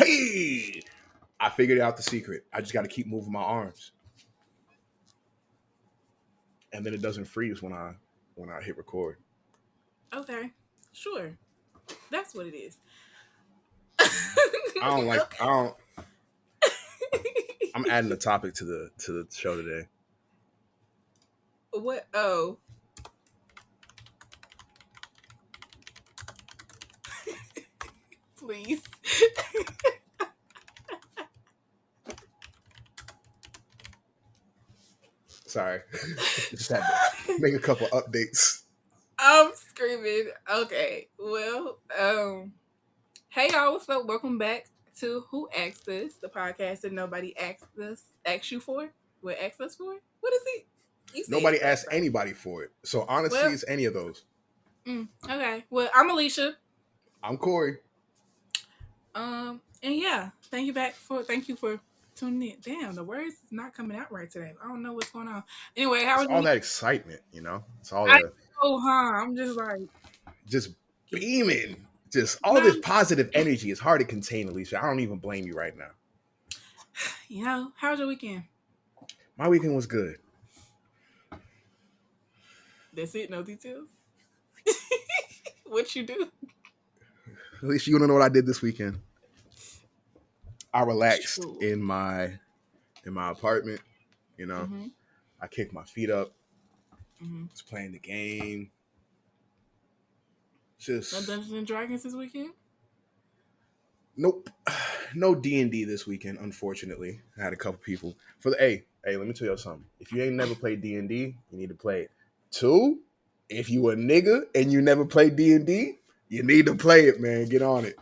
Hey, I figured out the secret. I just got to keep moving my arms, and then it doesn't freeze when I hit record. Okay, sure. That's what it is. I don't like. I Okay. don't. I'm adding a topic to the show today. What? Oh, please. Sorry, just had to make a couple updates. I'm screaming. Okay. Well, hey y'all, what's up? Welcome back to Who Asked Us, the podcast that nobody asked you for. What asked us for? What is it? You said Nobody it last asked time. anybody for it, so honestly, Well, it's any of those. okay. Well, I'm Alicia. I'm Corey. And yeah, thank you for tuning in. Damn, the words is not coming out right today. I don't know what's going on. Anyway, how It's was your all week? that excitement, you know. It's all I the know, huh? I'm just like, just beaming, just all this man, positive energy. It's hard to contain, Alicia. I don't even blame you right now. how's your weekend? My weekend was good. That's it, no details. What you do? Alicia, you want to know what I did this weekend? I relaxed Sure. in my apartment. You know, Mm-hmm. I kicked my feet up, Mm-hmm. was playing the game. No Just Dungeons and Dragons this weekend. nope, no D&D this weekend. Unfortunately, I had a couple people for the. Hey, let me tell you something. If you ain't never played D&D, you need to play it. Two, if you a nigga and you never played D&D, you need to play it, man. Get on it.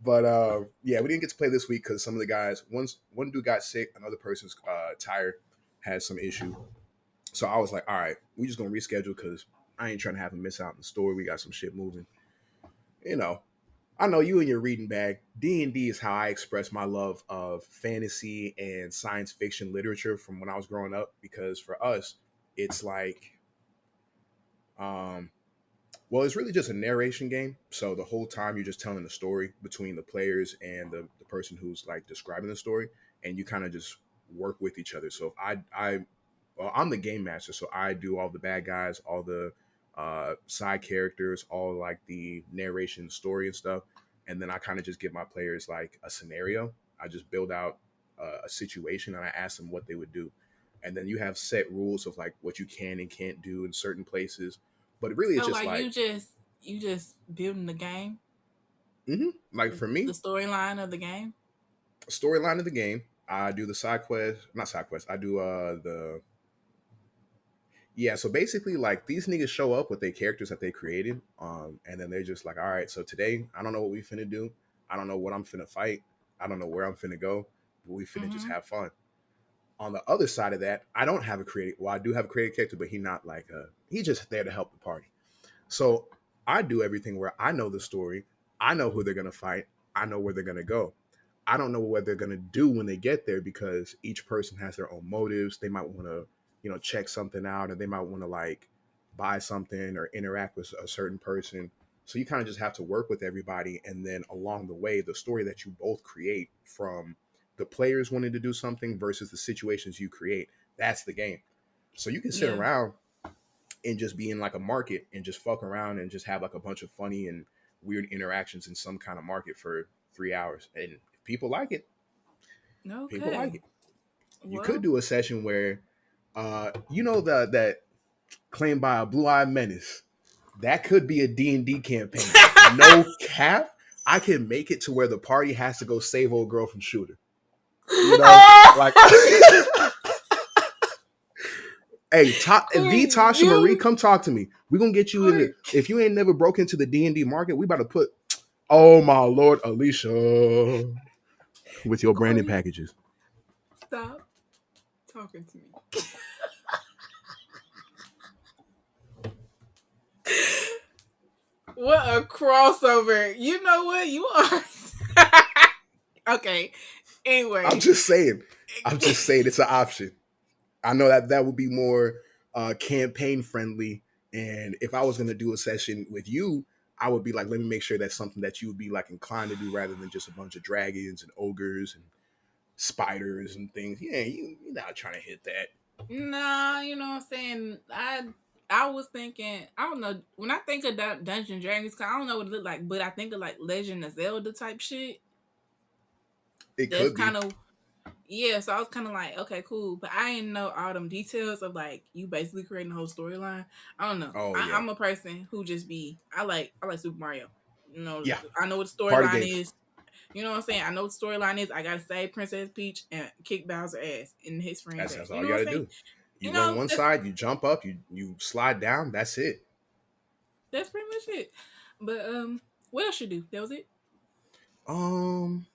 But yeah, we didn't get to play this week because some of the guys, one dude got sick, another person's tired, had some issue. So I was like, all right, we just gonna reschedule because I ain't trying to have him miss out on the story. We got some shit moving. You know, I know you and your reading bag. D&D is how I express my love of fantasy and science fiction literature from when I was growing up. Because for us, it's like, um, well, it's really just a narration game. So the whole time you're just telling the story between the players and the person who's like describing the story, and you kind of just work with each other. So well, I'm the game master, so I do all the bad guys, all the side characters, all like the narration, story, and stuff, and then I kind of just give my players like a scenario. I just build out a situation, and I ask them what they would do, and then you have set rules of like what you can and can't do in certain places. But really, it's So just like like you just building the game, like for me, the storyline of the game. storyline of the game. I do the side quest, not side quest. I do the yeah, so basically, like these niggas show up with their characters that they created, and then they're just like, all right, so today I don't know what we finna do, I don't know what I'm finna fight, I don't know where I'm finna go, but we finna just Mm-hmm. have fun. On the other side of that, I don't have a creative. Well, I do have a creative character, but he's just there to help the party. So I do everything where I know the story, I know who they're gonna fight, I know where they're gonna go. I don't know what they're gonna do when they get there because each person has their own motives. They might want to, check something out, or they might want to like buy something or interact with a certain person. So you kind of just have to work with everybody, and then along the way, the story that you both create from the players wanting to do something versus the situations you create, that's the game. So you can sit Yeah. around and just be in like a market and just fuck around and just have like a bunch of funny and weird interactions in some kind of market for 3 hours. And if people like it, people Okay. like it. You could Well, do a session where, that claimed by a blue-eyed menace. That could be a D&D campaign. No cap. I can make it to where the party has to go save old girl from shooter. You know, like, hey, the Corey, Tasha Marie, you come talk to me. We're gonna get you in Corey, the. If you ain't never broke into the D&D market, we about to put. Oh my lord, Alicia, with your branding Corey, packages. stop talking to me. What a crossover. You know what? You are. Okay. I'm Anyway. just saying. I'm just saying it's an option. I know that would be more campaign friendly. And if I was gonna do a session with you, I would be like, let me make sure that's something that you would be like inclined to do rather than just a bunch of dragons and ogres and spiders and things. Yeah, you're not trying to hit that. Nah, you know what I'm saying? I was thinking, I don't know, when I think of Dungeons and Dragons, 'cause I don't know what it look like, but I think of like Legend of Zelda type shit. It That's could be. kind of, yeah, so I was kind of like, okay, cool. But I didn't know all them details of like you basically creating the whole storyline. I don't know. Oh yeah, I'm a person who just be, I like Super Mario. You know, yeah. I know what the Party storyline games. is. You know what I'm saying? I know what the storyline is. I gotta save Princess Peach and kick Bowser ass and his friend's That's ass. that's You all know you what got I'm to saying? do. You You go on know, one side, you jump up, you slide down. That's it. that's pretty much it. But what else you do? That was it. Um,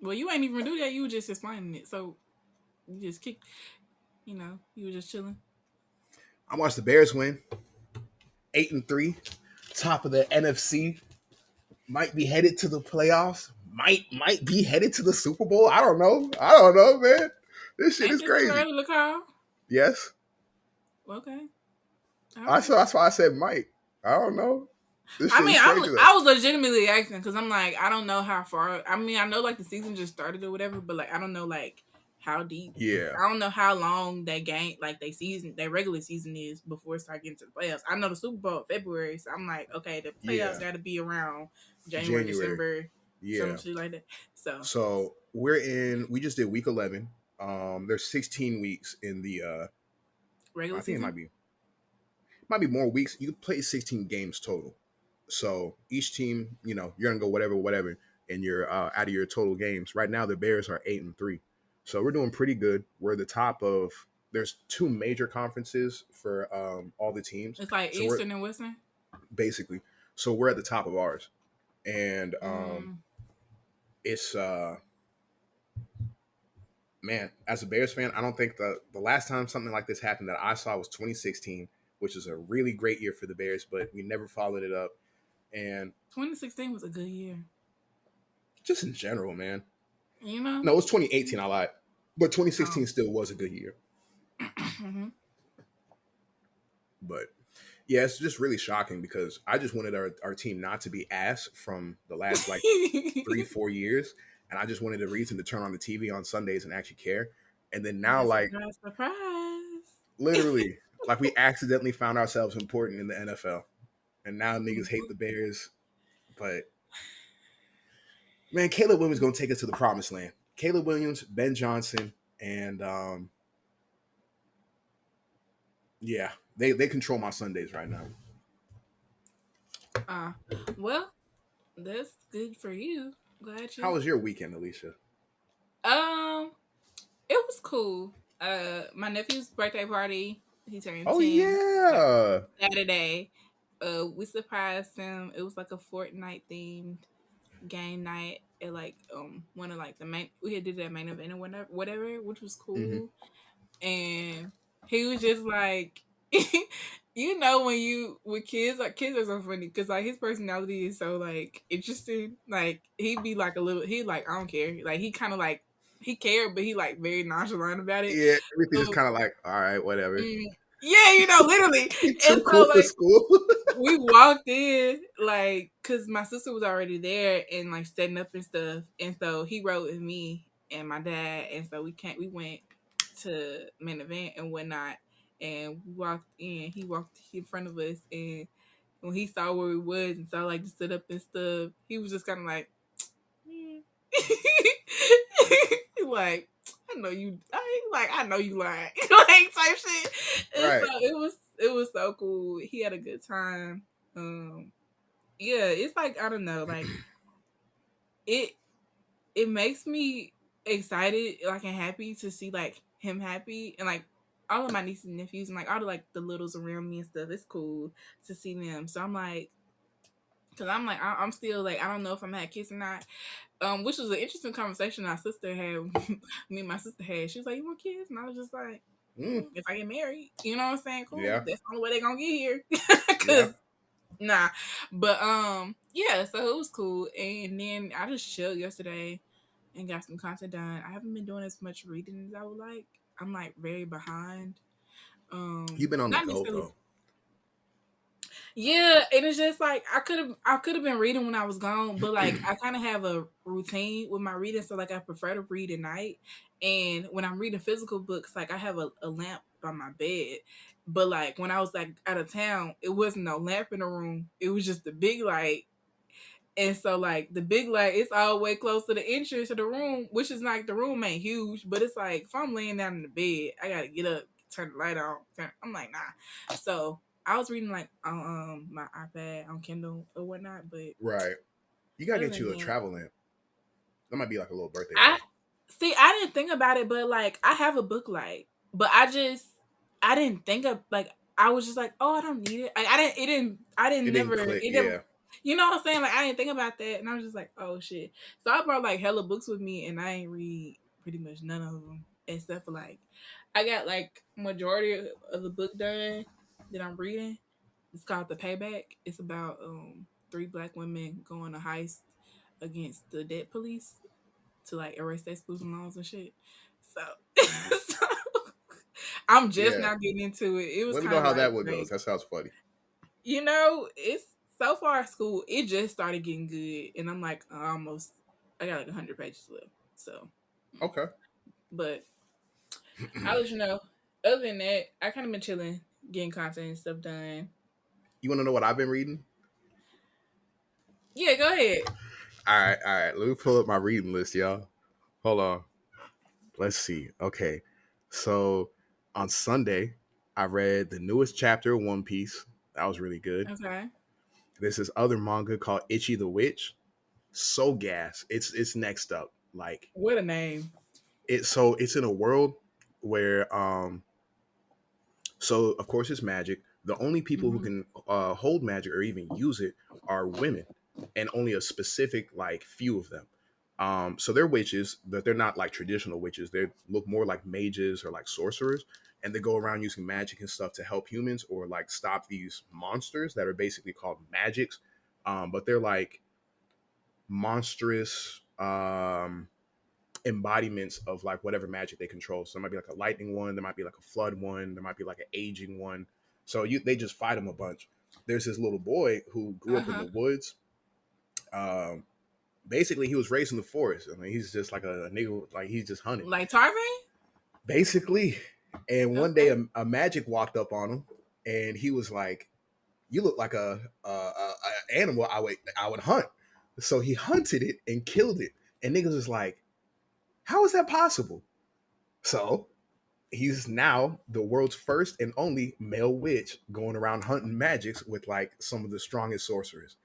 Well, you ain't even do that. You were just explaining it. So you just kicked. You know, you were just chilling. I watched the Bears win 8-3, top of the NFC. Might be headed to the playoffs. Might be headed to the Super Bowl. I don't know. I don't know, man. This shit Ain't is this too crazy. early to call? Yes, Okay, all I right. saw. That's why I said might. I don't know. This I shit mean, is crazy though. I was legitimately asking because I'm like, I don't know how far. I mean, I know like the season just started or whatever, but like I don't know like how deep. Yeah, I don't know how long that game, like they season, their regular season is before it start getting to the playoffs. I know the Super Bowl in February, so I'm like, okay, the playoffs yeah. got to be around January, January. December, some Yeah. shit like that. So So we're in. We just did week 11. There's 16 weeks in the. regular I think it season. might be more weeks. You can play 16 games total. So each team, you're gonna go whatever, and you're out of your total games. Right now, the Bears are 8-3, so we're doing pretty good. We're the top of. There's two major conferences for all the teams, It's like so we're Eastern and Western. basically so we're at the top of ours, and Mm. it's man, as a Bears fan, I don't think the last time something like this happened that I saw was 2016, which is a really great year for the Bears, but we never followed it up. And 2016 was a good year. just in general, man. You know. No, it was 2018. I lied, but Oh. 2016 still was a good year. hmm But yeah, it's just really shocking because I just wanted our team not to be ass from the last like 3-4 years, and I just wanted a reason to turn on the TV on Sundays and actually care. And then now, Because like surprise, surprise. literally, like we accidentally found ourselves important in the NFL, and now niggas hate Mhm. the Bears. But man, Caleb Williams gonna take us to the promised land. Caleb Williams, Ben Johnson, and yeah, they control my Sundays right now. Uh, well, that's good for you. Glad How you. was your weekend, Alicia? Um, it was cool. My nephew's birthday party. He turned Oh 10 yeah. Saturday. We surprised him. It was like a Fortnite themed game night at like one of like the main. We had did that main event or whatever, which was Hmm. cool. And he was just like, you know, when you with kids, like kids are so funny because like his personality is so like interesting. Like he'd be like a little, he like I don't care. Like he kind of like he cared, but he like very nonchalant about it. Yeah, everything is So kind of like, all right, whatever. yeah, you know, literally. He And too so cool for like school. we walked in like because my sister was already there and like setting up and stuff, and so he rode with me and my dad, and so we went to main event and whatnot, and we walked in. He walked in front of us, and when he saw where we was and saw like the set up and stuff, he was just kind of like, mm. like I know you. I know you lying, like type shit. And so Right. it was so cool. He had a good time. Yeah, it's like I don't know, like it it makes me excited, like and happy to see like him happy and like all of my nieces and nephews and like all the like the littles around me and stuff. It's cool to see them. So I'm like, because I'm like I'm still like I don't know if I'm gonna have kids or not. Which was an interesting conversation my sister had. Me and my sister had. She was like, "You want kids?" And I was just like, Mm, "If I get married, you know what I'm saying? Cool. yeah. That's the only way they gonna get here." Yeah. Cause nah, but yeah. So it was cool. And then I just chilled yesterday and got some content done. I haven't been doing as much reading as I would like. I'm like very behind. You've been on the Not go necessarily. though. Yeah, and it's just like I could have been reading when I was gone, but like I kind of have a routine with my reading, so like I prefer to read at night. And when I'm reading physical books, like I have a lamp by my bed. But like when I was like out of town, it wasn't no lamp in the room. It was just the big light. And so like the big light, it's all the way close to the entrance to the room, which is like the room ain't huge, but it's like if I'm laying down in the bed, I gotta get up, turn the light on. I'm like, nah. So I was reading like on my iPad on Kindle or whatnot, but Right. You gotta other get than you a that, travel lamp. That might be like a little birthday I present. see. I didn't think about it, but like I have a book light, but I didn't think of like I was just like, oh, I don't need it. Like, I didn't. It didn't. I It didn't didn't never. click. It never. Yeah. You know what I'm saying? Like I didn't think about that, and I was just like, oh shit. So I brought like hella books with me, and I ain't read pretty much none of them except for like I got like majority of the book done that I'm reading. It's called The Payback. It's about three black women going to heist against the debt police to like erase their student loans and shit. So, so I'm just Yeah. now getting into it. It was Let me kind know of how like, that one goes. like, That sounds funny. it's so far school. It just started getting good, and I'm like almost. I got like 100 pages left. So, Okay. but I'll let you know. Other than that, I kind of been chilling, getting content and stuff done. You want to know what I've been reading? Yeah, go ahead. All right. Let me pull up my reading list, y'all. Hold on. Let's see. Okay. So on Sunday, I read the newest chapter of One Piece. That was really good. Okay. There's this other manga called Ichi the Witch. So gas. It's next up. Like What a name. it's in a world where so of course it's magic. The only people who Hmm. can hold magic or even use it are women, and only a specific like few of them. So they're witches, but they're not like traditional witches. They look more like mages or like sorcerers, and they go around using magic and stuff to help humans or like stop these monsters that are basically called magics. But they're like monstrous embodiments of like whatever magic they control. So there might be like a lightning one, there might be like a flood one, there might be like an aging one. So they just fight them a bunch. There's this little boy who grew Uh up in huh. the woods. Um, Basically, he was raised in the forest. I mean, he's just like a nigga, like he's just hunting, Like Tarvin. basically. And one day, Okay. a magic walked up on him, and he was like, "You look like a animal I would hunt." So he hunted it and killed it. And niggas was like, "How is that possible?" So he's now the world's first and only male witch going around hunting magics with like some of the strongest sorcerers.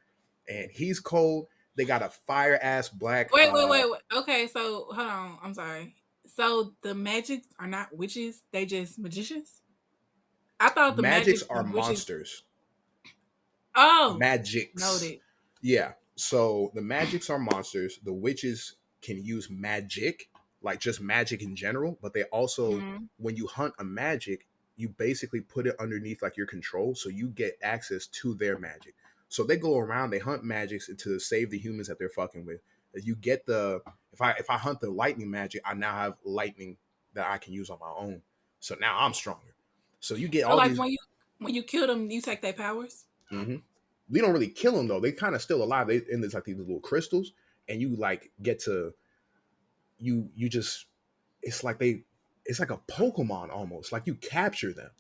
And he's cold. They got a fire ass black Wait. Okay, so hold on. I'm sorry. So the magics are not witches; they just magicians. I thought the magics magics are and witches. monsters. Oh, Magics. noted. Yeah. So the magics are monsters. The witches can use magic, like just magic in general, but they also, Hmm. when you hunt a magic, you basically put it underneath like your control, so you get access to their magic. So they go around, they hunt magics to save the humans that they're fucking with. You get the if I hunt the lightning magic, I now have lightning that I can use on my own. So now I'm stronger. So you get So all like these. when you kill them, you take their powers. Mhm. We don't really kill them though. They kind of still alive. They and there's like these little crystals, and you like get to you just it's like it's like a Pokemon almost. Like you capture them,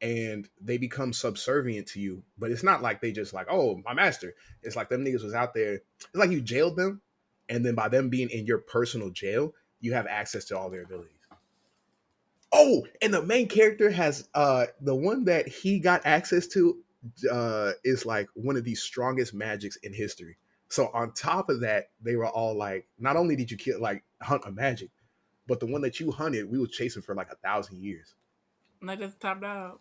and they become subservient to you. But it's not like they just like, oh, my master. It's like them niggas was out there. It's like you jailed them, and then by them being in your personal jail, you have access to all their abilities. Oh, and the main character has the one that he got access to is like one of the strongest magics in history. So on top of that, they were all like, not only did you kill like hunt a magic, but the one that you hunted, we was chasing for like 1,000 years. Like that's top dog.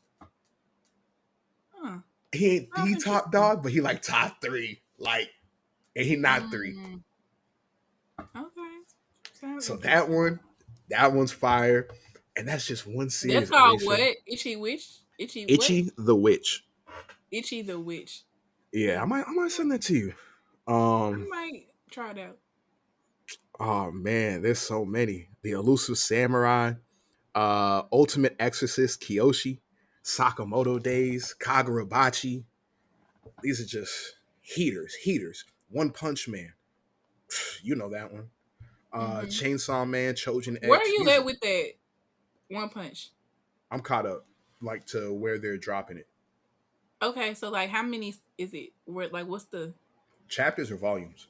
Huh. He Sounds top interesting. dog, but he like top three, like, and he not three. Mm, okay. Sounds So that interesting. one, that one's fire, and that's just one That's series, called Alicia. what? Itchy witch? Itchy what? Itchy the Witch. Itchy the witch. Yeah, I Mm. might send that to you. I Um, might try it out. Oh man, there's so many. The Elusive Samurai, Ultimate Exorcist Kiyoshi, Sakamoto Days, Kagurabachi. These are just heaters. One Punch Man, you know that one. Mm-hmm. Chainsaw Man, Trojan Where are X. you These at with that One Punch? I'm caught up, like to where they're dropping it. Okay, so like, how many is it? Where like, what's the Chapters or volumes?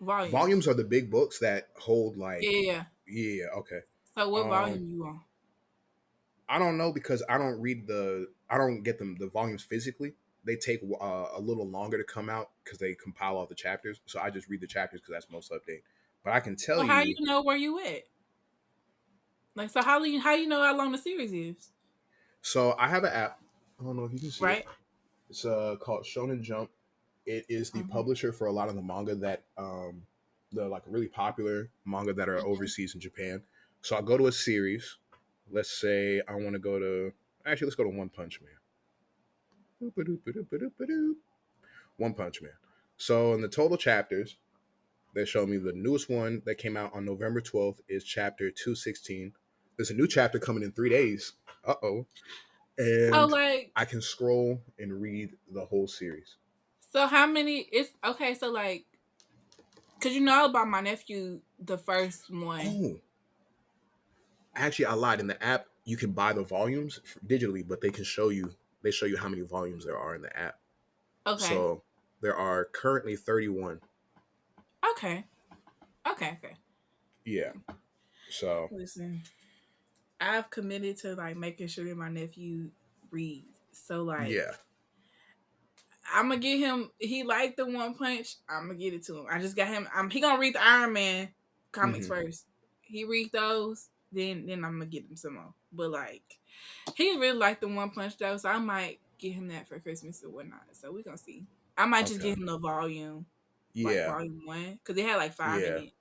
volumes? Volumes are the big books that hold Yeah, like, yeah, yeah. yeah, okay. So what Um, volume you on? I don't know because I don't get them the volumes physically. They take a little longer to come out because they compile all the chapters. So I just read the chapters because that's most update. But I can tell So how you you. know where you at? Like, so how you know how long the series is? So I have an app. I don't know if you can see it. Right. It's called Shonen Jump. It is the Mm-hmm. publisher for a lot of the manga that the like really popular manga that are Mm-hmm. overseas in Japan. So I go to a series. Let's say I want to go to actually let's go to One Punch Man. One Punch Man. So in the total chapters, they show me the newest one that came out on November 12th is chapter 216. There's a new chapter coming in 3 days. Uh-oh. So And like, I can scroll and read the whole series. so how many? It's okay. So like, cause you know about my nephew, the first one. Oh, actually, I lied. In the app, you can buy the volumes digitally, but they show you how many volumes there are in the app. Okay. So there are currently 31. Okay. Okay. Okay. Yeah. So Listen, I've committed to like making sure that my nephew reads. So like, yeah. I'm gonna get him. He liked the One Punch. I'm gonna get it to him. I just got him. He gonna read the Iron Man comics Hmm. first. He read those, then I'm gonna get him some more. But like, he really liked the One Punch though, so I might get him that for Christmas or whatnot. So we gonna see. I might just Okay. get him the volume, like Yeah. volume one, because it had like five in Yeah. it.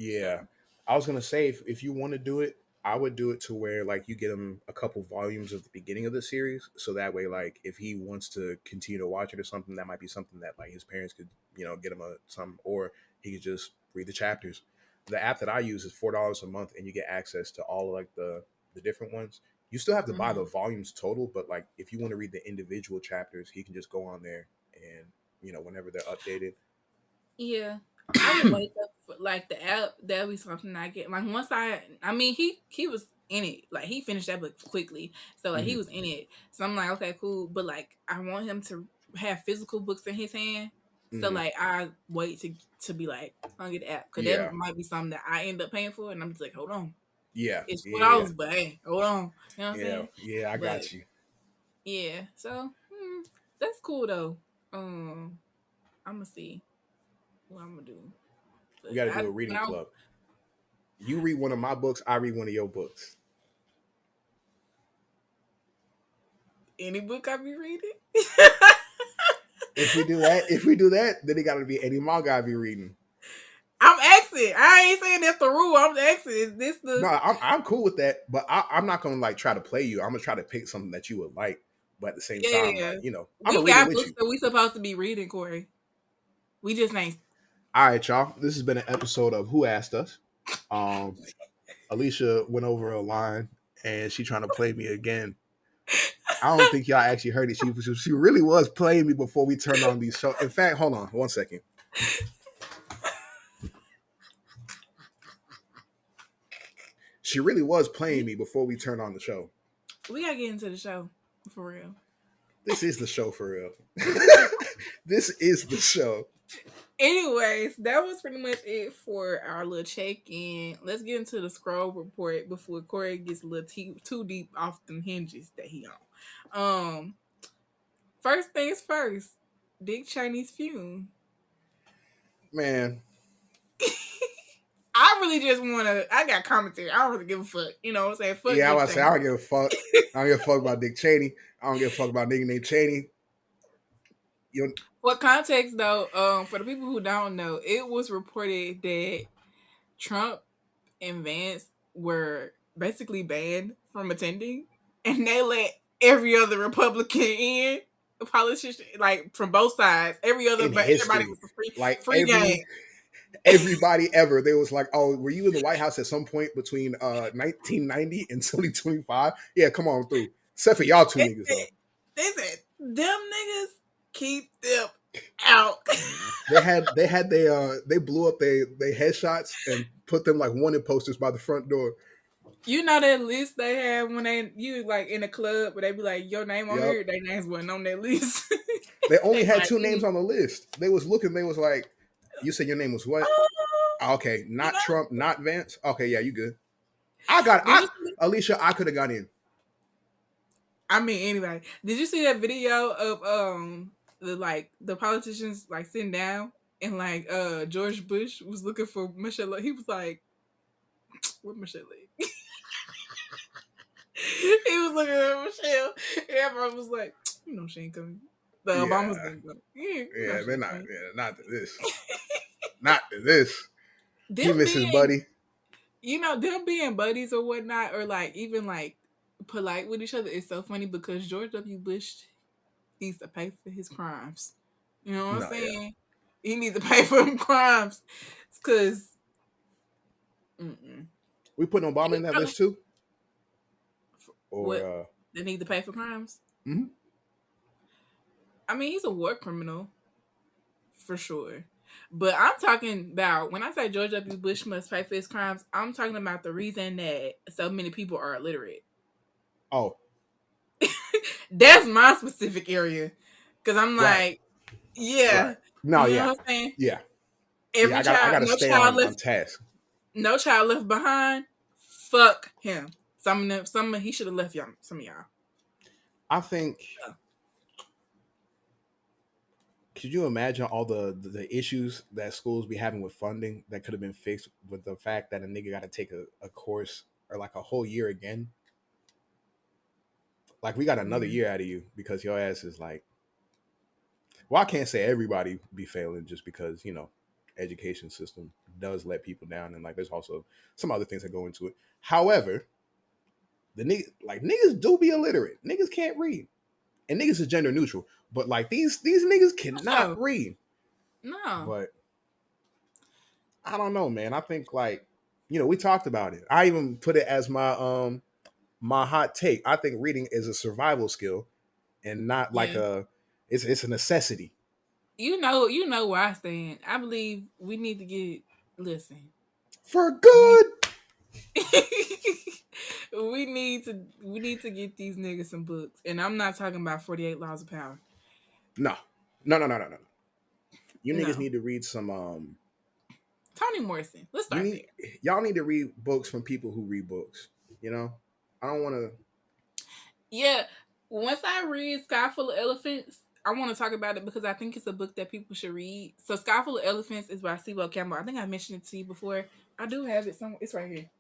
So Yeah. I was gonna say if you want to do it, I would do it to where like you get him a couple volumes of the beginning of the series, so that way like if he wants to continue to watch it or something, that might be something that like his parents could get him some, or he could just read the chapters. The app that I use is $4 a month, and you get access to all like the different ones. You still have to buy the mhm. volumes total, but like if you want to read the individual chapters, he can just go on there and whenever they're updated. Yeah, I would wake up for, like the app. That'll be something I get. Like once I mean, he was in it. Like he finished that book quickly, so like he Hmm. was in it. So I'm like, okay, cool. But like, I want him to have physical books in his hand. So Hmm. like, I wait to be like, I'll get the app because that Yeah. might be something that I end up paying for, and I'm just like, hold on, Yeah. it's four Yeah. dollars, but hey, hold on, you know what I'm Yeah. saying? Yeah. I But got you. yeah, so that's cool though. I'm gonna see what I'm gonna do. We But got to I do a when reading I club. You read one of my books, I read one of your books. any book I be reading. If we do that, then it got to be any manga I be reading. I'm asking. I ain't saying that's the rule. I'm asking. Is this No, the? I'm cool with that, but I'm not gonna like try to play you. I'm gonna try to pick something that you would like, but at the same Yeah, time, yeah. like I'm gonna We read it got with books you. that we supposed to be reading, Corey. We just ain't. All right, y'all. This has been an episode of Who Asked Us. Um, Alicia went over a line and she trying to play me again. I don't think y'all actually heard it. She really was playing me before we turned on these shows. In fact, hold on 1 second. She really was playing We, me before we turned on the show. we gotta get into the show for real. This is the show for real. This is the show. Anyways, that was pretty much it for our little check-in. Let's get into the scroll report before Corey gets a little too deep off them hinges that he on. First things first. Big Chinese fume. Man, I really just wanna. I got commentary. I don't really give a fuck. You know what I'm saying? Fuck yeah, I Dick was say Cheney. I don't give a fuck. I don't give a fuck about Dick Cheney. I don't give a fuck about nigga named Cheney. You For context, though, for the people who don't know, it was reported that Trump and Vance were basically banned from attending, and they let every other Republican in, politician, like from both sides. in But everybody history, was a free like free game. everybody ever, they was like, "Oh, were you in the White House at some point between 1990 and 2025?" Yeah, come on through. Except for y'all two They niggas said, though. they said them niggas. Keep them out. They blew up they headshots and put them like wanted posters by the front door. You know that list they have when you like in a club, but they be like your name on Yep. here. Their names wasn't on that list. They only They had like, two names on the list. They was looking. They was like, "You said your name was what? oh, Ah, okay, you not know. Trump, not Vance. Okay, yeah, you good. I got. Did I you see? Alicia, I could have got in. I mean, anybody. Did you see that video of the politicians like sitting down and like George Bush was looking for Michelle? He was like, "Where Michelle?" At?" He was looking at Michelle. And everyone was like, "You know she ain't coming." The Obamas Yeah, didn't go. Yeah, you know yeah, she they're ain't not. coming. Yeah, not to this. Not to this. Them He misses being, Buddy. them being buddies or whatnot, or like even like polite with each other is so funny because George W. Bush needs to pay for his crimes. You know what I'm No, yeah. saying? He needs to pay for them crimes because We putting Obama in that list too, or what they need to pay for crimes. mhm. I mean, he's a war criminal for sure. But I'm talking about when I say George W. Bush must pay for his crimes, I'm talking about the reason that so many people are illiterate. Oh, That's my specific area. Cause I'm right, like, right. yeah, No, you know yeah, what I'm saying? yeah, yeah. Every I child, gotta stay on task. no child left behind. Fuck him. He should have left y'all. Some of y'all. I think. Yeah. Could you imagine all the issues that schools be having with funding that could have been fixed with the fact that a nigga got to take a course or like a whole year again? Like we got another Yeah. year out of you because your ass is like. Well, I can't say everybody be failing just because education system does let people down, and like there's also some other things that go into it. However, the niggas do be illiterate. Niggas can't read, and niggas is gender neutral. But like these niggas cannot So read. no. But I don't know, man. I think like we talked about it. I even put it as my hot take. I think reading is a survival skill and not like Yeah. it's a necessity You know where I stand. I believe we need to listen. for We good. we need to get these niggas some books. And I'm not talking about 48 Laws of Power. No, no, no, no, no, no. You niggas No. need to read some. Toni Morrison. Let's You start need there. y'all need to read books from people who read books. You know, I don't want to. Yeah. Once I read Sky Full of Elephants, I want to talk about it because I think it's a book that people should read. So Sky Full of Elephants is by Sebo Campbell. I think I mentioned it to you before. I do have it somewhere. It's right here.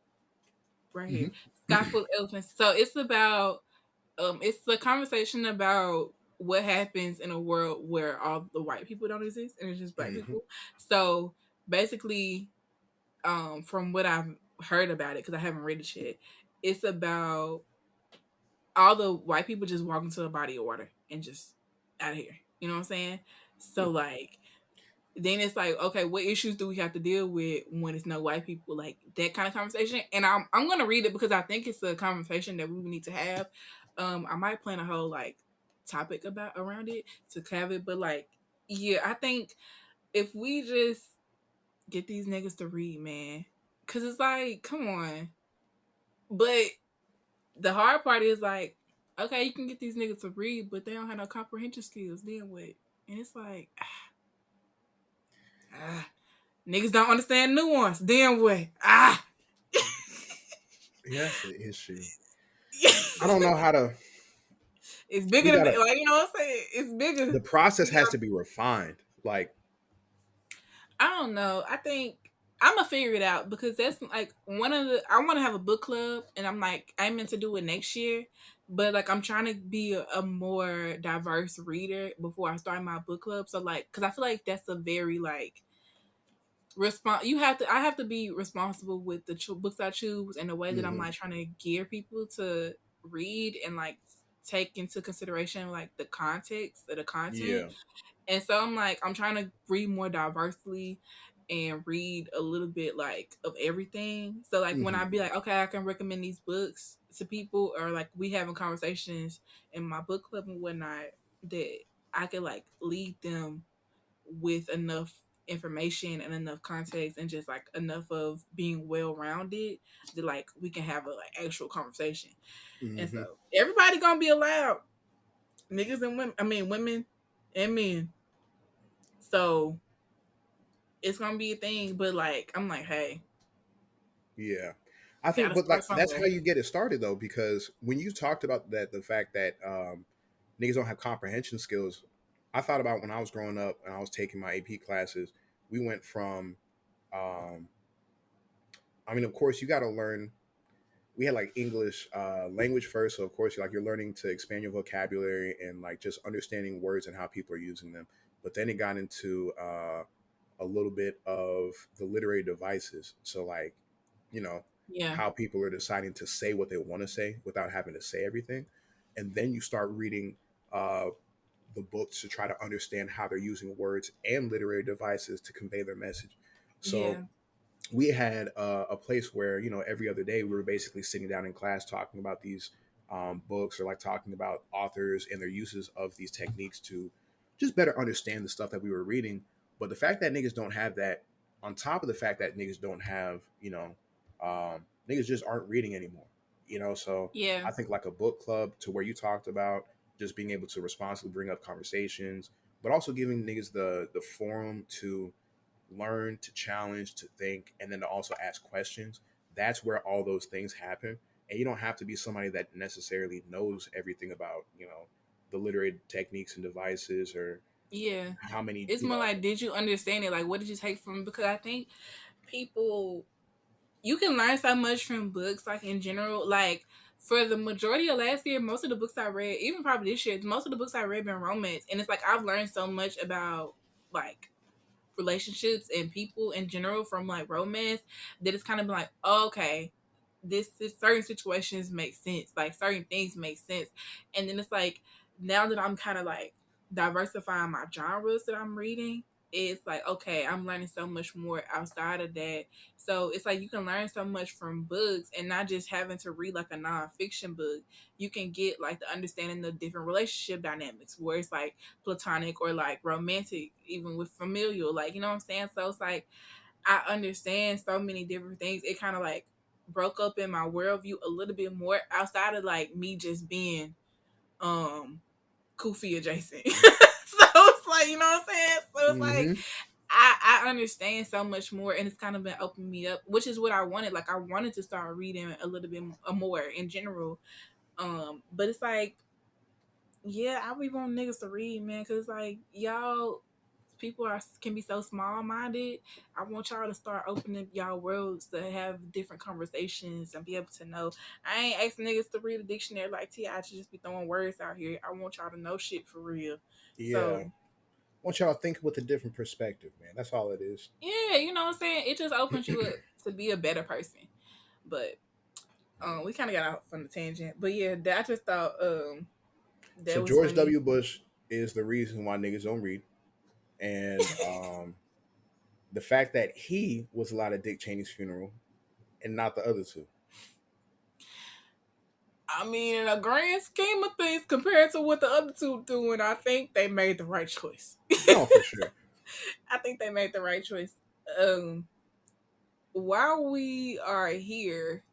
Right here. Mhm. Sky Full of Elephants. So it's a conversation about what happens in a world where all the white people don't exist and it's just black Mhm. people. So basically, from what I've heard about it, because I haven't read it yet, it's about all the white people just walk into a body of water and just out of here. You know what I'm saying? So like then it's like, okay, what issues do we have to deal with when it's no white people? Like that kind of conversation. And I'm gonna read it because I think it's a conversation that we need to have. I might plan a whole like topic about around it to have it, but like, yeah, I think if we just get these niggas to read, man, because it's like, come on. But the hard part is like, okay, you can get these niggas to read, but they don't have no comprehension skills. Then what? And it's like, ah, niggas don't understand nuance. Then what? Ah. Yeah, that's the issue. I don't know how to. It's bigger We than gotta. like you know what I'm saying. It's bigger. The process You has got. to be refined. Like, I don't know. I think I'm gonna figure it out because that's like one of the. I want to have a book club, and I'm like I meant to do it next year, but like I'm trying to be a more diverse reader before I start my book club. So like, because I feel like that's a very like I have to be responsible with the books I choose and the way that I'm mhm. like trying to gear people to read and like take into consideration like the context of the content. Yeah. And so I'm like I'm trying to read more diversely and read a little bit like of everything. So like when I Hmm. be like, okay, I can recommend these books to people or like we having conversations in my book club and whatnot that I could like lead them with enough information and enough context and just like enough of being well rounded that like we can have a like actual conversation. And so Mm-hmm. everybody gonna be allowed, niggas and women. I mean women and men. So it's gonna be a thing. But like I'm like, hey, Yeah. I think, gotta but like start that's how somewhere. you get it started though, because when you talked about that, the fact that niggas don't have comprehension skills, I thought about when I was growing up and I was taking my AP classes. We went from, um, I mean, of course, you got to learn. We had like English language first, so of course, you're learning to expand your vocabulary and like just understanding words and how people are using them. But then it got into a little bit of the literary devices. So like, you know, Yeah, how people are deciding to say what they want to say without having to say everything. And then you start reading uh, the books to try to understand how they're using words and literary devices to convey their message. So yeah, we had a place where every other day we were basically sitting down in class talking about these books, or like talking about authors and their uses of these techniques to just better understand the stuff that we were reading. But the fact that niggas don't have that, on top of the fact that niggas don't have, niggas just aren't reading anymore. So yeah, I think like a book club, to where you talked about just being able to responsibly bring up conversations, but also giving niggas the forum to learn, to challenge, to think, and then to also ask questions. That's where all those things happen. And you don't have to be somebody that necessarily knows everything about, the literary techniques and devices, or yeah. how many, It's more like, did you understand it? Like, what did you take from? Because I think people, you can learn so much from books, like in general. Like for the majority of last year, most of the books I read, even probably this year, most of the books I read been romance, and it's like I've learned so much about like relationships and people in general from like romance that it's kind of like, oh, okay, this certain situations make sense, like certain things make sense. And then it's like, now that I'm kind of like diversifying my genres that I'm reading, it's like, okay, I'm learning so much more outside of that. So it's like you can learn so much from books and not just having to read like a nonfiction book. You can get like the understanding the different relationship dynamics where it's like platonic or like romantic, even with familial, like, you know what I'm saying? So it's like I understand so many different things. It kind of like broke up in my worldview a little bit more outside of like me just being um Kofi adjacent. So it's like, you know what I'm saying? So it's like Mm-hmm. I understand so much more, and it's kind of been opening me up, which is what I wanted. Like I wanted to start reading a little bit more in general. But it's like, yeah, I be want niggas to read, man, because like y'all people can be so small minded. I want y'all to start opening y'all worlds to have different conversations and be able to know. I ain't asking niggas to read a dictionary like T. I just be throwing words out here. I want y'all to know shit for real. Yeah. So I want y'all to think with a different perspective, man. That's all it is. yeah, you know what I'm saying? It just opens you up to be a better person. But we kind of got out from the tangent. But yeah, I just thought So that was George funny. W. Bush is the reason why niggas don't read. And the fact that he was allowed at Dick Cheney's funeral and not the other two. I mean, in a grand scheme of things, compared to what the other two doing, I think they made the right choice. No, for sure. I think they made the right choice. Um, while we are here,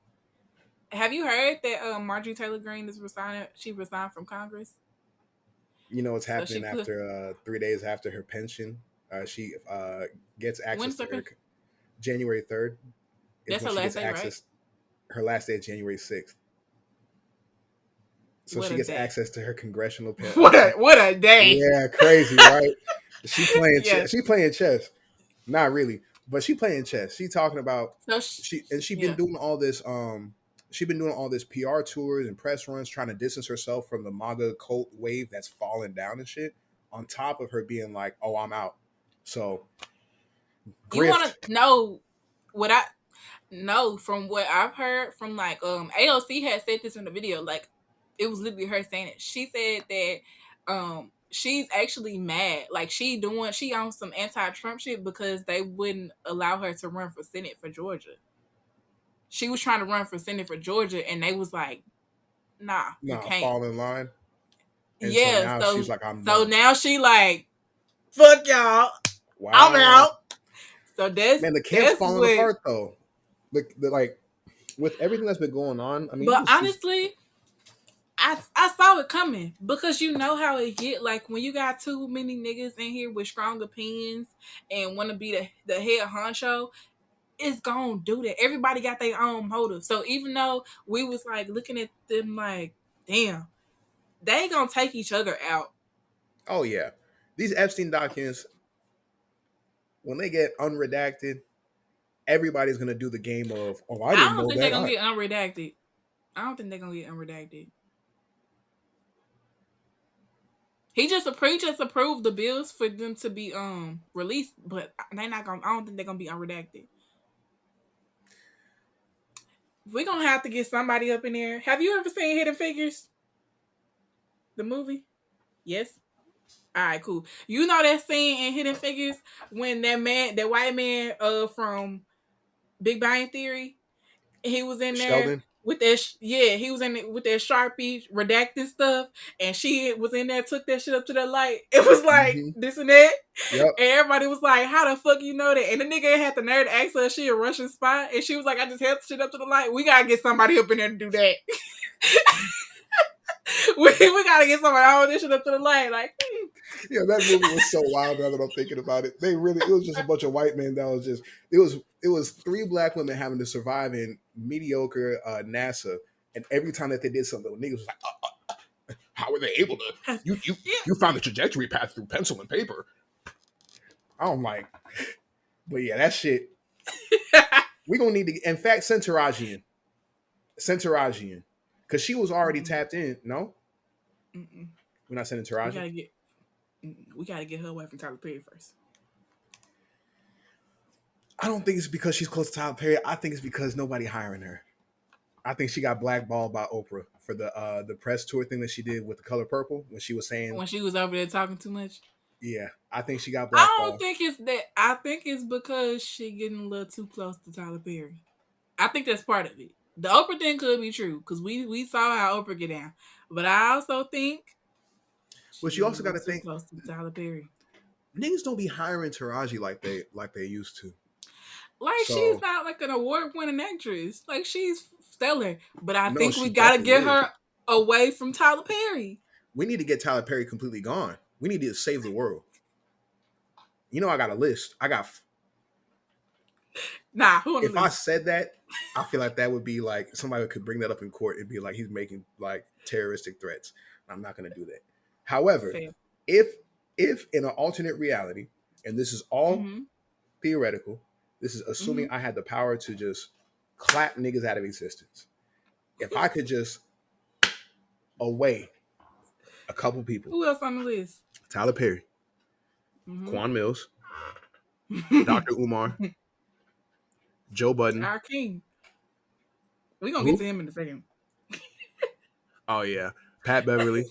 have you heard that Marjorie Taylor Greene is resigning? She resigned from Congress, You know what's so she happening put after 3 days after her pension? She gets access when's to her her January 3rd is that's when her she last gets day, right? access. Her last day is January 6th, so What she a gets day! access to her congressional What a day! Yeah, crazy, right? Yeah. She playing chess. Not really, but she playing chess. She talking about So she been yeah, doing all this she been doing all this PR tours and press runs trying to distance herself from the MAGA cult wave that's falling down and shit. On top of her being like, "Oh, I'm out." So you want grift. to know what I know from what I've heard from like AOC had said this in the video. Like it was literally her saying it. She said that she's actually mad. Like she on some anti-Trump shit because they wouldn't allow her to run for Senate for Georgia. She was trying to run for Senate for Georgia and they was like, nah, you Nah, can't. fall in line. And so Yeah, now she's so like, I'm so done. now she like, fuck y'all, I'm Wow. out. So that's Man, the camp's that's falling what. apart though. Like with everything that's been going on, I mean, you But can see. honestly, I saw it coming because you know how it get. Like when you got too many niggas in here with strong opinions and want to be the head honcho, it's gonna do that. Everybody got their own motive. So even though we was like looking at them like, damn, they gonna take each other out. Oh yeah, these Epstein documents, when they get unredacted, everybody's gonna do the game of, oh, I I didn't don't know think they're that. gonna get unredacted. I don't think they're gonna get unredacted. He just approved the bills for them to be released, but they not gonna. I don't think they're gonna be unredacted. We're gonna have to get somebody up in there. Have you ever seen Hidden Figures, the movie? Yes. All right, cool. You know that scene in Hidden Figures when that white man, from Big Bang Theory, he was in there Sheldon. with that. He was in it with that Sharpie redacting stuff, and she was in there, took that shit up to the light. It was like Mm-hmm. this and that, Yep. and everybody was like, "How the fuck you know that?" And the nigga had the nerve to ask her if she a Russian spy, and she was like, "I just held the shit up to the light. We gotta get somebody up in there to do that." we gotta get somebody to hold this shit up to the light, like. Yeah, that movie was so wild. Now that I'm thinking about it, it was just a bunch of white men that was just it was three black women having to survive in mediocre NASA, and every time that they did something, the niggas was like, how were they able to? You found the trajectory path through pencil and paper. I'm like, but yeah, that shit. We gonna need to. In fact, Sentarajian, because she was already Mm-mm. tapped in. No, Mm-mm. we're not sending We Taraji. gotta get we gotta get her away from Tyler Perry first. I don't think it's because she's close to Tyler Perry. I think it's because nobody hiring her. I think she got blackballed by Oprah for the press tour thing that she did with the color purple when she was saying, When she was over there talking too much. yeah, I think she got I don't blackballed. think it's that. I think it's because she getting a little too close to Tyler Perry. I think that's part of it. The Oprah thing could be true because we saw how Oprah get down, but I also think But she you getting a also got little to too think close to Tyler Perry. niggas don't be hiring Taraji like they used to. Like she's So not like an award winning actress. Like she's stellar, but I no, think we she gotta definitely get is. her away from Tyler Perry. We need to get Tyler Perry completely gone. We need to save the world. You know, I got a list. I got. Nah, who on the If I list? said that, I feel like that would be like somebody could bring that up in court and be like he's making like terroristic threats. I'm not going to do that. However, Fair. if if in an alternate reality, and this is all Mm-hmm. theoretical, this is assuming Mm-hmm. I had the power to just clap niggas out of existence. If I could just away a couple people, Who else on the list? Tyler Perry, Mm-hmm. Quan Mills, Dr. Umar, Joe Budden, Our king. We're gonna get who? to him in a second. Oh yeah, Pat Beverly,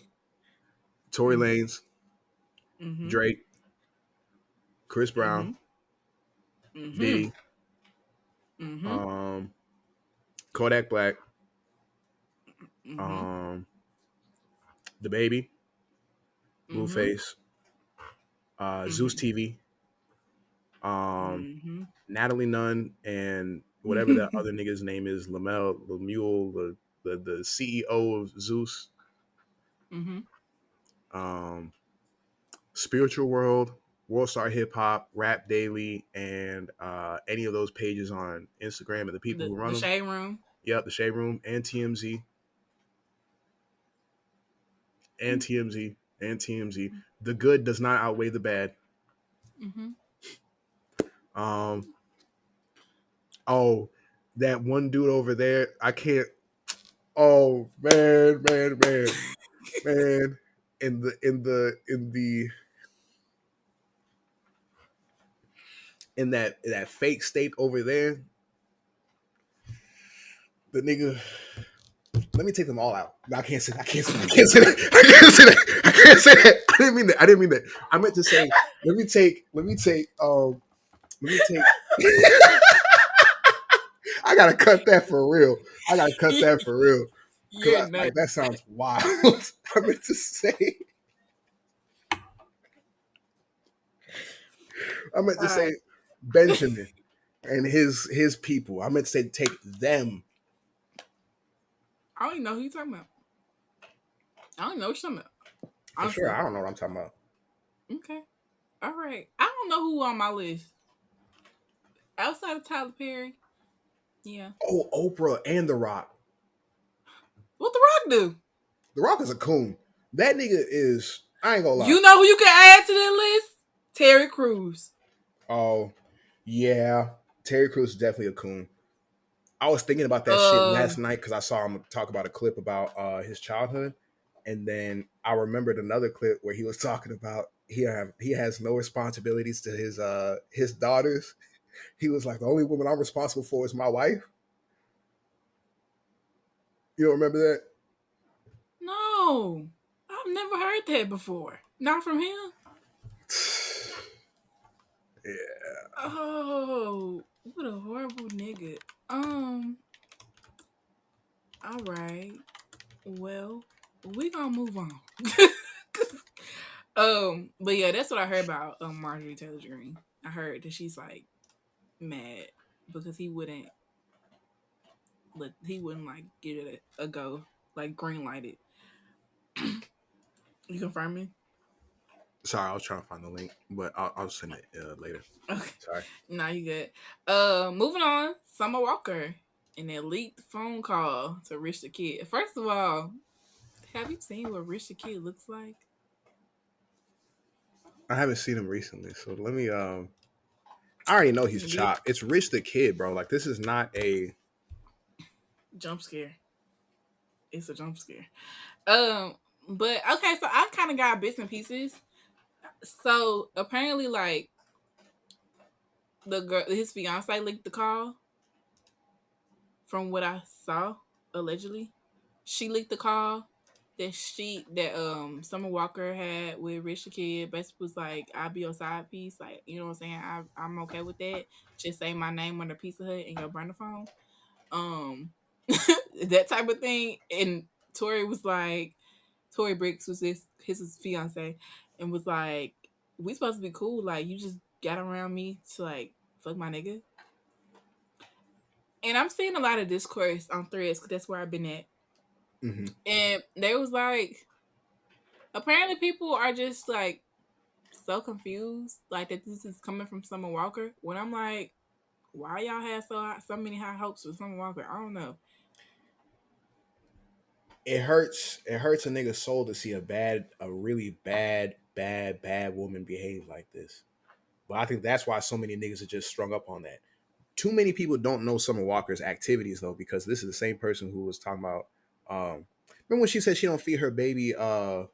Tory Lanez, Mm-hmm. Drake, Chris Brown, Mm-hmm. Mm-hmm. Diddy, Mm-hmm. um, Kodak Black, Mm-hmm. um, The Baby, Mm-hmm. Blueface, Zeus Mm-hmm. TV, um, Mm-hmm. Natalie Nunn, and whatever that other nigga's name is, Lemuel, the CEO of Zeus, Mm-hmm. um, Spiritual World, World Star Hip Hop, Rap Daily, and any of those pages on Instagram and the people who run The them. shade room. Yep, the Shade Room and TMZ and TMZ and TMZ. The good does not outweigh the bad. Mm-hmm. Um, oh, that one dude over there, I can't. Oh man, in that fake state over there, the nigga. Let me take them all out. No, I can't say that. I can't say that. I can't say that. I can't say that. I can't say that. I didn't mean that. I didn't mean that. I meant to say, let me take. I gotta cut that for real. I gotta cut that for real. Because You're nuts. that sounds wild. I meant to say, I meant All to say right. Benjamin and his people. I meant to say take them. I don't even know who you're talking about. I don't know what you're talking about. For sure, Honestly. I don't know what I'm talking about. Okay. All right. I don't know who on my list. Outside of Tyler Perry. Yeah. Oh, Oprah and The Rock. What The Rock do? The Rock is a coon. That nigga is. I ain't gonna lie. You know who you can add to that list? Terry Crews. Oh, yeah. Terry Crews is definitely a coon. I was thinking about that shit Uh, last night because I saw him talk about a clip about his childhood, and then I remembered another clip where he was talking about he has no responsibilities to his daughters. He was like, the only woman I'm responsible for is my wife. You don't remember that? no. I've never heard that before. Not from him. Yeah. Oh, what a horrible nigga. All right. Well, we gonna move on. But yeah, that's what I heard about Marjorie Taylor Greene. I heard that she's like mad because he wouldn't like give it a go, like green light it. You confirm me? Sorry, I was trying to find the link, but I'll send it later. Okay. Sorry. Nah, you good. Moving on. Summer Walker. An elite phone call to Rich the Kid. First of all, have you seen what Rich the Kid looks like? I haven't seen him recently, so let me. I already know he's Get chopped. It's Rich the Kid, bro. Like this is not a. jump scare. It's a jump scare. But okay, so I kind of got bits and pieces. So apparently, like the girl, his fiance leaked the call. From what I saw, allegedly, she leaked the call that Summer Walker had with Rich the Kid. Basically, was like, "I'll be your side piece." Like, you know what I'm saying? I'm okay with that. Just say my name on the Pizza Hut and your burner phone. Um, that type of thing. And Tori was like, Tori Bricks was his fiance, and was like, "We supposed to be cool. Like, you just got around me to like fuck my nigga." And I'm seeing a lot of discourse on threads because that's where I've been at. Mhm. And they was like, apparently people are just like so confused, like that this is coming from Summer Walker. When I'm like, why y'all have so many high hopes for Summer Walker? I don't know. It hurts. It hurts a nigga's soul to see a really bad woman behave like this. But I think that's why so many niggas are just strung up on that. Too many people don't know Summer Walker's activities though, because this is the same person who was talking about. Remember when she said she don't feed her baby? What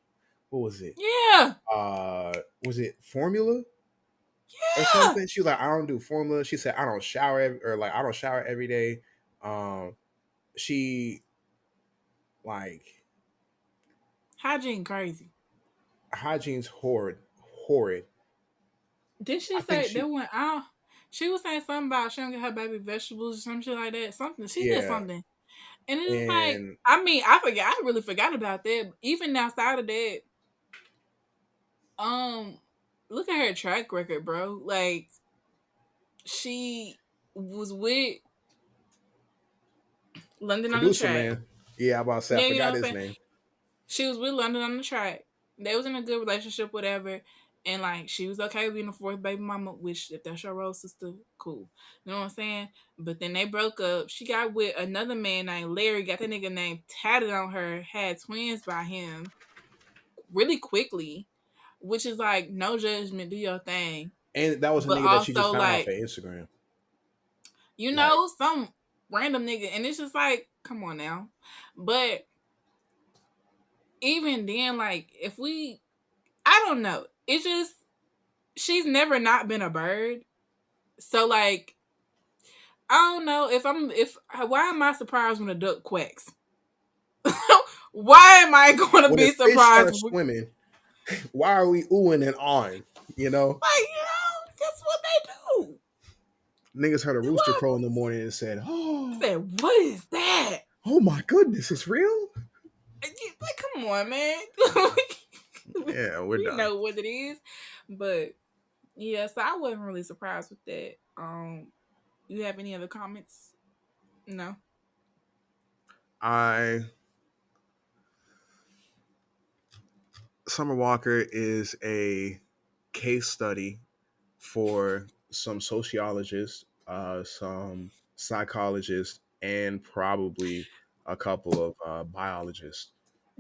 was it? Yeah, Uh, was it formula or yeah. something? She was like, I don't do formula. She said I don't shower or like I don't shower every day. Um, she like Hygiene crazy. hygiene's horrid. Did she I think say she that went out? She was saying something about she don't get her baby vegetables or some shit like that. Something she said yeah, something, and it's like, and I mean, I forgot. I really forgot about that. Even outside of that, um, look at her track record, bro. Like she was with London on the producer track. man. Yeah, I'm about to say I Yeah, you know forgot what I'm his saying? name. She was with London on the track. They was in a good relationship, whatever. And like she was okay with being the fourth baby mama, which if that's your role, sister, cool. You know what I'm saying? But then they broke up. She got with another man named Larry, got that nigga name tatted on her, had twins by him really quickly, which is like no judgment, do your thing. And that was a But nigga that she just also found off like, of Instagram. Like some random nigga. And it's just like, come on now. But even then, like, if we, I don't know. It's just, she's never not been a bird. So, like, I don't know why am I surprised when a duck quacks? Why am I going to when a be fish surprised? starts swimming, why are we oohing and awing? You know, Like, that's what they do. niggas heard a rooster What? crow in the morning and said, I "Oh, said, what is that? oh my goodness, it's real." Like, come on, man. Yeah, we're We done. know what it is, but yeah. So I wasn't really surprised with that. You have any other comments? No. I Summer Walker is a case study for some sociologists, some psychologists, and probably a couple of biologists.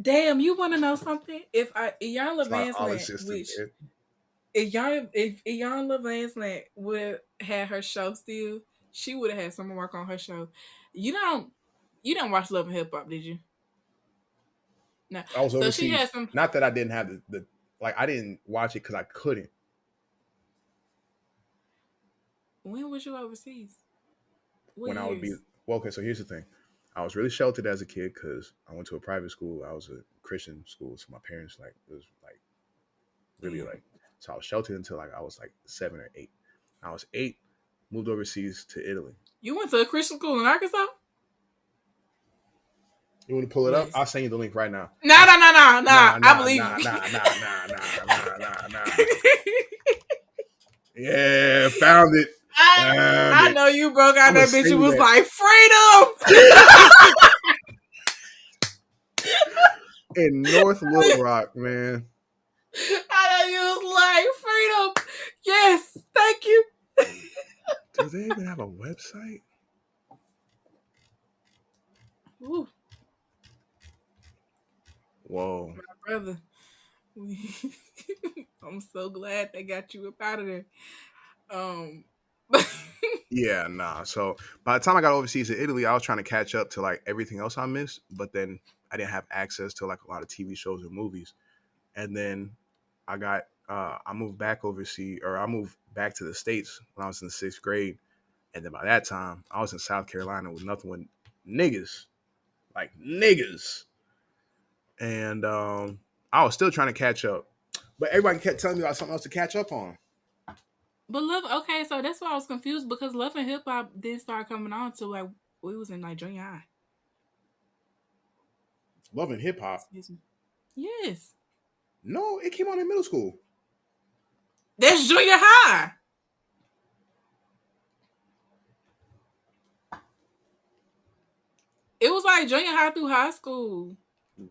Damn, you want to know something? If Yarn Lavansland, Psychologists in which there. if Yarn Lavansland would had her show still, she would have had someone work on her show. You don't you don't watch Love and Hip Hop, did you? No. I was So she overseas. had some. Not that I didn't have the like I didn't watch it because I couldn't When was you overseas? What when I would be. years? Well, okay, so here's the thing. I was really sheltered as a kid because I went to a private school. I was a Christian school, so my parents like it was like really Damn. like. So I was sheltered until like I was like 7 or 8. I was 8, moved overseas to Italy. You went to a Christian school in Arkansas? You want to pull it up? Bless. I'll send you the link right now. No, no, no, no, no. Nah, I nah, believe nah, you. nah, nah, nah, nah, nah, nah, nah. Yeah, found it. I Found I it. know you broke out I'm gonna that bitch. send You you was that. like freedom. In North Little Rock, man. I know you was like freedom. Yes, thank you. Do they even have a website? Ooh, Whoa. my brother. I'm so glad they got you up out of there. Um, Yeah, nah. So by the time I got overseas to Italy, I was trying to catch up to like everything else I missed, but then I didn't have access to like a lot of TV shows and movies. And then I moved back overseas, or I moved back to the States when I was in the 6th grade. And then by that time, I was in South Carolina with nothing but niggas, like niggas. And I was still trying to catch up. But everybody kept telling me about something else to catch up on. but love. Okay, so that's why I was confused because Love and Hip Hop didn't start coming on until like we was in like junior high. Love and Hip Hop. Excuse me. Yes, No, it came on in middle school. that's junior high. It was like junior high through high school.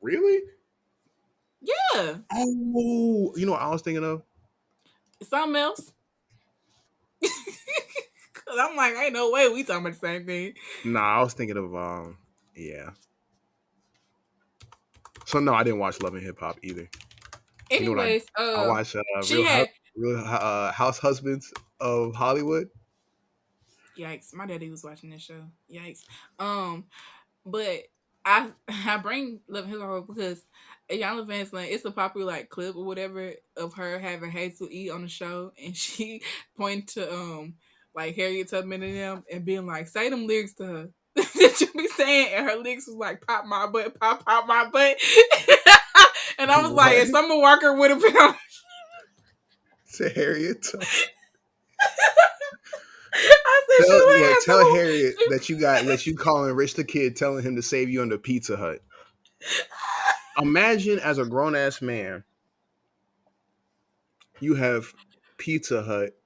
Really? Yeah, Oh, you know what I was thinking of? something else. Cause I'm like, ain't no way we talking about the same thing. Nah, I was thinking of yeah. So no, I didn't watch Love and Hip Hop either. You know what Anyways, I watched she had House Husbands of Hollywood. yikes. My daddy was watching this show. Yikes. But I I bring Love and Hip Hop because Ayanna Van Slant, it's a popular like clip or whatever of her having Hazel E on the show, and she pointed to like Harriet Tubman and them and being like, say them lyrics to her. That you be saying, and her lyrics was like, pop my butt, pop my butt. And I was like, What? if Summer Walker would have been on, To Harriet. I said she would have had Tell some. Harriet that you calling Rich the Kid, telling him to save you under Pizza Hut. Imagine as a grown ass man, you have Pizza Hut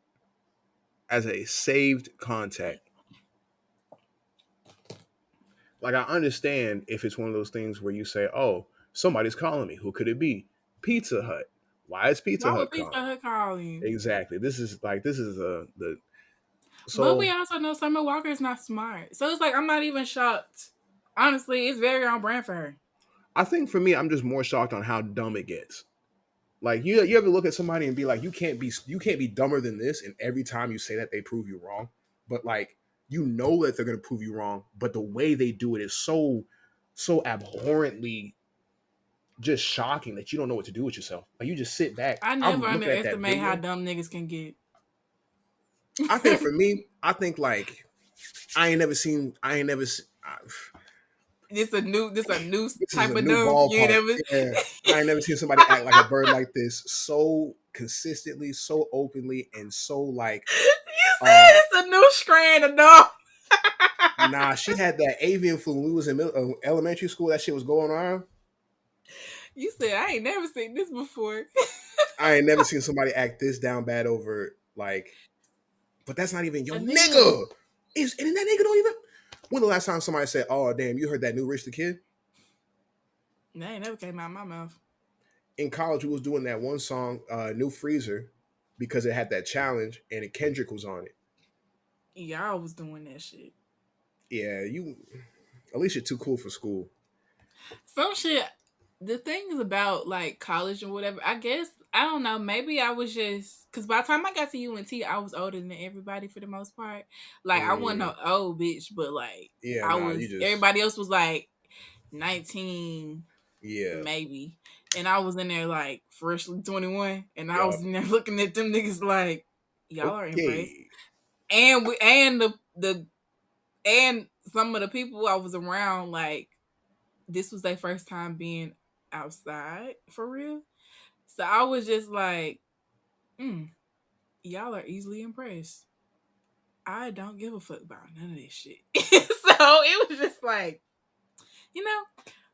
as a saved contact. Like I understand if it's one of those things where you say, "Oh, somebody's calling me. Who could it be? Pizza Hut. Why is Pizza Why would Hut Pizza calling?" Hut call you? Exactly. This is the But we so also know Summer Walker is not smart. So it's like I'm not even shocked. Honestly, it's very on brand for her. I think for me, I'm just more shocked on how dumb it gets. Like you ever look at somebody and be like, you can't be dumber than this, and every time you say that, they prove you wrong. But like you know that they're gonna prove you wrong, but the way they do it is so abhorrently just shocking that you don't know what to do with yourself. Like you just sit back. I never I'm looking at that underestimate how video. dumb niggas can get. I think for me, I think like I ain't never. This a new This is type a of new dumb. You ain't ballpark. ever. Yeah, I ain't never seen somebody act like a bird like this so consistently, so openly, and so like. You said Uh, it's a new strand of dumb. nah, she had that avian flu when we was in elementary school. That shit was going on. You said I ain't never seen this before. I ain't never seen somebody act this down bad over like, but that's not even your A nigga. nigga. And that nigga don't even. When the last time somebody said, "Oh damn, you heard that new Rich the Kid"? That ain't never came out of my mouth. In college, we was doing that one song, "New Freezer," because it had that challenge and Kendrick was on it. Y'all was doing that shit. Yeah, you. At least you're too cool for school. Some shit. The thing is about like college or whatever. I guess I don't know. Maybe I was just because by the time I got to UNT, I was older than everybody for the most part. Like I wasn't Mm, no old bitch, but like yeah, I nah, you was. just. Everybody else was like 19, Yeah. maybe, and I was in there like freshly 21, and I was Yup. in there looking at them niggas like y'all are impressed, Okay. and the and some of the people I was around like this was their first time being outside for real. So I was just like, mm, y'all are easily impressed. I don't give a fuck about none of this shit. So it was just like, you know.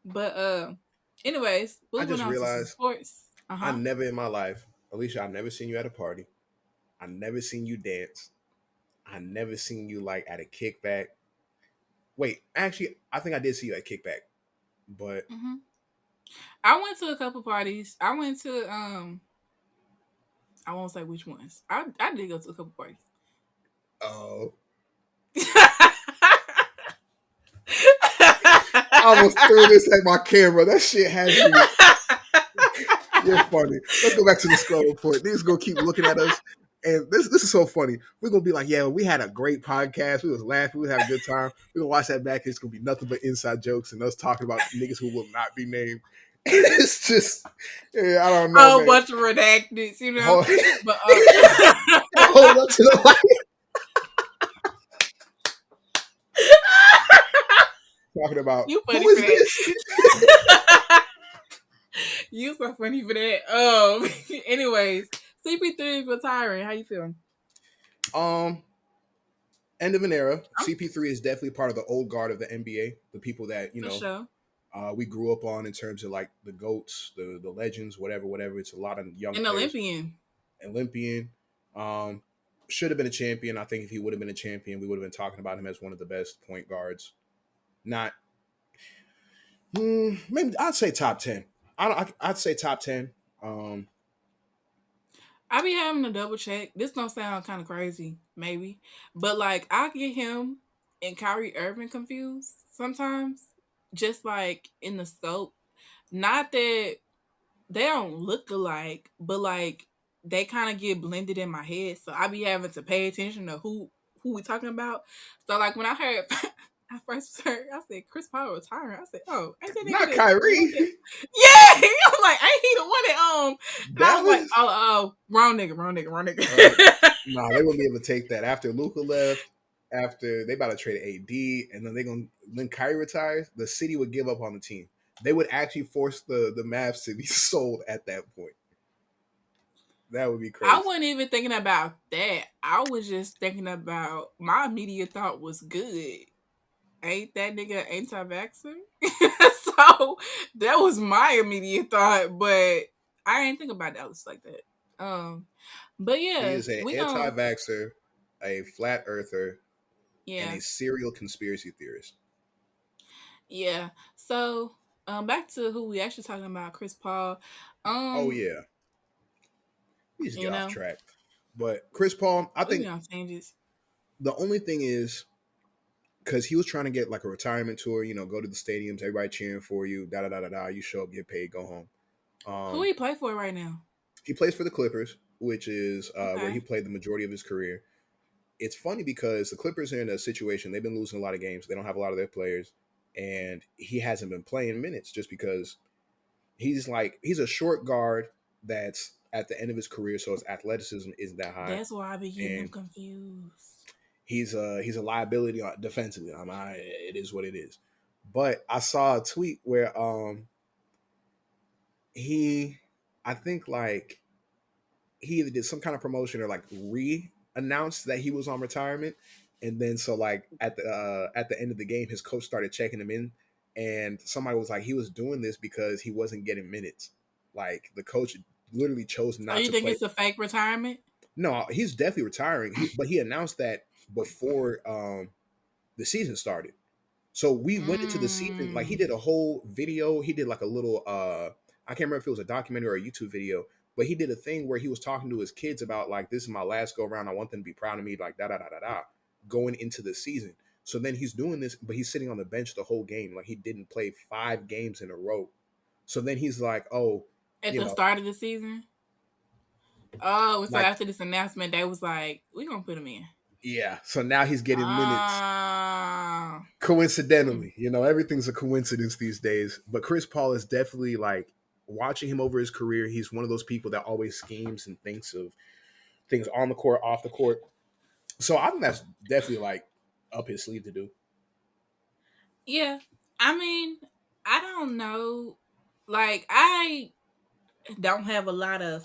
But anyways, I moving just on to some realized sports. I never in my life, Alicia, I never seen you at a party. I never seen you dance. I never seen you like at a kickback. Wait, actually, I think I did see you at kickback, but hmm I went to a couple parties. I went to I won't say which ones. I did go to a couple parties. oh, I almost threw this at my camera. That shit has me. You're funny. Let's go back to the scroll report. Niggas gonna keep looking at us. And this is so funny. We're gonna be like, yeah, we had a great podcast. We was laughing. We was having a good time. We're gonna watch that back. It's gonna be nothing but inside jokes and us talking about niggas who will not be named. And it's just, yeah, I don't A know, whole man. bunch of redacted, you know. Hold, But hold up to the light. Talking about you who funny for is that. this? You so funny for that. Anyways, CP3 is retiring. How you feeling? Um, End of an era. CP3 is definitely part of the old guard of the NBA. The people that For sure. we grew up on in terms of like the goats, the legends, whatever. It's a lot of young An players. Olympian. Olympian, um, should have been a champion. I think if he would have been a champion, we would have been talking about him as one of the best point guards. Not maybe I'd say top 10. I'd say top 10. Um, I be having to double check. This don't sound kind of crazy, maybe, but like I get him and Kyrie Irving confused sometimes, just like in the scope. Not that they don't look alike, but like they kind of get blended in my head. So I be having to pay attention to who we talking about. So like when I heard I first heard, I said Chris Paul retiring. I said, oh, ain't that nigga Not the one Kyrie. that? Yeah, I'm like, ain't he the one that And I That was like, was wrong nigga, wrong nigga, wrong nigga. uh, nah. They wouldn't be able to take that after Luca left. After they about to trade AD, and then they gonna when Kyrie retires, the city would give up on the team. They would actually force the Mavs to be sold at that point. That would be I crazy. wasn't even thinking about that. I was just thinking about my immediate thought was good. Ain't that nigga anti-vaxxer? So that was my immediate thought, but I didn't think about Dallas like that. But He yeah, is an we gonna anti-vaxxer, a flat earther, and yeah, a serial conspiracy theorist. yeah. So back to who we actually talking about, Chris Paul. Oh Um, yeah, we just get you off know, track. But Chris Paul, I we think been on changes. the only thing is because he was trying to get like a retirement tour. Go to the stadiums, everybody cheering for you. Da da da da da. You show up, get paid, go home. Who he play for right now? He plays for the Clippers, which is where he Okay. played the majority of his career. It's funny because the Clippers are in a situation they've been losing a lot of games. They don't have a lot of their players, and he hasn't been playing minutes just because he's a short guard that's at the end of his career, so his athleticism isn't that high, That's why I be getting them and confused. he's a liability defensively. It is what it is. But I saw a tweet where he I think like he either did some kind of promotion or like re-announced that he was on retirement, and then so like at the end of the game, his coach started checking him in, and somebody was like, he was doing this because he wasn't getting minutes. Like the coach literally chose So not you to think play. it's a fake retirement? No, he's definitely retiring. But he announced that before the season started. So we went into the season like he Mm. did a whole video. He did like a little I can't remember if it was a documentary or a YouTube video, but he did a thing where he was talking to his kids about like this is my last go around. I want them to be proud of me, like da da da da da going into the season. So then he's doing this, but he's sitting on the bench the whole game. Like he didn't play 5 games in a row. So then he's like, oh, At you the know, start of the season? Oh, so like after this announcement, they was like, "We gonna put him in." yeah. So now he's getting minutes Ah, mm. coincidentally. Everything's a coincidence these days. But Chris Paul is definitely like watching him over his career. He's one of those people that always schemes and thinks of things on the court, off the court. So I think that's definitely like up his sleeve to do. Yeah. I mean, I don't know. Like, I don't have a lot of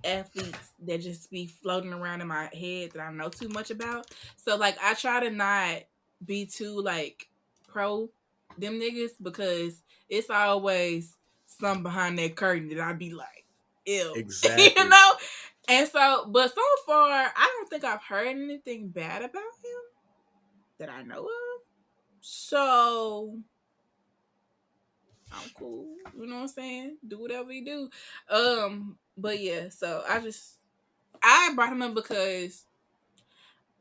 athletes that just be floating around in my head that I know too much about. So like I try to not be too like pro them niggas because it's always some behind that curtain that I'd be like, ew. you Exactly. know? And so but so far I don't think I've heard anything bad about him that I know of. So I'm cool. You know what I'm saying? Do whatever you do. But yeah, so I brought him up because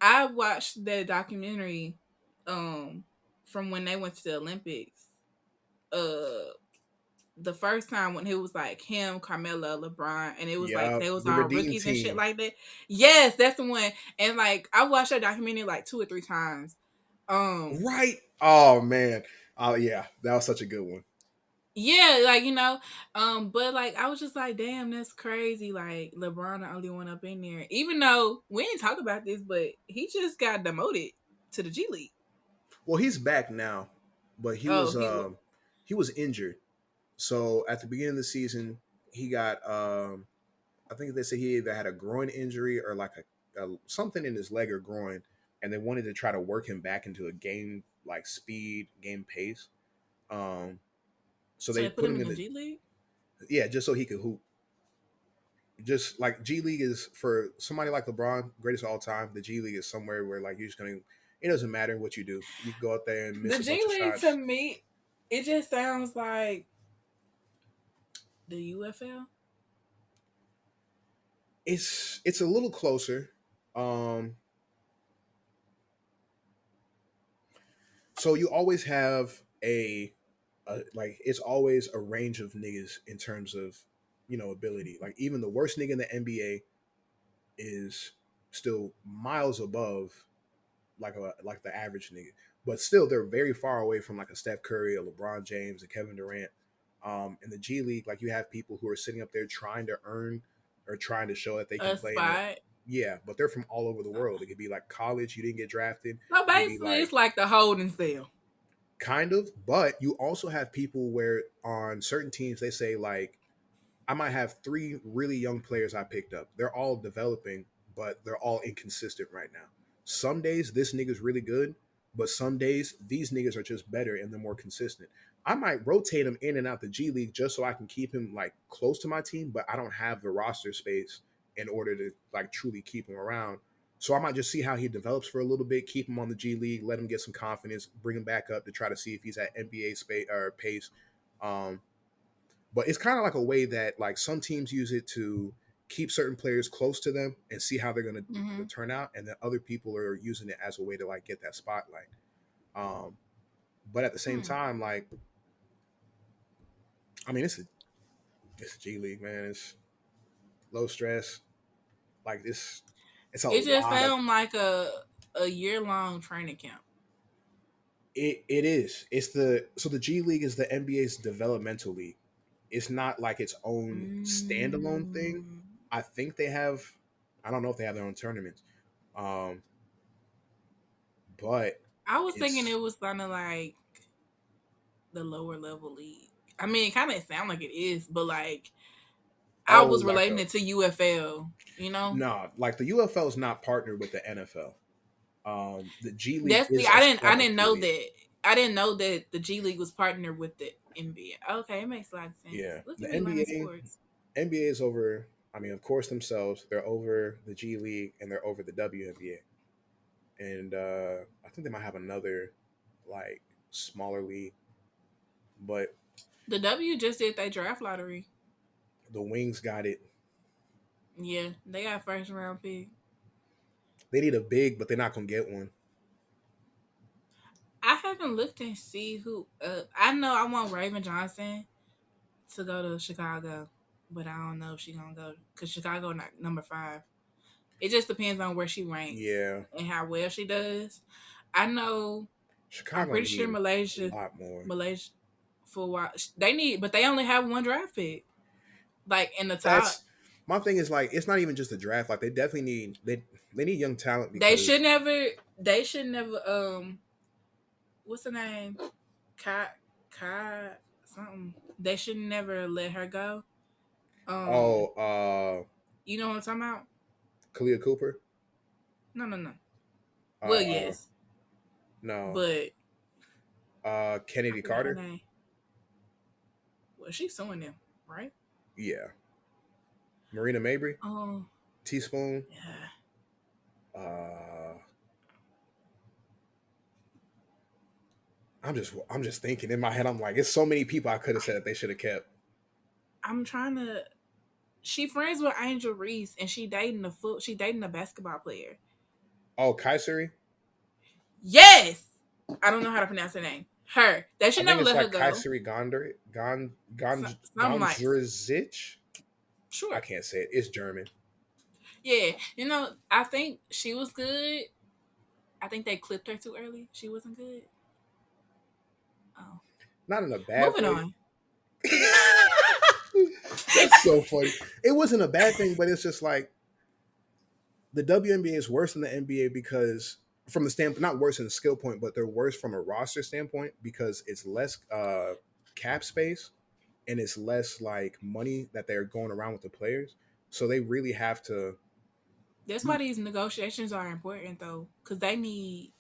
I watched the documentary um from when they went to the Olympics. Uh the first time when it was like him, Carmelo, LeBron, and it was like Yep. they was The all Redeem rookies and shit team. like that. Yes, that's the one. And like I watched that documentary like 2 or 3 times. Um Right. Oh man. Oh yeah. That was such a good one. yeah, like but like I was just like, damn, that's crazy. Like LeBron the only one up in there. Even though we didn't talk about this, but he just got demoted to the G League. Well, he's back now, but Oh, he was. he was injured. So at the beginning of the season, he got I think they said he either had a groin injury or like a something in his leg or groin, and they wanted to try to work him back into a game like speed, game pace. Um, so So they they put put him him in in the the G League. yeah, just so he could hoop. Just like G League is for somebody like LeBron, greatest of all time. The G League is somewhere where like you're just gonna. It doesn't matter what you do. You can go out there and The miss a G bunch of League to shots. me, it just sounds like the UFL. It's a little closer. Um, so you always have like it's always a range of niggas in terms of ability. Like even the worst nigga in the NBA is still miles above like the average nigga, but still they're very far away from like a Steph Curry, a LeBron James, a Kevin Durant. In the G League, like you have people who are sitting up there trying to earn or trying to show that they can A play in it. spot. Yeah, but they're from all over the world. It could be like college, you didn't get drafted. So It could be basically, like it's like the holding cell. kind of, but you also have people where on certain teams they say like I might have 3 really young players I picked up. They're all developing, but they're all inconsistent right now. Some days this nigga's really good, but some days these niggas are just better and they're more consistent. I might rotate him in and out the G League just so I can keep him like close to my team, but I don't have the roster space in order to like truly keep him around. So I might just see how he develops for a little bit, keep him on the G League, let him get some confidence, bring him back up to try to see if he's at NBA space or pace. Um, but it's kind of like a way that like some teams use it to keep certain players close to them and see how they're going to Mm-hmm. turn out, and then other people are using it as a way to like get that spotlight. Um, but at the same Hmm. time, like I mean, it's a G League, man. It's low stress. Like it's a It just lot of sounds like a year long training camp. it is. It's the so the G League is the NBA's developmental league. It's not like its own standalone thing. Mm. I think they have. I don't know if they have their own tournaments. Um, but I was thinking it's it was kind of like the lower level league. I mean, it kind of sound like it is, but like I oh was like relating a it to UFL. You know, nah, like the UFL is not partnered with the NFL. The G League that's the is a I separate didn't know affiliate. that. I didn't know that the G League was partnered with the NBA. Okay, it makes a lot of sense. Yeah, Look at the me learning NBA sports. NBA is over. I mean, of course, themselves. They're over the G League and they're over the WNBA. And I think they might have another like smaller league, but The W just did their draft lottery. the Wings got it. Yeah, they got first round pick. They need a big, but they're not gonna get one. I haven't looked and see who. I know I want Raven Johnson to go to Chicago, but I don't know if she gonna go because Chicago not number 5. It just depends on where she ranks Yeah, and how well she does. I know. I'm Chicago pretty sure need Malaysia, a lot more. Malaysia, for what they need, but they only have one draft pick, like in the top. That's my thing. Is like it's not even just the draft. Like they definitely need they need young talent They because should never. They should never. What's the name? Kai, Kai, something. They should never let her go. oh, Um, you know what I'm talking about? Kalia Cooper, No, no, no. Well, uh, yes, no, but I Kennedy forgot her Carter, name. Well, she's suing them, right? yeah, Marina Mabry, Um, Teaspoon. yeah. Uh, I'm just thinking in my head. I'm like, it's so many people I could have said that they should have kept. I'm trying to. She friends with Angel Reese, and she dating a foot. She dating a basketball player. Oh, Kaiseri. Yes, I don't know how to pronounce her name. Her. They I should think never it's let her like go. Kaiseri Something like Gondrzic. I sure. can't say it. It's German. Yeah, I think she was good. I think they clipped her too early. She wasn't good. Oh, Not in a bad moving way. on. That's so funny. It wasn't a bad thing, but it's just like the WNBA is worse than the NBA because from the standpoint, not worse in the skill point, but they're worse from a roster standpoint because it's less cap space and it's less like money that they're going around with the players. So they really have to. That's why these negotiations are important though, because they need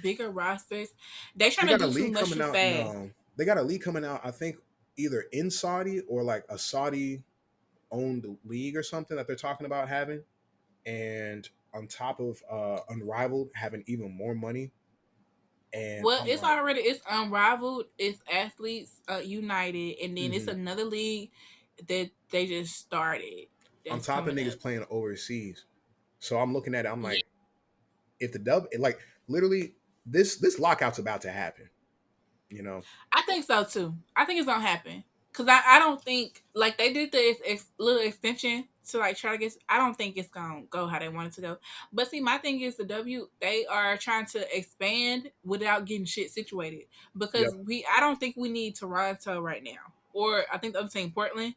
bigger rosters. They They trying to got a do too league much coming too out. fast. No, they got a league coming out. I think either in Saudi or like a Saudi owned league or something that they're talking about having, and on top of Unrivaled having even more money. And Well, I'm it's like, already it's unrivaled. It's athletes united, and then it's mhm. another league that they just started On that's top of coming up. niggas playing overseas. So I'm looking at it. I'm Yeah, like, if the dub, like literally, this lockout's about to happen. You know? I think so too. I think it's gonna happen because I don't think like they did the little extension to like try to get. I don't think it's gonna go how they want it to go. But see, my thing is the W they are trying to expand without getting shit situated because Yep. I don't think we need Toronto right now, or I think the other team Portland.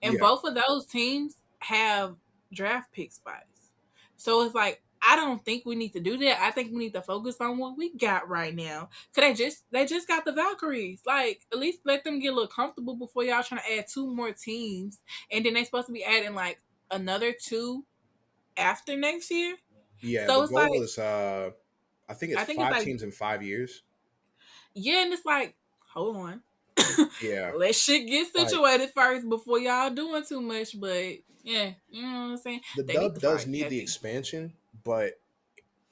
And Yeah. both of those teams have draft pick spots. So it's like I don't think we need to do that. I think we need to focus on what we got right now. Cause they just got the Valkyries. Like at least let them get a little comfortable before y'all trying to add 2 more teams. And then they're supposed to be adding like another 2 after next year. Yeah. The So it's like goal is I think it's I think it's five like teams in 5 years. yeah, and it's like, hold on. Yeah. Let shit get Like situated first before y'all doing too much. But yeah, you know what I'm saying? the They need dub to does fire need the Kathy. expansion, but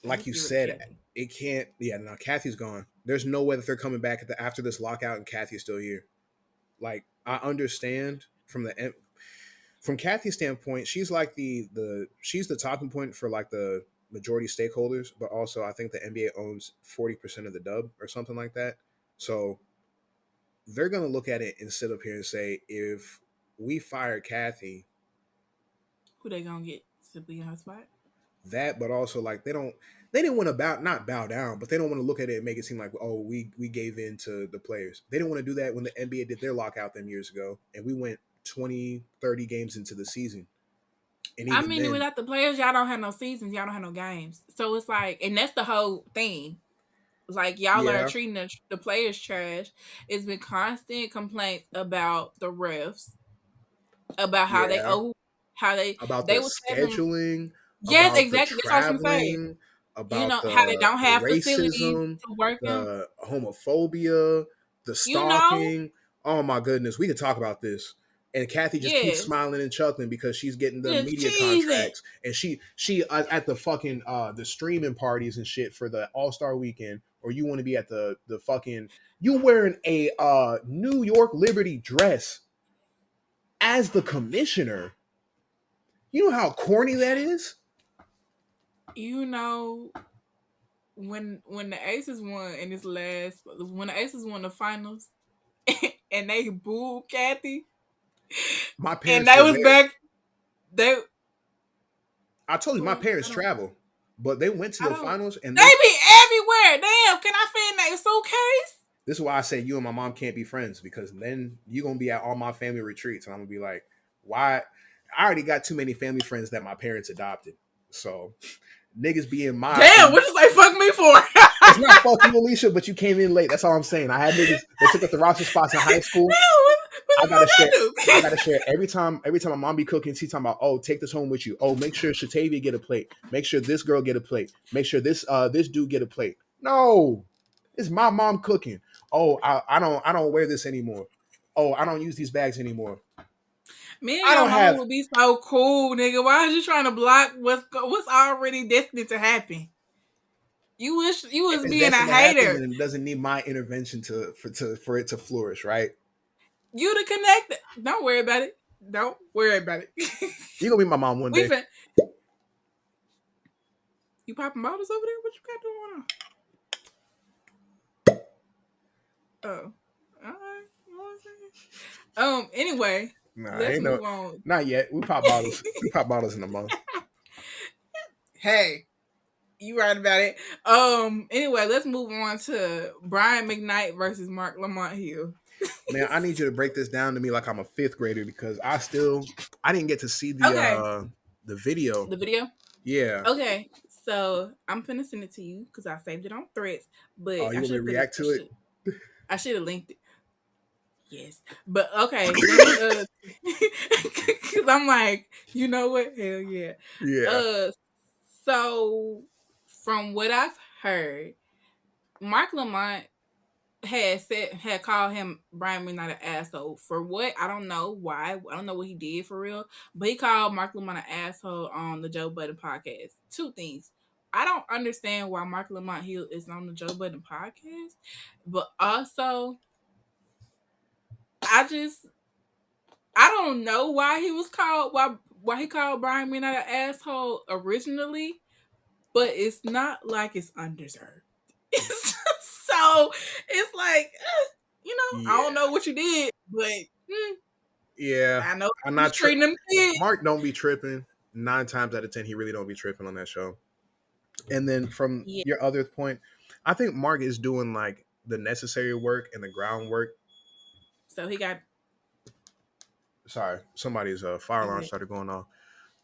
They need like to you get rid of said, Kathy. it can't. Yeah, no, Kathy's gone. There's no way that they're coming back after this lockout and Kathy's still here. Like I understand from Kathy's standpoint, she's like the she's the talking point for like the majority stakeholders, but also I think the NBA owns 40% of the dub or something like that. So they're gonna look at it and sit up here and say, if we fire Kathy, Who they gonna get to be in her spot? that, but also like they didn't want to not bow down, but they don't want to look at it and make it seem like, oh, we gave in to the players. They didn't want to do that when the NBA did their lockout them years ago and we went 20, 30 games into the season. And I even mean, then, without the players, y'all don't have no seasons. Y'all don't have no games. So it's like, and that's the whole thing. It's like y'all are yeah, treating the players trash. It's been constant complaints about the refs, about how they yeah, how about the they was having. scheduling, Yes, about the exactly. That's what I was gonna say. traveling. about how they don't the have facilities racism, to work them. the homophobia, the You know, stalking. Oh my goodness, we could talk about this. And Kathy just keeps yes, smiling and chuckling because she's getting the just media cheesing. contracts, and she at the fucking the streaming parties and shit for the All-Star weekend, or you want to be at the fucking you wearing a New York Liberty dress as the commissioner. You know how corny that is? You know, when the Aces won in this last, when the Aces won the finals, and they booed Kathy, My and parents they were was there. back. They I told you my cool. parents travel, but they went to I the don't. finals, and They this be everywhere. Damn, can I fit in that suitcase? this is why I say you and my mom can't be friends, because then you're gonna be at all my family retreats, and I'm gonna be like, why? I already got too many family friends that my parents adopted, so niggas be in my. Damn, what you say? Fuck me for? It's not fuck you, Alicia, but you came in late. That's all I'm saying. I had niggas that took up the roster spots in high school. Damn, what I the gotta fuck I share. I do? gotta share every time. Every time my mom be cooking, she's talking about, "Oh, take this home with you. Oh, make sure Shatavia get a plate. Make sure this girl get a plate. Make sure this dude get a plate." No, it's my mom cooking. Oh, I don't wear this anymore. Oh, I don't use these bags anymore. Me and I your don't mama have. would be so cool, nigga. Why are you trying to block what's already destined to happen? You wish you If was it's being a destined to happen, hater. then it doesn't need my intervention for it to flourish, right? You the connector. Don't worry about it. Don't worry about it. You gonna be my mom one we day. fin- You popping bottles over there? What you got going on? Oh, all right. Anyway, Nah, let's ain't no, move on. not yet. We pop bottles. We pop bottles in a month. Hey, you right about it. Anyway, let's move on to Brian McKnight versus Mark Lamont Hill. Man, I need you to break this down to me like I'm a fifth grader, because I didn't get to see Okay, the video. the video. Yeah. Okay, so I'm finna send it to you because I saved it on Threads, but Oh, you want me to react to it? I should have linked it. Yes, but okay, let me because I'm like, you know what? Hell yeah. Yeah. Uh, so from what I've heard, Mark Lamont had called him Brian McKnight an asshole for what I don't know why, I don't know what he did for real, but he called Mark Lamont an asshole on the Joe Budden podcast. Two things. I don't understand why Mark Lamont Hill is on the Joe Budden podcast, but also I just I don't know why he was called why he called Brian McKnight an asshole originally, but it's not like it's undeserved. So it's like, I don't Yeah. know what you did, but Yeah. I know I'm you was not tri- treating them kids. Mark don't be tripping. 9 times out of 10, he really don't be tripping on that show. And then from Yeah. your other point, I think Mark is doing like the necessary work and the groundwork. So he got Sorry, somebody's fire you alarm good. started going off.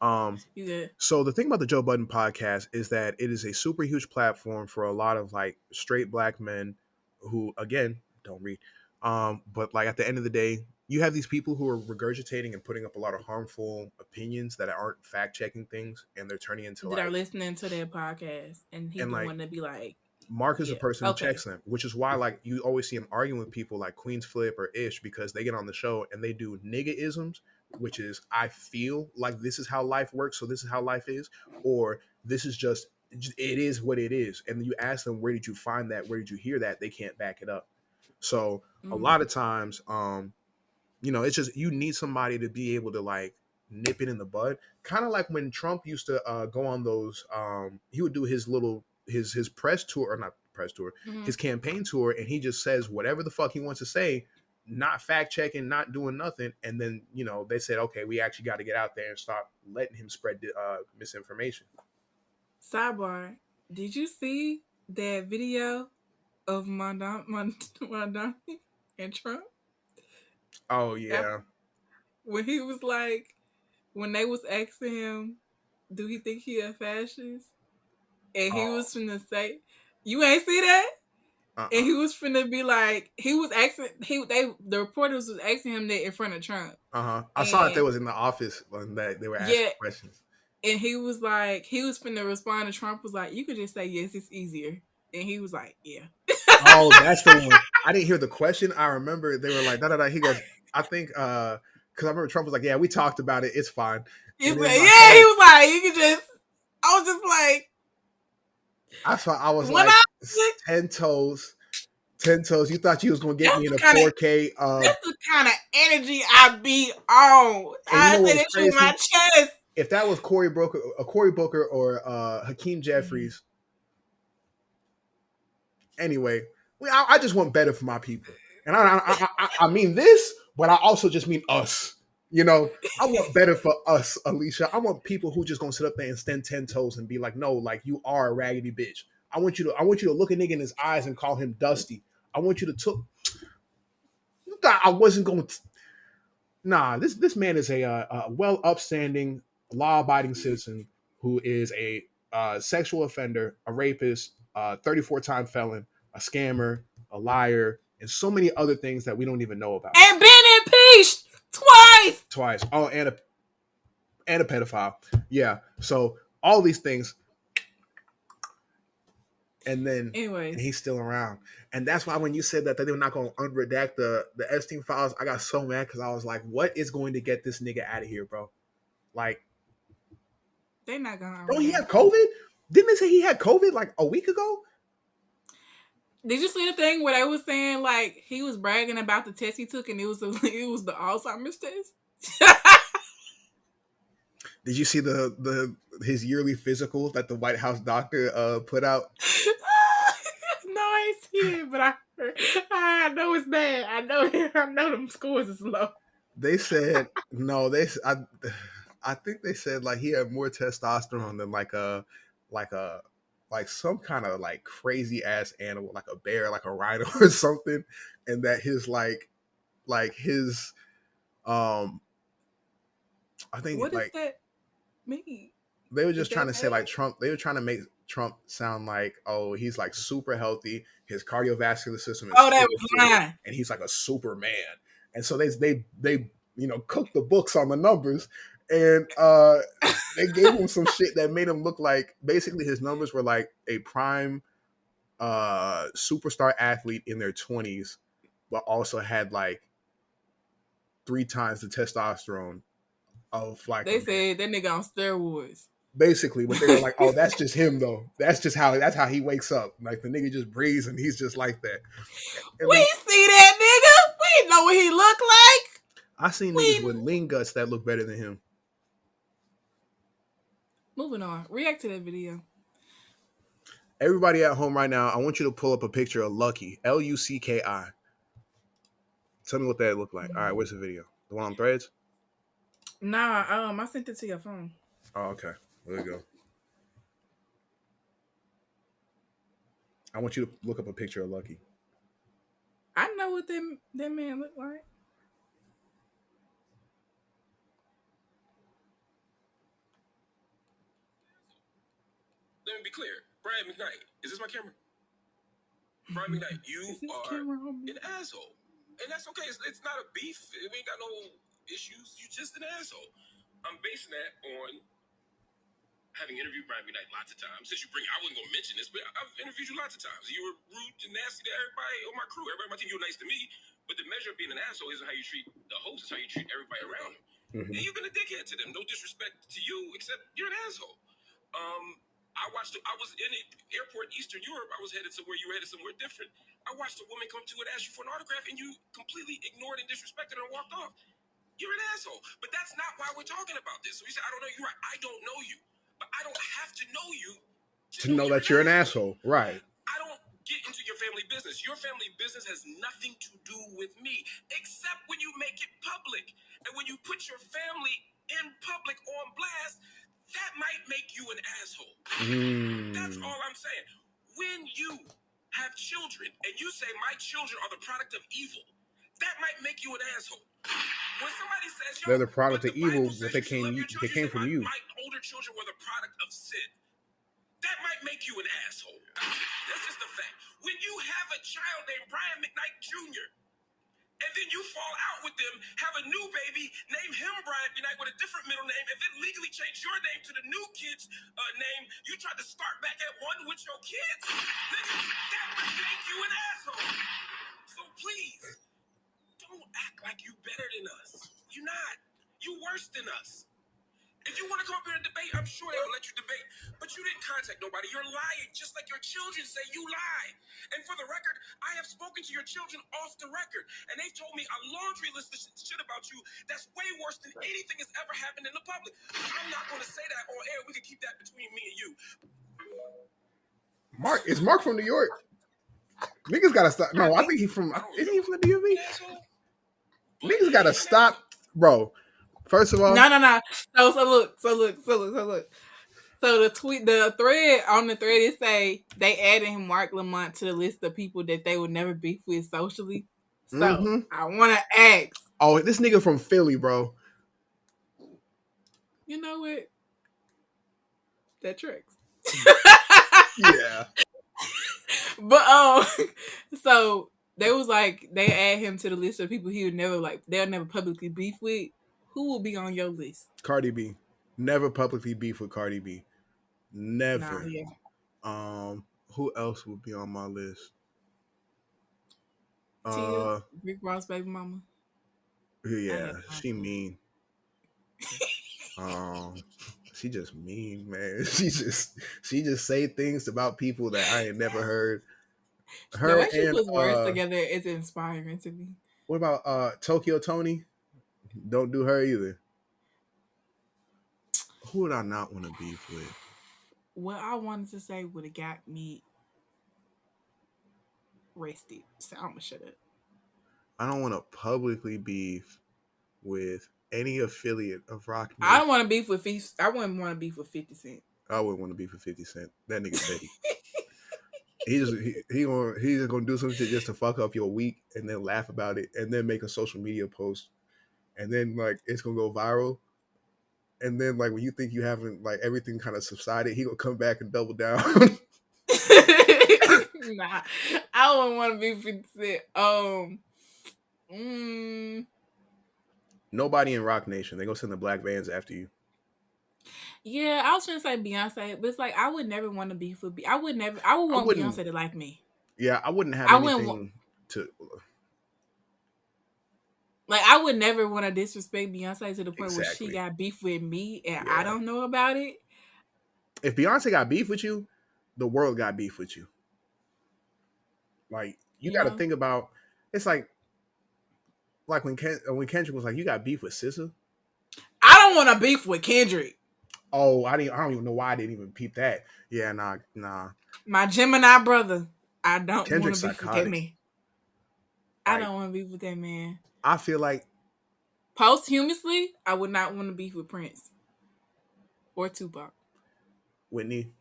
Um, You good. So the thing about the Joe Budden podcast is that it is a super huge platform for a lot of like straight black men who, again, don't read. But like at the end of the day, you have these people who are regurgitating and putting up a lot of harmful opinions that aren't fact checking things, and they're turning into That are like listening to their podcast, and he and the like one to be like, Mark is a yeah, person who okay, checks them, which is why like you always see him arguing with people like Queen's Flip or Ish, because they get on the show and they do nigga isms, which is I feel like this is how life works, so this is how life is, or this is just it is what it is. And you ask them, where did you find that? Where did you hear that? They can't back it up. So a mm, lot of times, it's just you need somebody to be able to like nip it in the bud. Kind of like when Trump used to go on those, he would do his little his press tour, or not press tour, mm-hmm. his campaign tour, and he just says whatever the fuck he wants to say, not fact checking, not doing nothing, and then they said, okay, we actually got to get out there and stop letting him spread misinformation. Sidebar: did you see that video of Mondani and Trump Oh after, yeah. when he was like, when they was asking him, do he think he a fascist? And he Oh. was finna say, you ain't see that? And Uh-uh. he was finna be like, he was asking, the reporters was asking him that in front of Trump. Uh-huh. I saw it. There And was in the office when that they were asking yeah, questions. And he was finna respond to Trump was like, you could just say yes, it's easier. And he was like, yeah. Oh, that's the one. I didn't hear the question. I remember they were like, da da da. He goes, I think, because I remember Trump was like, yeah, we talked about it. It's fine. He And said, in my yeah, he head, was like, you could just, I was just like, I was when like, I, 10 toes, 10 toes. You thought you was gonna get that's me in the a kind of, 4K. that's the kind of energy I be on. And you I know what say was that shit with my crazy? chest. If that was Cory Booker or Hakeem Jeffries, anyway, I just want better for my people, and I mean this, but I also just mean us. You know, I want better for us, Alicia. I want people who just gonna sit up there and stand 10 toes and be like, no, like you are a raggedy bitch. I want you to look a nigga in his eyes and call him Dusty. I want you to took. You thought I wasn't going to. Nah, this man is a well upstanding, law abiding citizen who is a sexual offender, a rapist, 34-time felon, a scammer, a liar, and so many other things that we don't even know about. And been impeached twice. Twice. Oh, and a pedophile. Yeah. So all these things, and Anyways, he's still around. And that's why when you said that they were not going to unredact the Epstein files, I got so mad because I was like, what is going to get this nigga out of here, bro? Like, they're not gonna don't he redact have it. COVID? Didn't they say he had COVID like a week ago? Did you see the thing where they was saying like he was bragging about the test he took and it was the Alzheimer's test? Did you see the his yearly physical that the White House doctor put out? No, I ain't seen it, but I know it's bad. I know them scores is low. They said no. I think they said like he had more testosterone than like a like some kind of like crazy ass animal, like a bear, like a rhino or something, and that his like his um I think What does like that mean? they were Is just trying that to say bad? like Trump. They were trying to make Trump sound like, oh, he's like super healthy. His cardiovascular system is Oh, that super was fit, mine. and he's like a superman. And so they cooked the books on the numbers, and they gave him some shit that made him look like basically his numbers were like a prime superstar athlete in their 20s, but also had like 3 times the testosterone of like a They man. said that nigga on steroids. Basically, but they were like, "Oh, that's just him, though. That's how he wakes up. Like the nigga just breathes, and he's just like that." And then We see that nigga. We know what he look like. I seen niggas We with lean guts that look better than him. moving on. React to that video. Everybody at home right now, I want you to pull up a picture of Lucky, Lucki. Tell me what that looked like. All right, where's the video? The one on Threads? Nah, I sent it to your phone. Oh, okay. There we go. I want you to look up a picture of Lucky. I know what that man look like. Let me be clear. Brian McKnight, is this my camera? Brian McKnight, you Is this are camera on me? an asshole. And that's okay. It's not a beef. We ain't got no issues. You just an asshole. I'm basing that on having interviewed Brian McKnight lots of times. Since I wasn't going to mention this, but I've interviewed you lots of times. You were rude and nasty to everybody on my crew. Everybody on my team, you were nice to me. But the measure of being an asshole isn't how you treat the host. It's how you treat everybody around him. Mm-hmm. And you've been a dickhead to them. No disrespect to you, except you're an asshole. I was in an airport in Eastern Europe. I was headed somewhere. You were headed somewhere different. I watched a woman come to and ask you for an autograph, and you completely ignored and disrespected her and walked off. You're an asshole. But that's not why we're talking about this. So you say, I don't know you. Right. I don't know you. But I don't have to know you To know that you're an asshole. Right. I don't get into your family business. Your family business has nothing to do with me, except when you make it public. And when you put your family in public on blast, that might make you an asshole. That's all I'm saying. When you have children and you say my children are the product of evil, that might make you an asshole. When somebody says, yo, They're the product but of the Bible evil, but says they you should love came your children, they came from you. my older children were the product of sin. That might make you an asshole. That's just a fact. When you have a child named Brian McKnight Jr., and then you fall out with them, have a new baby, name him Brian McKnight with a different middle name, and then legally change your name to the new kid's name. You tried to start back at one with your kids? Nigga, that would make you an asshole. So please, don't act like you better than us. You're not. You worse than us. If you want to come up here and debate, I'm sure they'll let you debate. But you didn't contact nobody. You're lying, just like your children say you lie. And for the record, I have spoken to your children off the record, and they've told me a laundry list of shit about you that's way worse than anything that's ever happened in the public. I'm not going to say that on air. We can keep that between me and you. Mark, is Mark from New York? Niggas gotta stop. No, I think he's from. Isn't he from the DMV? Niggas gotta stop, bro. First of all, No. So look. So the thread on the thread, it say they added Mark Lamont to the list of people that they would never beef with socially. So I want to ask. Oh, this nigga from Philly, bro. You know what? That tricks. Yeah. But so they was like they add him to the list of people he would never they'll never publicly beef with. Who will be on your list? Cardi B. Never publicly beef with Cardi B. Never. Nah, yeah. Who else would be on my list? Tia, Rick Ross baby mama. Yeah, she mean. She just mean, man. She just say things about people that I ain't never heard. Her the way she and puts words together is inspiring to me. What about Tokyo Tony? Don't do her either. Who would I not want to beef with? What I wanted to say would have got me rested. So I'm gonna shut up. I don't want to publicly beef with any affiliate of Rock Nation. I don't want to beef with I wouldn't want to beef with 50 Cent. I wouldn't want to beef with 50 Cent. That nigga petty. He's just gonna do some shit just to fuck up your week and then laugh about it and then make a social media post and then like it's gonna go viral. And then like when you think you haven't like everything kind of subsided, he gonna come back and double down. Nah, I wouldn't want to be 50 Cent. Nobody in Rock Nation. They gonna send the black vans after you. Yeah, I was trying to say Beyonce, but it's like I would never want to be for I would want Beyonce to like me. Yeah, I wouldn't have anything to like. I would never want to disrespect Beyonce to the point where she got beef with me and I don't know about it. If Beyonce got beef with you, the world got beef with you. Like you got to think about. It's like when Kendrick was like, "You got beef with SZA." I don't want to beef with Kendrick. Oh, I don't even know why I didn't even peep that. Yeah, nah. My Gemini brother. I don't want to beef with that man. Like, I don't want to beef with that man. I feel like posthumously, I would not want to beef with Prince or Tupac. Whitney.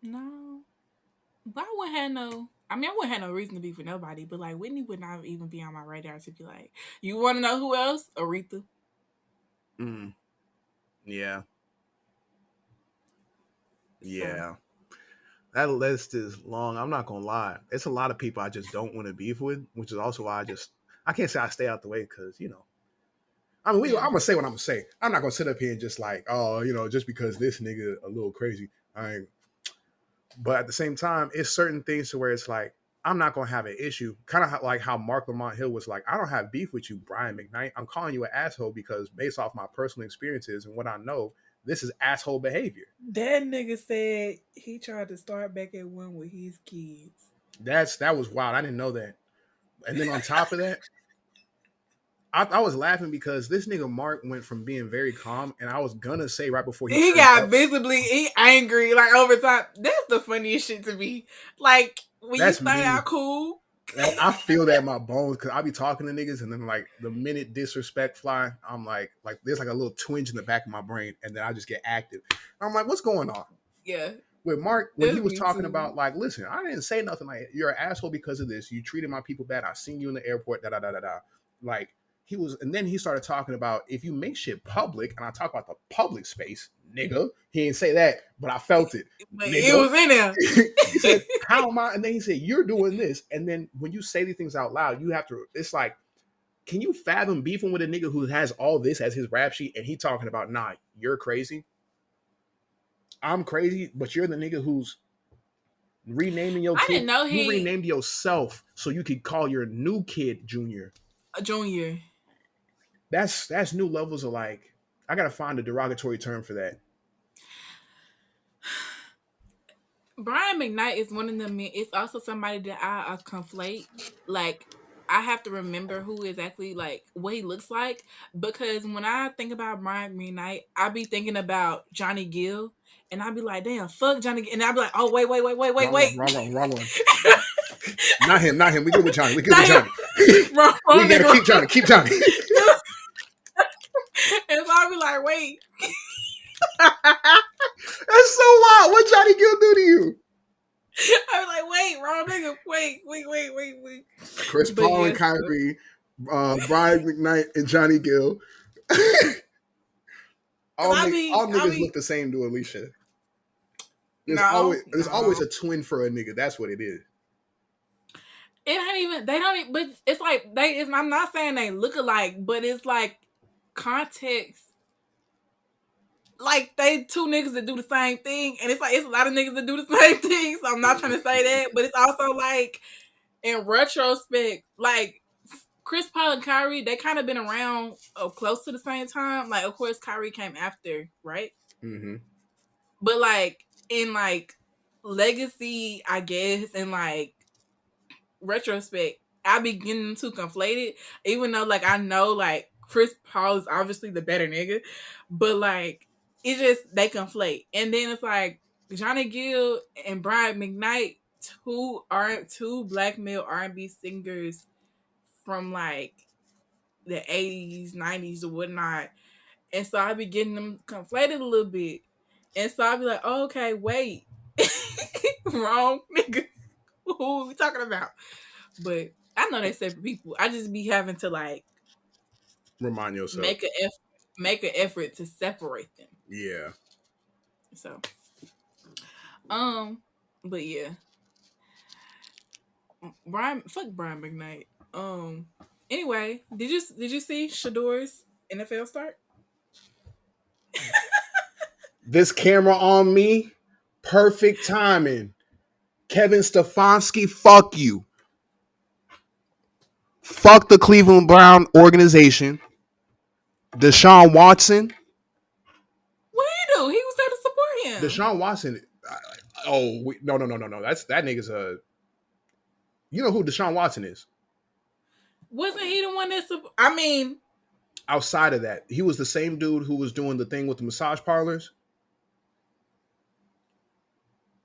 No. But I wouldn't have no. I mean, I wouldn't have no reason to beef with nobody, but like Whitney would not even be on my radar to be like, you want to know who else? Aretha. Yeah. Yeah. That list is long. I'm not gonna lie. It's a lot of people I just don't want to beef with, which is also why I can't say I stay out the way because I mean, I'm gonna say what I'm gonna say. I'm not gonna sit up here and just like, oh, just because this nigga a little crazy, But at the same time, it's certain things to where it's like I'm not gonna have an issue. Kind of like how Mark Lamont Hill was like, I don't have beef with you, Brian McKnight. I'm calling you an asshole because based off my personal experiences and what I know, this is asshole behavior. That nigga said he tried to start back at one with his kids. That was wild. I didn't know that. And then on top of that, I was laughing because this nigga Mark went from being very calm, and I was gonna say right before he got visibly angry like over time. That's the funniest shit to me. Like when you start out cool. I feel that in my bones because I be talking to niggas, and then like the minute disrespect fly, I'm like there's like a little twinge in the back of my brain, and then I just get active. I'm like, what's going on? Yeah. With Mark, when he was talking about like, listen, I didn't say nothing like you're an asshole because of this. You treated my people bad. I seen you in the airport. Like and then he started talking about if you make shit public, and I talk about the public space, nigga. He didn't say that, but I felt it, But it nigga. was in there. He said, "How am I?" And then he said, "You're doing this." And then when you say these things out loud, you have to. It's like, can you fathom beefing with a nigga who has all this as his rap sheet, and he talking about, nah, you're crazy. I'm crazy, but you're the nigga who's renaming your I kid. didn't know You he renamed yourself so you could call your new kid Junior. a junior. That's new levels of like. I gotta find a derogatory term for that. Brian McKnight is one of the men. It's also somebody that I conflate. Like I have to remember who exactly like what he looks like because when I think about Brian McKnight, I be thinking about Johnny Gill, and I be like, damn, fuck Johnny, Gill. And I be like, oh wait, Wrong one, wait. wrong one, wrong one. Not him, not him. We good with Johnny. We good Not with him. Johnny. We Wrong gotta nigga. keep Johnny. Keep Johnny. And so I be like, wait. That's so wild. What Johnny Gill do to you? I was like, wait, wrong nigga. Wait. Chris But Paul and yes, Kyrie, Brian McKnight and Johnny Gill. cause all I niggas be look the same to Alicia. no. There's always a twin for a nigga. That's what it is. It ain't even they don't even, but it's like I'm not saying they look alike, but it's like context. Like they two niggas that do the same thing, and it's like it's a lot of niggas that do the same thing. So I'm not trying to say that, but it's also like in retrospect, like Chris Paul and Kyrie, they kind of been around close to the same time. Like of course Kyrie came after, right? Mm-hmm. But like in like legacy, I guess, and like retrospect, I be getting too conflated. Even though like I know like Chris Paul is obviously the better nigga, but like it's just they conflate. And then it's like Johnny Gill and Brian McKnight, two black male R&B singers from like the 80s, 90s or whatnot. And so I be getting them conflated a little bit. And so I be like, oh, okay, wait. Wrong nigga. Who are we talking about? But I know they separate people. I just be having to like Remind yourself. make an effort to separate them. Yeah. So, but yeah, fuck Brian McKnight. Anyway, did you see Shedeur's NFL start? This camera on me, perfect timing. Kevin Stefanski, fuck you. Fuck the Cleveland Brown organization. Deshaun Watson. What did he do? He was there to support him. Deshaun Watson. No. That nigga's a. You know who Deshaun Watson is? Wasn't he the one that? I mean, Outside of that, he was the same dude who was doing the thing with the massage parlors.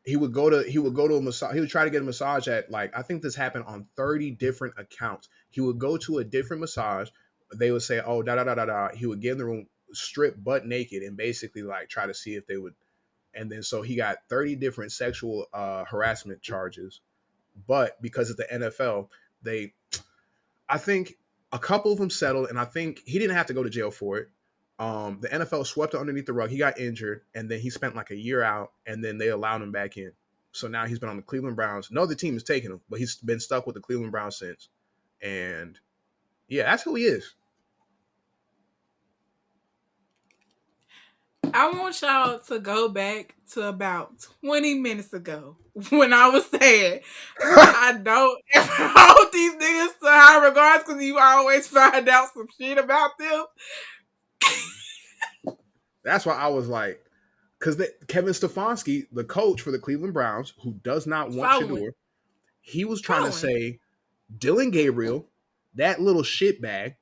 He would go to a massage. He would try to get a massage at like I think this happened on 30 different accounts. He would go to a different massage. They would say, "Oh, da da da da da." He would get in the room, strip butt naked, and basically like try to see if they would. And then so he got 30 different sexual harassment charges. But because of the NFL, I think a couple of them settled, and I think he didn't have to go to jail for it. The NFL swept it underneath the rug. He got injured, and then he spent like a year out, and then they allowed him back in. So now he's been on the Cleveland Browns. No other team has taken him, but he's been stuck with the Cleveland Browns since. And yeah, that's who he is. I want y'all to go back to about 20 minutes ago when I was saying I don't ever hold these niggas to high regards because you always find out some shit about them. That's why I was like, because Kevin Stefanski, the coach for the Cleveland Browns, who does not want Following. Shedeur, he was trying to say Dylan Gabriel, that little shitbag,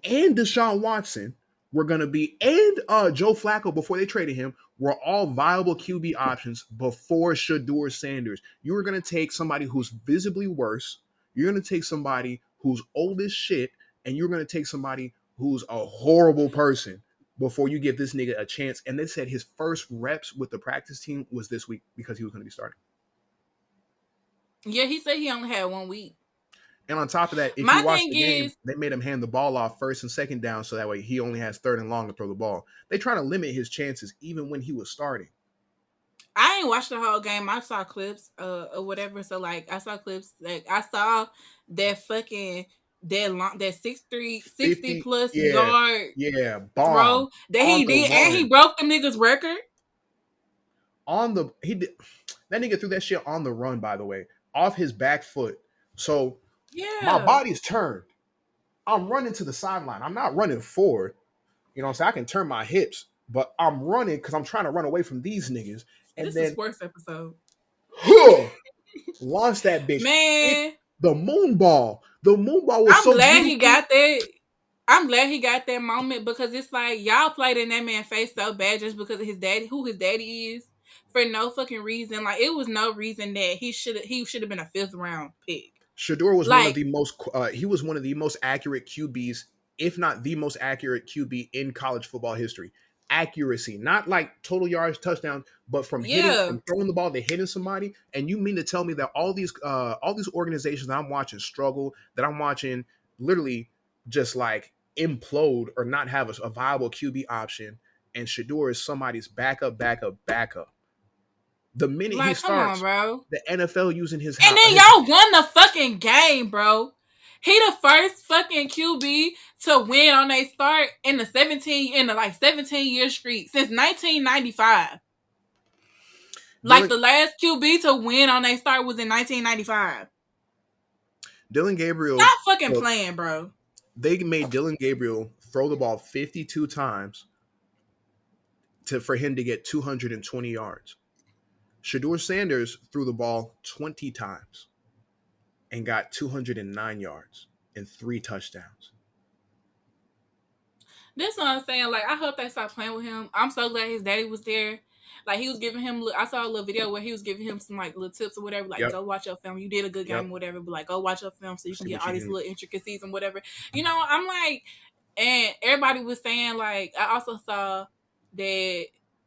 and Deshaun Watson were going to be, and Joe Flacco before they traded him, were all viable QB options before Shedeur Sanders. You were going to take somebody who's visibly worse. You're going to take somebody who's old as shit, and you're going to take somebody who's a horrible person before you give this nigga a chance. And they said his first reps with the practice team was this week because he was going to be starting. Yeah, he said he only had 1 week. And on top of that, if you My watch thing the game, is, they made him hand the ball off first and second down, so that way he only has third and long to throw the ball. They try to limit his chances even when he was starting. I ain't watched the whole game. I saw clips, or whatever. So like, I saw clips. Like, I saw that fucking that long, that 6'3", 60 50, plus yeah, yard yeah, bomb throw that on he the did, and he run. broke the nigga's record. On the he did that nigga threw that shit on the run, by the way, off his back foot. So my Yeah, body's turned. I'm running to the sideline. I'm not running forward. You know what I'm saying? I can turn my hips, but I'm running because I'm trying to run away from these niggas. And this is then sports episode, huh, launch that bitch. It man. the moon ball. The moon ball was I'm so glad he beautiful. got that. I'm glad he got that moment because it's like y'all played in that man's face so bad just because of his daddy, who his daddy is, for no fucking reason. Like it was no reason that he should have been a fifth round pick. Shedeur was one of Like the most. He was one of the most accurate QBs, if not the most accurate QB in college football history. Accuracy, not like total yards, touchdowns, but yeah, from throwing the ball to hitting somebody. And you mean to tell me that all these organizations that I'm watching struggle, that I'm watching literally just like implode or not have a viable QB option, and Shedeur is somebody's backup. The minute he like come on, starts, bro. the NFL using And then his y'all won the fucking game, bro. He the first fucking QB to win on a start in the 17 year streak since 1995. Like Dylan the last QB to win on a start was in 1995. Dylan Gabriel Stop fucking look, playing, bro. they made Dylan Gabriel throw the ball 52 times for him to get 220 yards. Shedeur Sanders threw the ball 20 times and got 209 yards and 3 touchdowns. That's what I'm saying. Like, I hope they stop playing with him. I'm so glad his daddy was there. Like, he was giving him. I saw a little video where he was giving him some like little tips or whatever. Like, Yep, go watch your film. You did a good game yep. or whatever. But like, go watch your film so you can See get what all you these can. little intricacies and whatever. You know, I'm like, and everybody was saying like, I also saw that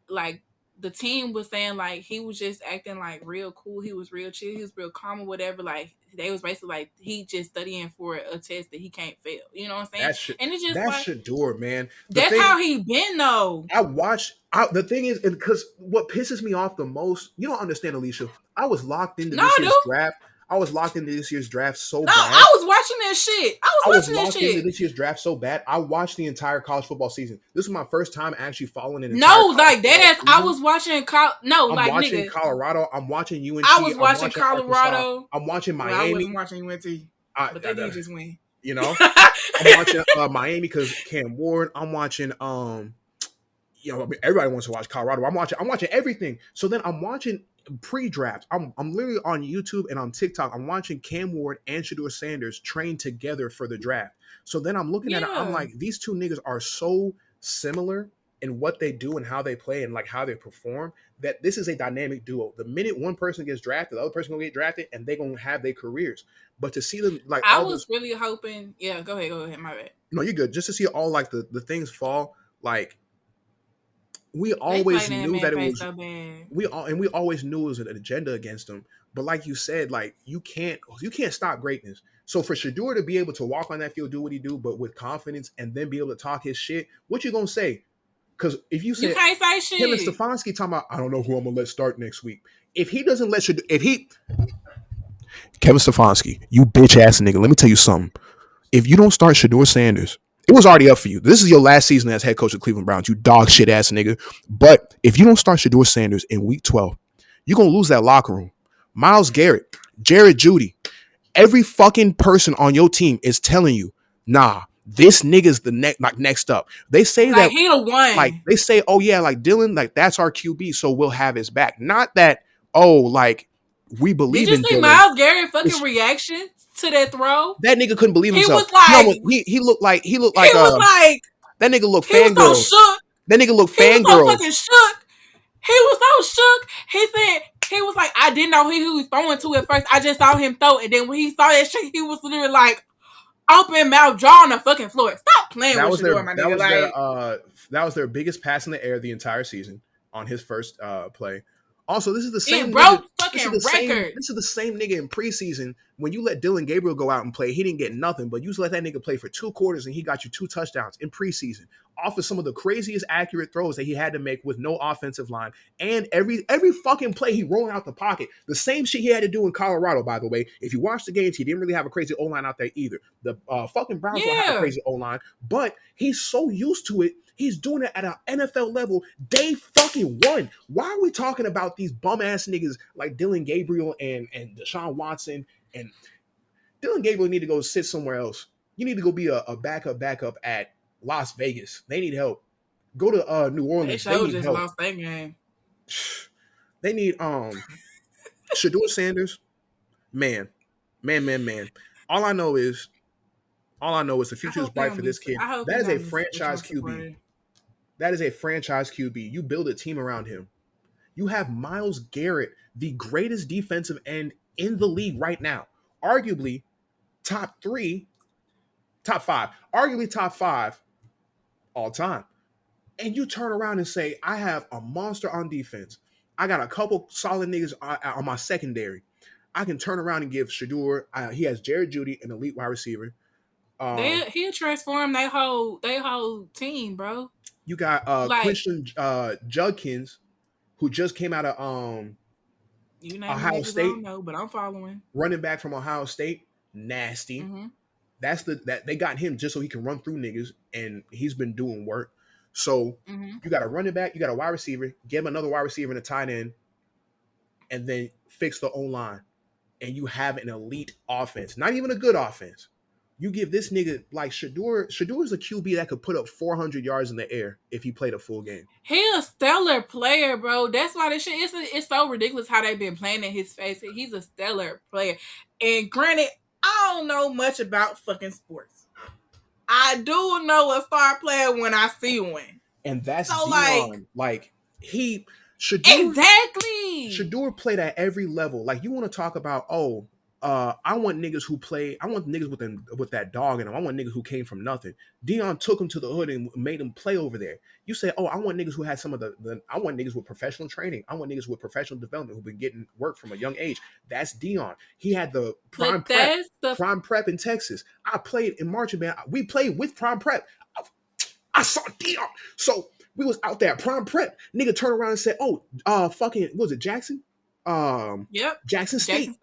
like the team was saying like he was just acting like real cool. He was real chill. He was real calm or whatever. Like they was basically like he just studying for a test that he can't fail. You know what I'm saying? And it's just That's like Shedeur, man. The that's thing how he been though. the thing is, because what pisses me off the most, you don't understand, Alicia. I was locked into No, this dude. year's draft. I was locked into this year's draft so No, bad. I was watching this shit. I I was was watching this locked into shit. this year's draft so bad. I watched the entire college football season. This was my first time actually following an entire No, college like that football ass. I season. was watching. No, I'm like watching nigga. Colorado. I'm watching I UNT. was I'm watching watching Arkansas. Colorado. I'm watching Well, I Miami. wasn't watching UNT, I, but they did I- just win. you know, I'm watching Miami because Cam Ward. I'm watching I mean, everybody wants to watch Colorado. I'm watching everything. So then I'm watching pre-draft. I'm literally on YouTube and on TikTok. I'm watching Cam Ward and Shedeur Sanders train together for the draft. So then I'm looking at it. I'm Yeah, like, these two niggas are so similar in what they do and how they play and like how they perform that this is a dynamic duo. The minute one person gets drafted, the other person gonna get drafted, and they're gonna have their careers. But to see them like I all was those, really hoping. Yeah, go ahead. My bad. no, you're good. Just to see all like the things fall, like we They always played in that knew man that it face was so bad. we always knew it was an agenda against them. But like you said, like you can't stop greatness. So for Shedeur to be able to walk on that field, do what he do, but with confidence, and then be able to talk his shit, what you gonna say? Because if you You said can't say him and shit. Stefanski talking about, I don't know who I'm gonna let start next week. If he doesn't let Shedeur, if he Kevin Stefanski, you bitch ass nigga, let me tell you something. If you don't start Shedeur Sanders, it was already up for you. This is your last season as head coach of Cleveland Browns, you dog shit ass nigga. But if you don't start Shedeur Sanders in week 12, you're going to lose that locker room. Myles Garrett, Jared Judy, every fucking person on your team is telling you, nah, this nigga's the next up. They say Like that, he the like, one. they say, oh yeah, like Dylan, like that's our QB, so we'll have his back. Not that, oh, like, we Did believe you in see Dylan. Miles Garrett fucking It's reaction to that throw? that nigga couldn't believe He himself. was He like, almost he looked he like was like, that nigga looked he was so fangirl. shook. That nigga looked He was so fangirl. fucking shook. He was so shook. He said he was like, I didn't know who he was throwing to at first. I just saw him throw, and then when he saw that shit, he was literally like open mouth, jaw on the fucking floor. Stop playing That with was Shedeur, my nigga. Like, that was their biggest pass in the air the entire season on his first play. Also, this is the It same nigga. broke fucking records. This is the same nigga in preseason. When you let Dylan Gabriel go out and play, he didn't get nothing. But you let that nigga play for 2 quarters and he got you 2 touchdowns in preseason off of some of the craziest accurate throws that he had to make with no offensive line. And every fucking play he rolling out the pocket. The same shit he had to do in Colorado, by the way. If you watch the games, he didn't really have a crazy O-line out there either. The fucking Browns don't have a Yeah. crazy O-line, but he's so used to it. He's doing it at an NFL level. Day fucking 1. Why are we talking about these bum ass niggas like Dylan Gabriel and Deshaun Watson? And Dylan Gabriel need to go sit somewhere else. You need to go be a backup at Las Vegas. They need help. Go to New They Orleans. They sure need just help. lost that game. They need Shedeur Sanders. Man. All I know is the I future is hope they bright don't for be. this kid. I hope That he's is not a in the franchise Trump QB. supporter. That is a franchise QB. You build a team around him. You have Myles Garrett, the greatest defensive end in the league right now. Arguably top 5. Arguably top 5 all time. And you turn around and say, I have a monster on defense. I got a couple solid niggas on my secondary. I can turn around and give Shedeur. He has Jared Judy, an elite wide receiver. He'll transform their whole team, bro. You got Like, Christian Judkins, who just came out of you naming Ohio niggas I don't State, know, but I'm following. running back from Ohio State. Nasty. Mm-hmm. That they got him just so he can run through niggas, and he's been doing work. So Mm-hmm. you got a running back, you got a wide receiver, give him another wide receiver and a tight end, and then fix the O line, and you have an elite offense. Not even a good offense. You give this nigga like Shedeur is a QB that could put up 400 yards in the air if he played a full game. He's a stellar player, bro. That's why this shit it's so ridiculous how they've been playing in his face. He's a stellar player. And granted, I don't know much about fucking sports. I do know a star player when I see one. And that's So Dion. Shedeur exactly. played at every level. Like, you want to talk about, I want niggas who play. I want niggas with that dog in them. I want niggas who came from nothing. Dion took them to the hood and made them play over there. You say, I want niggas who had some of I want niggas with professional training. I want niggas with professional development who've been getting work from a young age. That's Dion. He had the prime prep in Texas. I played in marching band. We played with prime prep. I saw Dion. So we was out there prime prep. Nigga turned around and said, fucking, what was it, Jackson? Yep. Jackson State.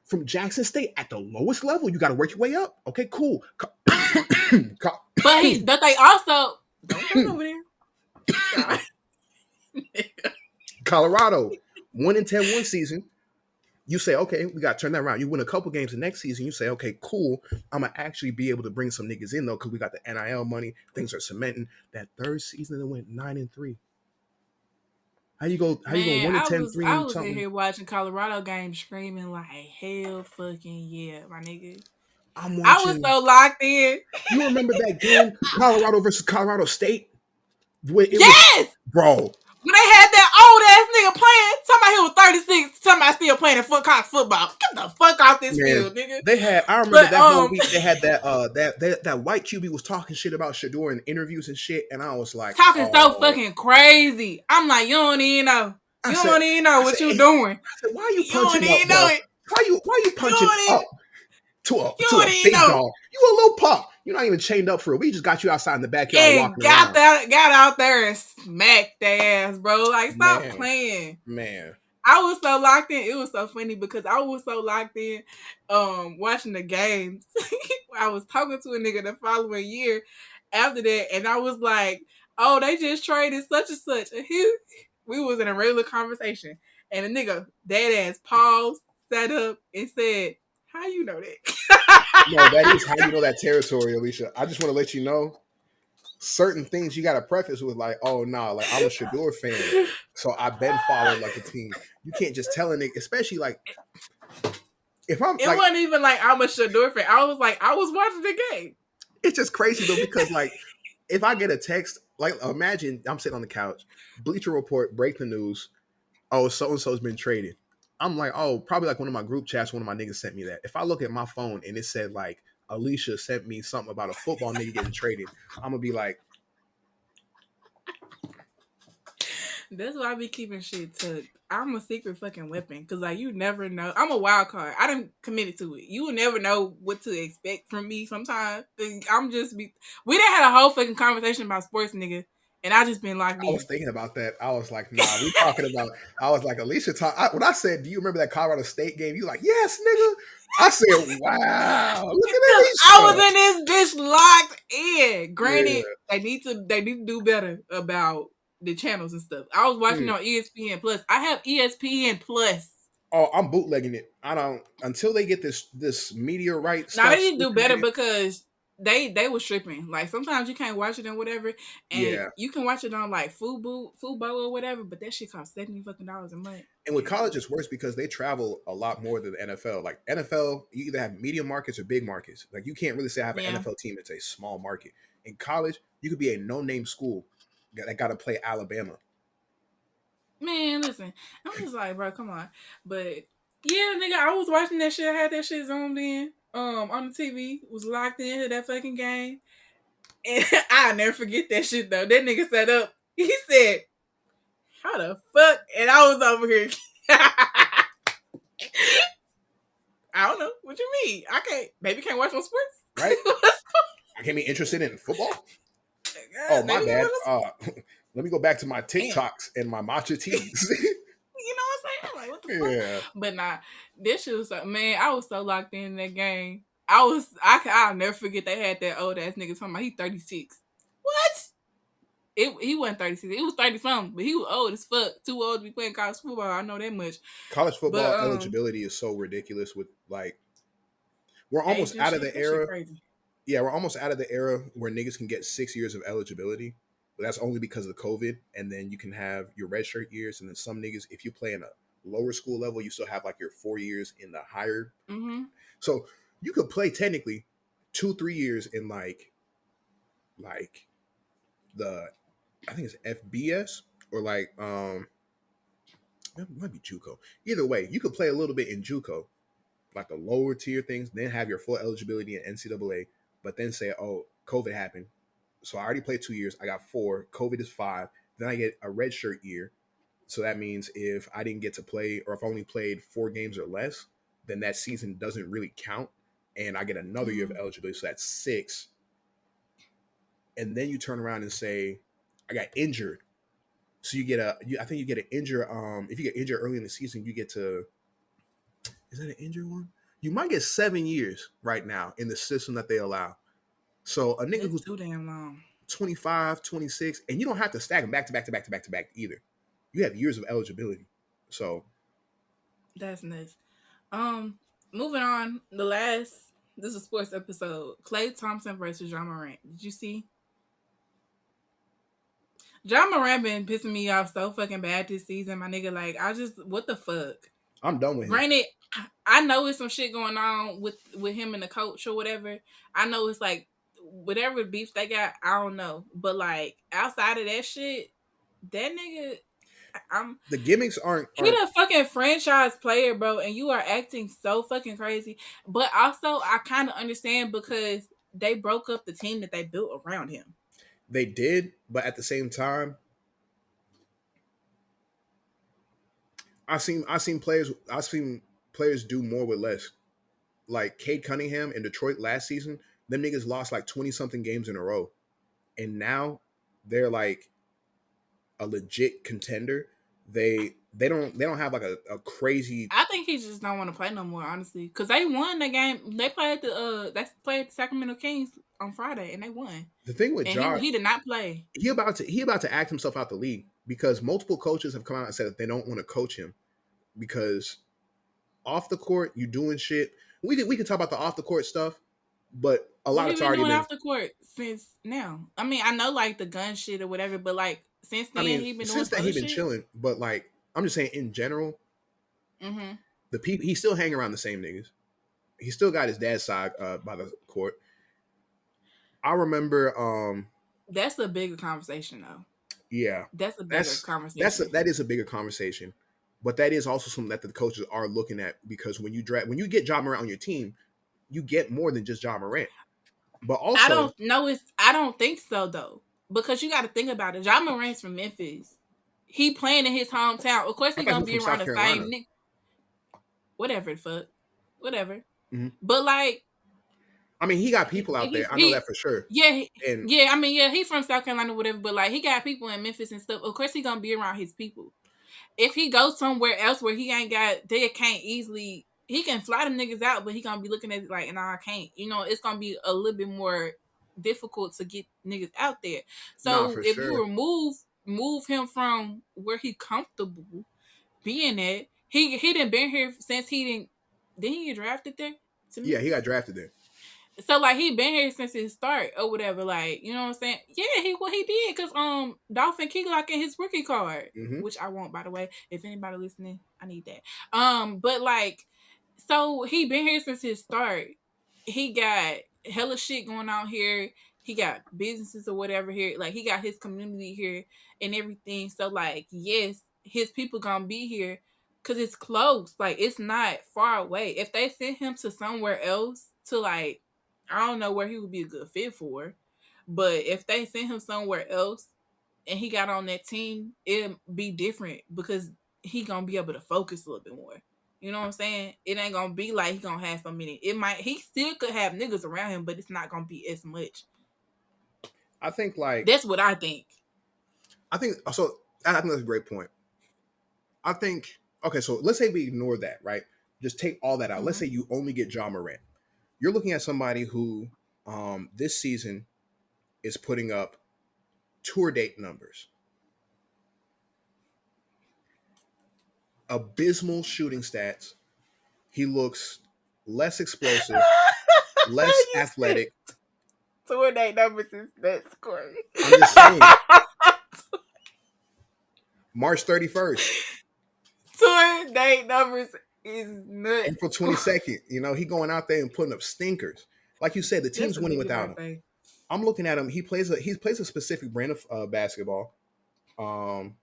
From Jackson State at the lowest level. You got to work your way up. Okay, cool. But they also don't turn over there. Colorado, 1-10 one season. You say, okay, we got to turn that around. You win a couple games the next season. You say, okay, cool. I'm going to actually be able to bring some niggas in, though, because we got the NIL money. Things are cementing. That third season, they went 9-3. How you go 1-10, 3 I and was in something? here watching Colorado games screaming like, hell fucking yeah, my nigga. I'm watching. I was so locked in. You remember that game, Colorado versus Colorado State? Yes! Bro. When they had that old ass nigga playing, somebody who was 36, somebody still playing in college football. Get the fuck off this field, nigga. I remember that whole week they had that white QB was talking shit about Shedeur in interviews and shit, and I was like, talking so fucking crazy. I'm like, you don't even know. You don't even know what you doing. I said, why are you You don't punching even up, know bro? it. Why you punching up to a big know. dog? You a little pup. You're not even chained up for it. We just got you outside in the backyard And walking around. got out there and smacked their ass, bro. Like, stop playing. Man. I was so locked in. It was so funny because I was so locked in watching the games. I was talking to a nigga the following year after that, and I was like, oh, they just traded such and such. And we was in a regular conversation, and the nigga dead ass paused, sat up, and said, how you know that? No, that is how you know that territory, Alicia. I just want to let you know certain things you got to preface with like, oh, nah, like I'm a Shedeur fan, so I've been following like the team. You can't just tell a nigga, especially like if I'm. It wasn't even like I'm a Shedeur fan. I was like, I was watching the game. It's just crazy though because like if I get a text, like imagine I'm sitting on the couch, Bleacher Report break the news, oh so and so's been traded. I'm like, oh, probably like one of my group chats, one of my niggas sent me that. If I look at my phone and it said like Alicia sent me something about a football nigga getting traded, I'm gonna be like, That's why I be keeping shit tucked. I'm a secret fucking weapon because like you never know. I'm a wild card. I done committed to it. You will never know what to expect from me. Sometimes I'm just be. We done had a whole fucking conversation about sports, nigga, and I just been locked I was in. thinking about that. I was like, nah, we talking about. I was like, Alicia. When I said, do you remember that Colorado State game? You like, yes, nigga. I said, wow, look Cause at I was Alicia. in this bitch locked in. Granted, Yeah. they need to do better about the channels and stuff. I was watching Mm. on ESPN Plus. I have ESPN Plus. Oh, I'm bootlegging it. I don't until they get this meteorite Now they stuff need to do switched better again. because they was stripping. Like sometimes you can't watch it and whatever, and Yeah. you can watch it on like Fubo or whatever. But that shit costs $70 fucking a month. And with And college, it's worse because they travel a lot more than the NFL. Like NFL, you either have medium markets or big markets. Like you can't really say I have an yeah, NFL team. It's a small market. In college, you could be a no-name school that got to play Alabama. man, listen, I'm just like, bro, come on. But yeah, nigga, I was watching that shit. I had that shit zoomed in, on the TV. Was locked into that fucking game, and I'll never forget that shit though. That nigga set up. He said, "How the fuck?" And I was over here. I don't know. What you mean? I can't. Baby can't watch no Right? sports. I can't be interested in football. Oh, God, my baby can't bad. watch no sports. Let me go back to my Damn. TikToks and my matcha teas. You know what I'm saying? Like, what the fuck? Yeah. But nah, this shit was so, man, I was so locked in that game. I'll never forget they had that old ass nigga talking about he 36. What? He wasn't 36. He was 30 something, but he was old as fuck. Too old to be playing college football. I know that much. College But football eligibility is so ridiculous with like we're age almost and out of shit, the that shit era. crazy. Yeah, we're almost out of the era where niggas can get 6 years of eligibility. But that's only because of the COVID. And then you can have your redshirt years. And then some niggas, if you play in a lower school level, you still have like your 4 years in the higher. Mm-hmm. So you could play technically 2, 3 years in like the I think it's FBS or like it might be JUCO. Either way, you could play a little bit in JUCO, like the lower tier things, then have your full eligibility in NCAA, but then say, oh, COVID happened. So I already played 2 years. I got four. COVID is five. Then I get a red shirt year. So that means if I didn't get to play or if I only played 4 games or less, then that season doesn't really count. And I get another year of Mm-hmm. eligibility. So that's six. And then you turn around and say, I got injured. So I think you get an injured. If you get injured early in the season, you get to, is that an injured one? You might get 7 years right now in the system that they allow. So a nigga That's who's too damn long. 25, 26, and you don't have to stack them back to back to back to back to back either. You have years of eligibility. So That's nuts. Um, moving on. This is a sports episode. Klay Thompson versus Ja Morant. Did you see? Ja Morant been pissing me off so fucking bad this season, my nigga. Like, what the fuck? I'm done with him. Granted, I know it's some shit going on with him and the coach or whatever. I know it's like whatever beef they got. I don't know, but like outside of that shit, that nigga, I'm The gimmicks aren't he aren't the fucking franchise player, bro, and you are acting so fucking crazy. But also, I kind of understand because they broke up the team that they built around him. they did, but at the same time, I've seen players do more with less. Like Cade Cunningham in Detroit last season, them niggas lost like 20 something games in a row. And now they're like a legit contender. They don't have like a crazy. I think he just don't want to play no more, honestly, because they won the game. They played the Sacramento Kings on Friday, and they won. The thing with And Ja, he did not play. he about to act himself out the league because multiple coaches have come out and said that they don't want to coach him because off the court you doing shit. We can talk about the off the court stuff, but a What lot he it's been already doing been. off the court since now? I mean, I know like the gun shit or whatever, but like since I then mean, he been doing since some then other he been shit. chilling, but like I'm just saying in general, Mm-hmm. the people he still hang around the same niggas. He still got his dad's side by the court. I remember, That's a bigger conversation, though. yeah, That's a bigger that conversation. is a bigger conversation, but that is also something that the coaches are looking at because when you get Ja Morant on your team, you get more than just Ja Morant, but I also don't know. I don't think so though, because you got to think about it. Ja Morant's from Memphis. he playing in his hometown. Of course, I he thought he gonna was be from around South the same Carolina. nigga. Whatever the fuck, whatever. Mm-hmm. But like, I mean, he got people out there. I know that for sure. Yeah, And yeah. I mean, yeah, he's from South Carolina, whatever. But like, he got people in Memphis and stuff. Of course, he gonna be around his people. If he goes somewhere else where he ain't got, they can't easily. He can fly them niggas out, but he gonna be looking at it like, nah, I can't. You know, it's gonna be a little bit more difficult to get niggas out there. nah, So for if you sure. move him from where he comfortable being at, he didn't been here since he didn't he get drafted there to Yeah, he Memphis? got drafted there. So like he been here since his start or whatever, like, you know what I'm saying? Yeah, he did, cause Dolphin Keylock in his rookie card, Mm-hmm. which I want, by the way. If anybody listening, I need that. But like, so he been here since his start. He got hella shit going on here. He got businesses or whatever here. Like he got his community here and everything. So like, yes, his people gonna be here because it's close. Like it's not far away. If they send him to somewhere else to like, I don't know where he would be a good fit for, but if they send him somewhere else and he got on that team, it'd be different because he gonna be able to focus a little bit more. You know what I'm saying? It ain't gonna be like he gonna have so many. It might, he still could have niggas around him, but it's not gonna be as much. I think like That's what I think. I think so. I think that's a great point. I think okay. So let's say we ignore that, right? Just take all that out. Let's Mm-hmm. say you only get Ja Morant. You're looking at somebody who, this season is putting up tour date numbers, abysmal shooting stats. He looks less explosive, less You said athletic. tour date numbers is that's crazy. I'm just saying. March 31st, Tour date numbers is April nuts. 22nd. He going out there and putting up stinkers. Like you said, the That's team's a winning nigga without him. birthday. I'm looking at him. He plays a specific brand of basketball, um,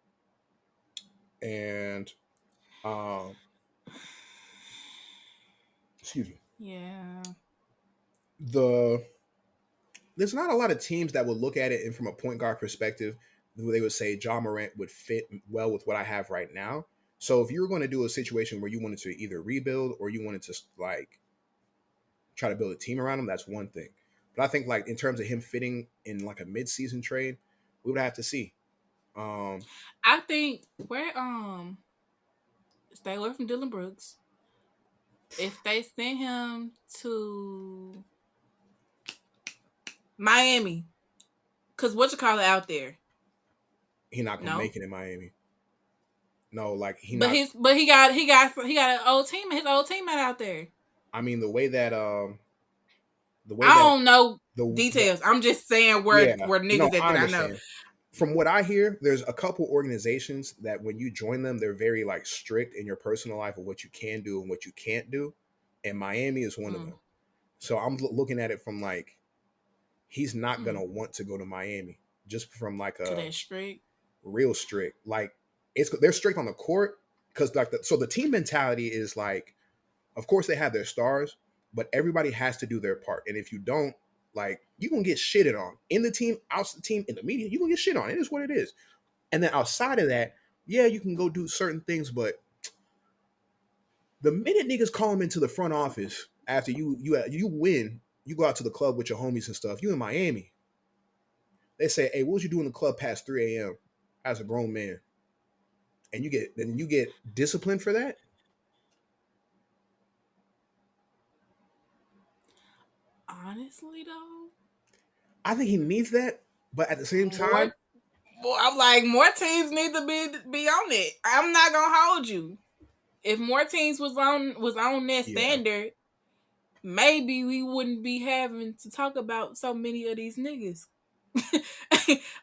and um, excuse me. Yeah. The There's not a lot of teams that would look at it and from a point guard perspective, they would say Ja Morant would fit well with what I have right now. So if you were going to do a situation where you wanted to either rebuild or you wanted to like try to build a team around him, that's one thing. But I think like in terms of him fitting in like a mid-season trade, we would have to see. Um, I think where stay away from Dylan Brooks. If they send him to Miami, cause what you call it out there? He's not gonna No, make it in Miami. No, like he but not. he got an old team, his old teammate out there. I mean, the way I that don't know the details. I'm just saying yeah, where no, niggas at I that I know. understand. From what I hear, there's a couple organizations that when you join them, they're very like strict in your personal life of what you can do and what you can't do. And Miami is one of Mm, them. So I'm looking at it from like he's not mm. gonna want to go to Miami just from like To a that straight. real strict. Like they're strict on the court because like the team mentality is like, of course they have their stars, but everybody has to do their part. And if you don't, like you gonna get shitted on in the team, out the team, in the media, you gonna get shit on. It is what it is. And then outside of that, yeah, you can go do certain things, but the minute niggas call them into the front office after you win, you go out to the club with your homies and stuff. You in Miami, they say, "Hey, what was you doing in the club past 3 a.m. as a grown man?" And you get disciplined for that. Honestly though, I think he needs that, but at the same more. time, Well, I'm like more teams need to be on it. I'm not gonna hold you. If more teams was on that yeah, standard, maybe we wouldn't be having to talk about so many of these niggas.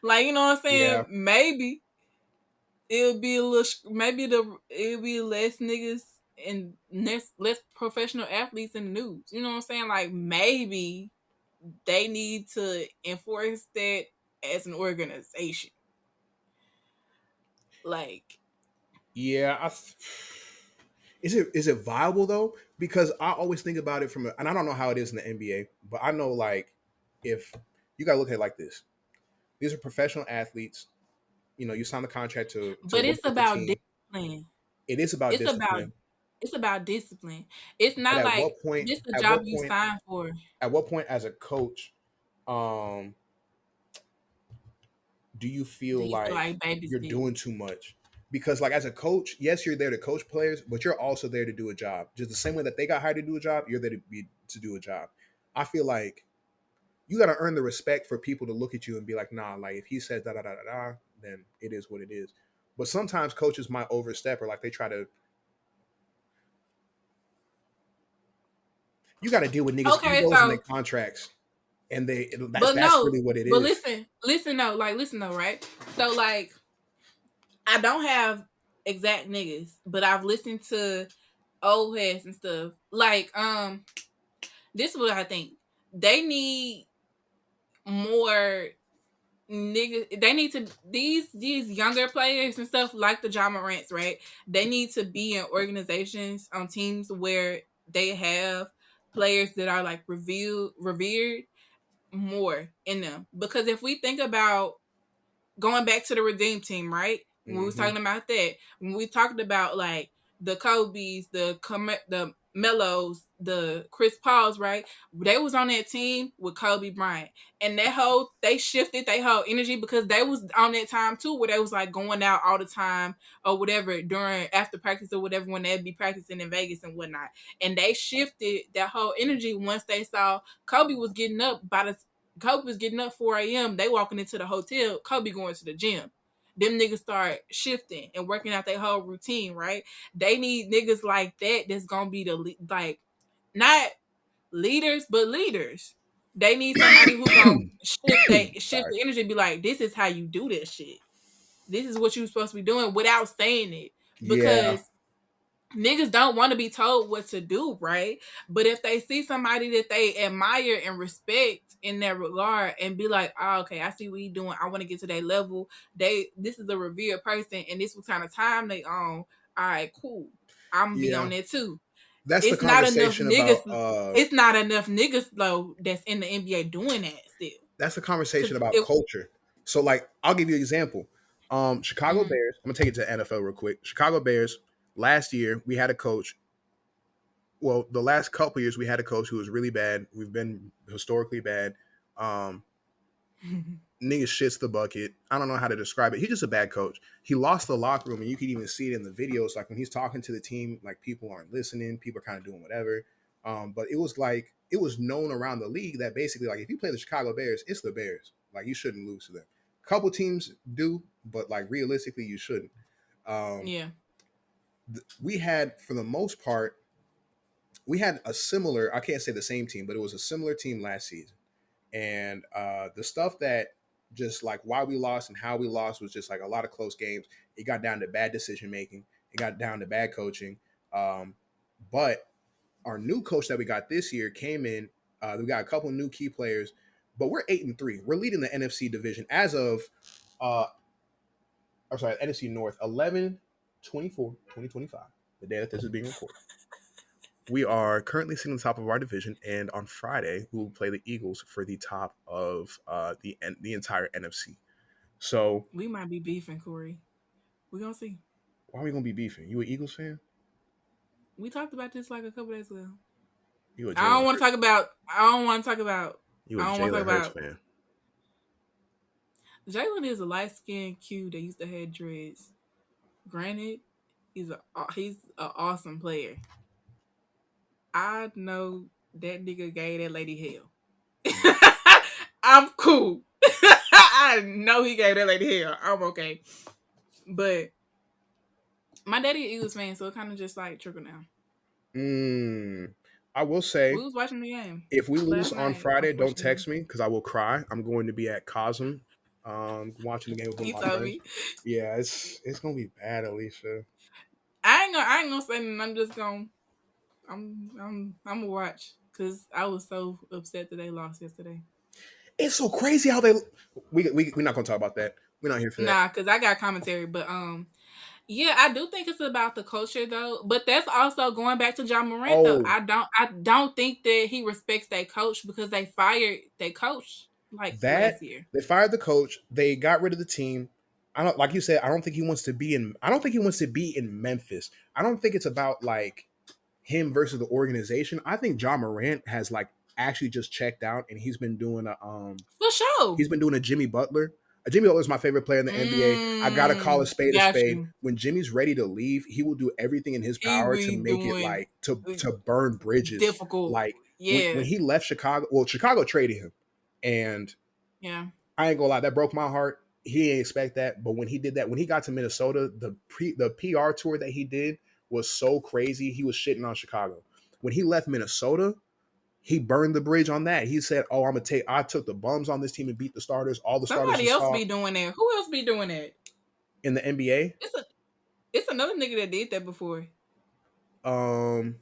Like, you know what I'm yeah, saying? Maybe it'll be a little. Maybe it'll be less niggas and less professional athletes in the news. You know what I'm saying? Like maybe they need to enforce that as an organization. Like, yeah. Is it viable though? Because I always think about it and I don't know how it is in the NBA, but I know like if you gotta look at it like this, these are professional athletes. you sign the contract to But work it's with the about team. discipline. It is about It's about discipline. it's about discipline. It's But not at like what point? this the At job what you point? signed for. At what point, as a coach, um, do you Do feel you feel like like you're babysitting? doing too much? Because like as a coach, yes, you're there to coach players, but you're also there to do a job. Just the same way that they got hired to do a job, you're there to do a job. I feel like you got to earn the respect for people to look at you and be like, nah, like if he says da da da da da, then it is what it is. But sometimes coaches might overstep or like they try to. You got to deal with niggas' Okay, egos and their so contracts, and but that's no, really what it but is. listen though, right? So like I don't have exact niggas, but I've listened to old heads and stuff. Like, this is what I think. They need more niggas. They need to these younger players and stuff like the Ja Morants, right? They need to be in organizations on teams where they have players that are like revered more in them. Because if we think about going back to the Redeem team, right? When we was Hmm. talking about that, when we talked about like the Kobe's, the Melos, the Chris Pauls, right? They was on that team with Kobe Bryant, and they shifted their whole energy because they was on that time too, where they was like going out all the time or whatever during after practice or whatever when they'd be practicing in Vegas and whatnot, and they shifted that whole energy once they saw Kobe was getting up 4 a.m. They walking into the hotel. Kobe going to the gym. Them niggas start shifting and working out their whole routine, right? They need niggas like that that's gonna be like not leaders, but leaders. They need somebody who gonna shift Sorry. the energy, be like, this is how you do this shit. This is what you're supposed to be doing without saying it. Yeah. Because niggas don't want to be told what to do, right? But if they see somebody that they admire and respect in that regard and be like, oh, okay, I see what he's doing. I want to get to that level. This is a revered person and this what kind of time they on. All right, cool. I'm gonna be Yeah. on there too. That's the It's not enough conversation niggas. about It's not enough niggas though that's in the NBA doing that still. that's the conversation Cause about if culture. So like I'll give you an example. Chicago mhm. Bears, I'm gonna take it to NFL real quick. Chicago Bears, last year we had a coach. Well, the last couple years we had a coach who was really bad. We've been historically bad. Um, Nigga shits the bucket. I don't know how to describe it. He's just a bad coach. He lost the locker room, and you can even see it in the videos. Like when he's talking to the team, like people aren't listening. People are kind of doing whatever. But it was like it was known around the league that basically, like if you play the Chicago Bears, it's the Bears. Like you shouldn't lose to them. A couple teams do, but like realistically, you shouldn't. Um, Yeah. we had, for the most part, we had a similar. I can't say the same team, but it was a similar team last season. And the stuff that just like why we lost and how we lost was just like a lot of close games. It got down to bad decision making. It got down to bad coaching. Um, but our new coach that we got this year came in. We got a couple new key players, but we're 8-3. We're leading the NFC division as of, uh, I'm sorry, NFC North 11/24/2025, the day that this is being recorded. We are currently sitting on top of our division, and on Friday we will play the Eagles for the top of the entire NFC. So We might be beefing, Corey. We gonna see. why are we gonna be beefing? You an Eagles fan? We talked about this like a couple days ago. You a I Jalen don't want to Hurts? talk about. I don't want to talk about. You a I don't want to talk Jalen Hurts about. fan? Jalen is a light skinned Q that used to have dreads. Granted, he's an awesome player. I know that nigga gave that lady hell. I'm cool. I know he gave that lady hell. I'm okay. But my daddy is Eagles fan, so it kind of just like trickled down. Mm, I will We say, was watching the game if we lose last on night, Friday, don't unfortunately. text me because I will cry. I'm going to be at Cosm, watching the game with one You of my told friends. me. Yeah, it's gonna be bad, Alicia. I ain't gonna say nothing. I'm just gonna I'm gonna watch because I was so upset that they lost yesterday. It's so crazy how they. We're not gonna talk about that. We're not here for that. Nah, because I got commentary, but yeah, I do think it's about the culture though. But that's also going back to Ja Morant though. Oh, I don't think that he respects that coach because they fired their coach like that last year. they fired the coach. They got rid of the team. I don't like you said. I don't think he wants to be in. I don't think he wants to be in Memphis. I don't think it's about like him versus the organization. I think Ja Morant has like actually just checked out and For sure. he's been doing a Jimmy Butler. Jimmy Butler is my favorite player in the NBA. I gotta call a spade a Got spade. you. When Jimmy's ready to leave, he will do everything in his He power to be make it doing like to burn bridges. difficult. Like Yeah. when he left Chicago, well, Chicago traded him, and Yeah. I ain't gonna lie, that broke my heart. He ain't expect that, but when he did that, when he got to Minnesota, the PR tour that he did was so crazy. He was shitting on Chicago. When he left Minnesota, he burned the bridge on that. He said, "Oh, I took the bums on this team and beat the starters. All the starters Somebody is else be soft doing that. Who else be doing that? in the NBA." It's a it's another nigga that did that before. Um,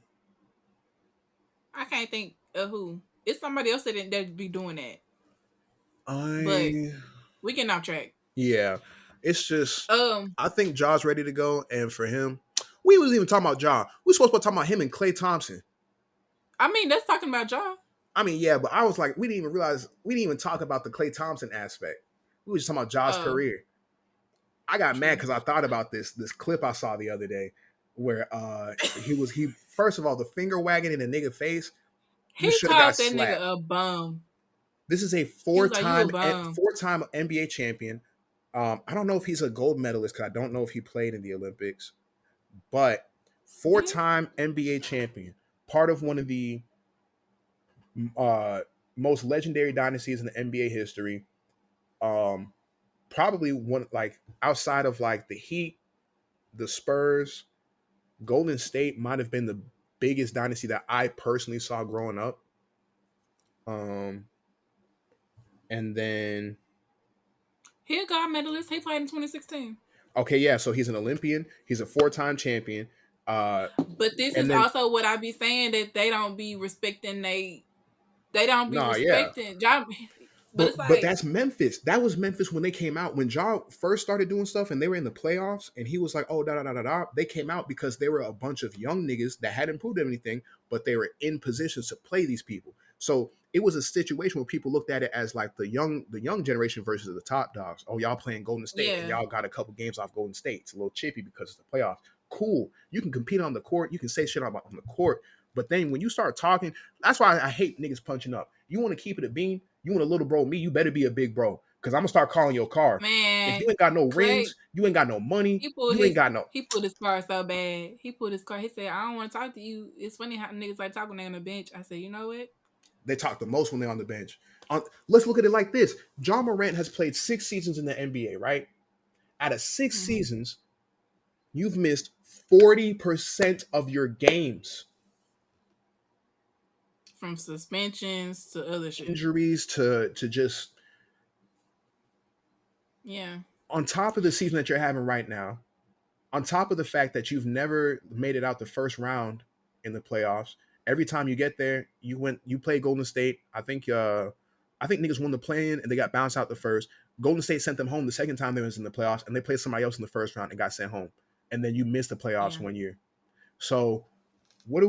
I can't think of who. It's somebody else that be doing that. But I we getting off track. yeah, it's just Um, I think Ja's ready to go, and for him, we wasn't even talking about Ja. We supposed to be talking about him and Klay Thompson. I mean, that's talking about Ja. I mean, yeah, but I was like, we didn't even realize we didn't even talk about the Klay Thompson aspect. We were just talking about Ja's Oh, career. I got mad true. because I thought about this clip I saw the other day where he first of all the finger wagging in a nigga face. You He should have got called that nigga slapped. a bum. This is a He was like, "You a bum." four time NBA champion. I don't know if he's a gold medalist because I don't know if he played in the Olympics, but four Did time NBA champion, part of one of the uh, most legendary dynasties in the NBA history. Um, Probably one like outside of like the Heat, the Spurs, Golden State might have been the biggest dynasty that I personally saw growing up. Um, and then he a gold medalist? He played in 2016. okay, yeah, so he's an Olympian. He's a four-time champion. But this And is then also what I be saying that they don't be respecting they don't be nah, yeah, respecting Ja. But it's but like, that's Memphis. That was Memphis when they came out. When Ja first started doing stuff and they were in the playoffs, and he was like, "Oh, da da da da da." They came out because they were a bunch of young niggas that hadn't proved anything, but they were in positions to play these people. So it was a situation where people looked at it as like the young generation versus the top dogs. Oh, y'all playing Golden State, and yeah, y'all got a couple games off Golden State. It's a little chippy because it's the playoffs. Cool, you can compete on the court. You can say shit on the court. But then when you start talking, that's why I hate niggas punching up. You want to keep it a bean? You want a little bro me? You better be a big bro. Cause I'm gonna start calling your car. If you man, ain't got no Klay, rings, you ain't got no money, he pulled you ain't his got no. he pulled his car so bad. He pulled his car. He said, "I don't want to talk to you." It's funny how niggas like talking on the bench. I said, "You know what? They talk the most when they're on the bench. Let's look at it like this: Ja Morant has played 6 seasons in the NBA. Right? Out of 6 Mm-hmm. seasons, you've missed 40% of your games. From suspensions to other shit." Injuries to just Yeah, on top of the season that you're having right now, on top of the fact that you've never made it out the first round in the playoffs. Every time you get there, you play Golden State. I think niggas won the play-in and they got bounced out the first. Golden State sent them home the second time they was in the playoffs, and they played somebody else in the first round and got sent home. And then you missed the playoffs yeah. 1 year. So what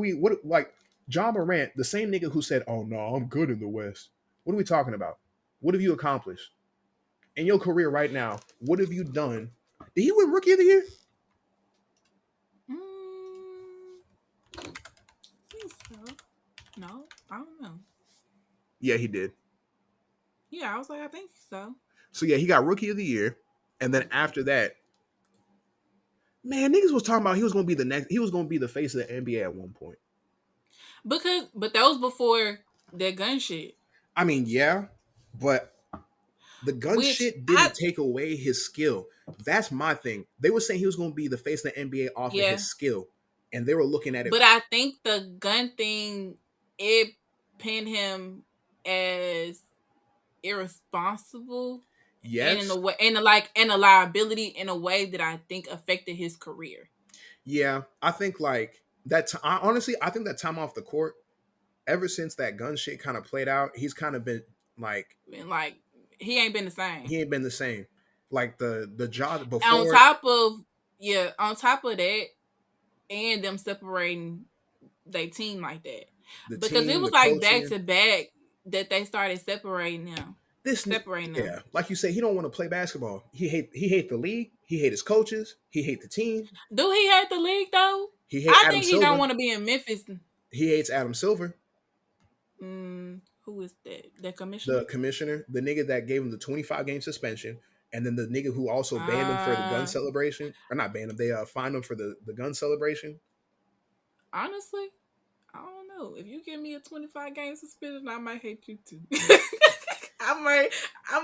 like Ja Morant, the same nigga who said, "Oh no, I'm good in the West." What are we talking about? What have you accomplished in your career right now? What have you done? Did he win Rookie of the Year? I think so. No, I don't know. Yeah, he did. Yeah, I was like, I think so. So yeah, he got Rookie of the Year, and then after that, man, niggas was talking about he was gonna be the next. He was gonna be the face of the NBA at one point. But that was before that gun shit. I mean, yeah, but the gun Which shit I didn't take away his skill. That's my thing. They were saying he was gonna be the face of the NBA off of yeah, his skill, and they were looking at it. but I think the gun thing it pinned him as irresponsible and in a Yes, way and a liability in a way that I think affected his career. yeah, I think like that. Honestly, I think that time off the court, ever since that gun shit kind of played out, he's kind of been like And like he ain't been the same. he ain't been the same. Like the job On before top of on top of that, and them separating they team like that. the Because it team, was the like back coaching. to back that they started separating them. separating them. Yeah, like you say, he don't want to play basketball. He hate the league. He hate his coaches. He hate the team. Do he hate the league though? He hate I Adam think he don't Silver. want to be in Memphis. He hates Adam Silver, Who is that? The commissioner? the commissioner, the nigga that gave him the 25-game suspension, and then the nigga who also banned him for the gun celebration, or not banned him, they fined him for the gun celebration. Honestly, I don't know. If you give me a 25-game suspension, I might hate you too. I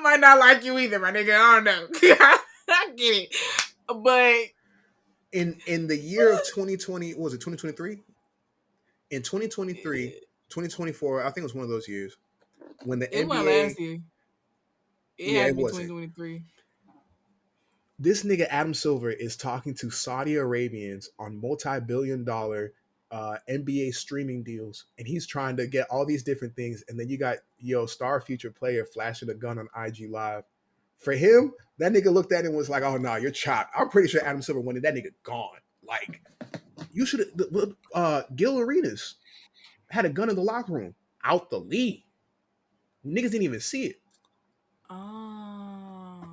might not like you either, my nigga. I don't know. I get it, but In the year of 2020, what was it 2023? In 2023, 2024, I think it was one of those years when the it wasn't NBA. last year. It Yeah, had it to be wasn't. 2023. This nigga Adam Silver is talking to Saudi Arabians on multi-billion-dollar NBA streaming deals, and he's trying to get all these different things. And then you got star future player flashing a gun on IG Live. For him, that nigga looked at him and was like, "Oh no, you're chopped." I'm pretty sure Adam Silver wanted that nigga gone. Like you should have. Gil Arenas had a gun in the locker room out the league. Niggas didn't even see it. Oh.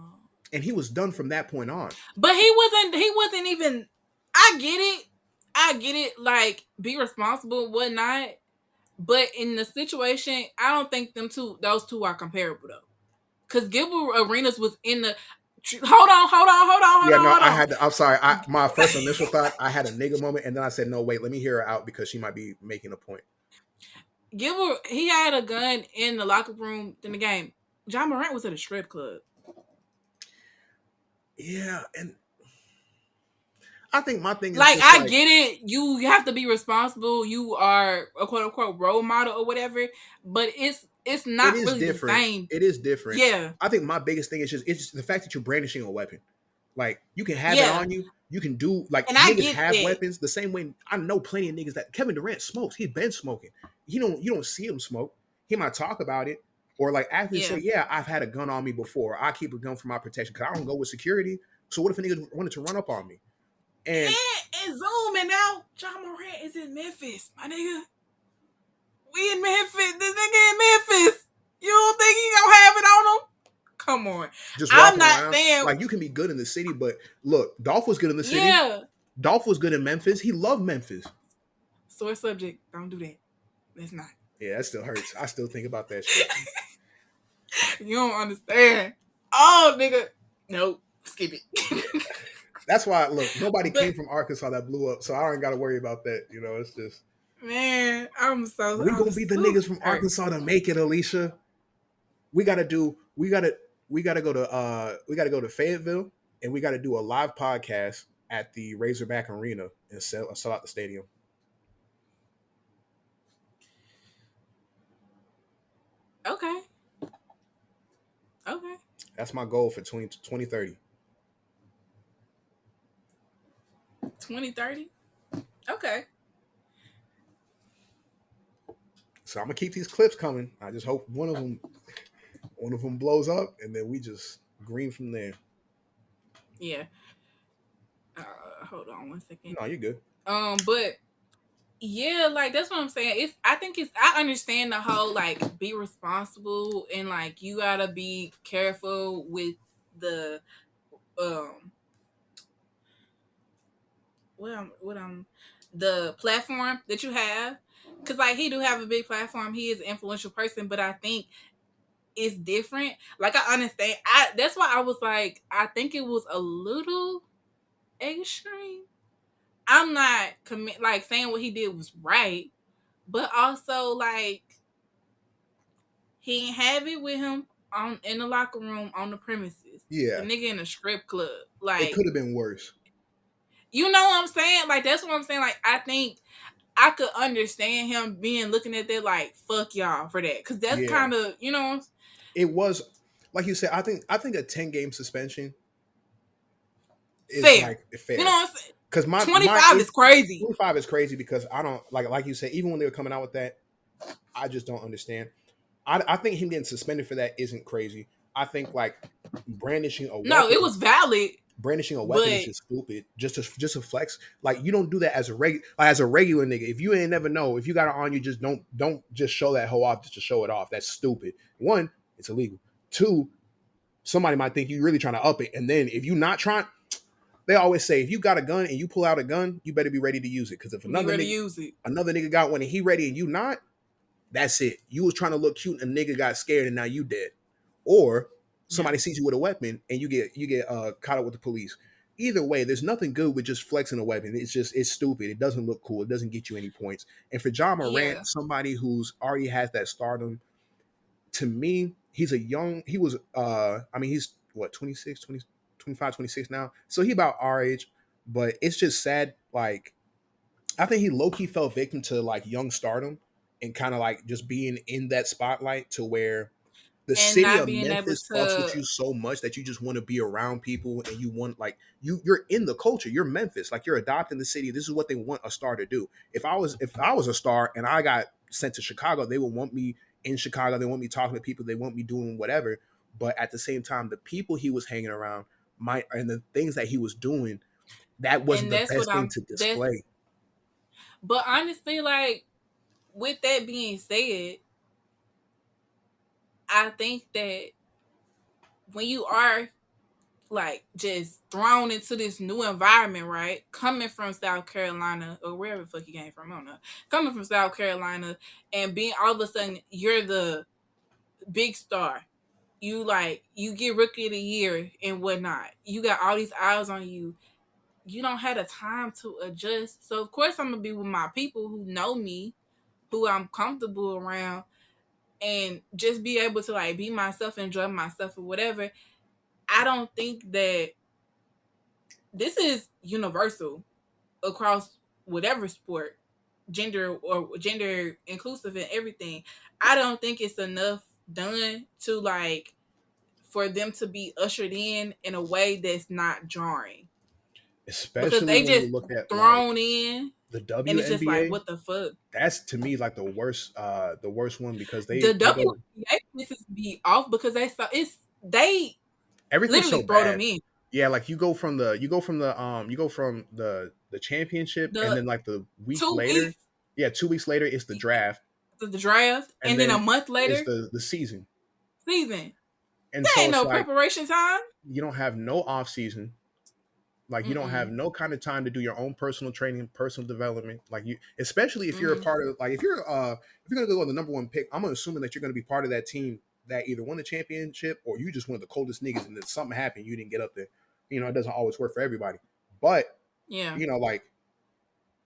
And he was done from that point on. But he wasn't even. I get it, like, be responsible and whatnot. But in the situation, I don't think those two are comparable though. Because Gilbert Arenas was in the. Hold on. I'm sorry. My first initial thought, I had a nigga moment, and then I said, no, wait, let me hear her out because she might be making a point. Gilbert, he had a gun in the locker room in the game. Ja Morant was at a strip club. Yeah, and I think my thing is like, I get it. You have to be responsible. You are a quote unquote role model or whatever, but it's not really different. the same. It is different. Yeah. I think my biggest thing is just the fact that you're brandishing a weapon. Like you can have it on you. You can do like and niggas have weapons the same way. I know plenty of niggas that Kevin Durant smokes. He's been smoking. You don't see him smoke. He might talk about it or like actually say, yeah, I've had a gun on me before. I keep a gun for my protection because I don't go with security. So what if a nigga wanted to run up on me? And zooming out, Ja Morant is in Memphis, my nigga. We in Memphis. This nigga in Memphis. You don't think he gonna have it on him? Come on. Just I'm not around. Saying like you can be good in the city, but look, Dolph was good in the city. Yeah. Dolph was good in Memphis. He loved Memphis. Sore subject. Don't do that. Let's not. Yeah, that still hurts. I still think about that shit. You don't understand. Oh, nigga. Nope. Skip it. That's why, look, nobody came from Arkansas that blew up, so I don't got to worry about that. You know, it's just. Man, I'm so. We're going to be the niggas from Arkansas to make it, Alicia. We got to go to Fayetteville, and we got to do a live podcast at the Razorback Arena and sell out the stadium. Okay. That's my goal for 2030. 2030? Okay. So I'm gonna keep these clips coming. I just hope one of them blows up, and then we just green from there. Yeah. Hold on 1 second. No, you're good. But yeah, like that's what I'm saying. I understand the whole like be responsible and like you gotta be careful with the the platform that you have, because like he do have a big platform. He is an influential person, but I think it's different. Like I understand. That's why I was like, I think it was a little extreme. I'm not like saying what he did was right, but also like he ain't have it with him in the locker room on the premises. Yeah, the nigga in a strip club. Like it could have been worse. You know what I'm saying? Like that's what I'm saying. Like I think I could understand him looking at that like fuck y'all for that, because that's kind of It was like you said. I think a 10-game suspension is fair. Like fair. You know what I'm saying? Because my 25 is crazy. 25 is crazy because I don't like you said. Even when they were coming out with that, I just don't understand. I think him getting suspended for that isn't crazy. I think like brandishing a weapon. No, it was valid. Brandishing a weapon is just stupid. Just a flex. Like you don't do that as a regular nigga. If you ain't never know, if you got it on you, just don't just show that hoe off just to show it off. That's stupid. One, it's illegal. Two, somebody might think you really trying to up it. And then if you not trying, they always say if you got a gun and you pull out a gun, you better be ready to use it. Because if Be ready to use it. another nigga got one and he ready and you not, that's it. You was trying to look cute and a nigga got scared and now you dead. Or Yeah. somebody sees you with a weapon and you get caught up with the police. Either way, there's nothing good with just flexing a weapon. It's stupid. It doesn't look cool. It doesn't get you any points. And for Ja Yeah. Morant, somebody who's already has that stardom, to me, he was I mean he's what 26, 20, 25, 26 now. So he about our age, but it's just sad like I think he low key fell victim to like young stardom and kind of like just being in that spotlight to where the And city not of being able Memphis fucks with to you so much that you just want to be around people and you want like you're in the culture. You're Memphis, like you're adopting the city. This is what they want a star to do. If I was a star and I got sent to Chicago, they would want me in Chicago. They want me talking to people. They want me doing whatever. But at the same time, the people he was hanging around might and the things that he was doing, that wasn't and the that's what best thing I'm to that's display. but honestly, like with that being said, I think that when you are like just thrown into this new environment, right? Coming from South Carolina or wherever the fuck you came from, I don't know. Coming from South Carolina and being all of a sudden you're the big star. You get rookie of the year and whatnot. You got all these eyes on you. You don't have the time to adjust. So of course I'm gonna be with my people who know me, who I'm comfortable around, and just be able to like be myself, enjoy myself or whatever. I don't think that this is universal across whatever sport, gender inclusive and everything. I don't think it's enough done to like for them to be ushered in a way that's not jarring because Especially they when just you look at like thrown in the and it's just like WNBA, what the fuck. that's to me like the worst one because The they go WNBA pisses me off because they everything's literally so throw them bad. in. Yeah, like you go from the championship and The then like the week 2 weeks later, yeah, 2 weeks later it's the draft to the draft and and then a then month it's later the season. season. And There so ain't it's no like preparation time. you don't have no off season. Like you don't have Mm-mm. no kind of time to do your own personal training, personal development. Like you, especially if you're a Mm-hmm. part of, like if you're gonna go on the number one pick, I'm assuming that you're gonna be part of that team that either won the championship or you just one of the coldest niggas, and then something happened, you didn't get up there. It doesn't always work for everybody, but Yeah. like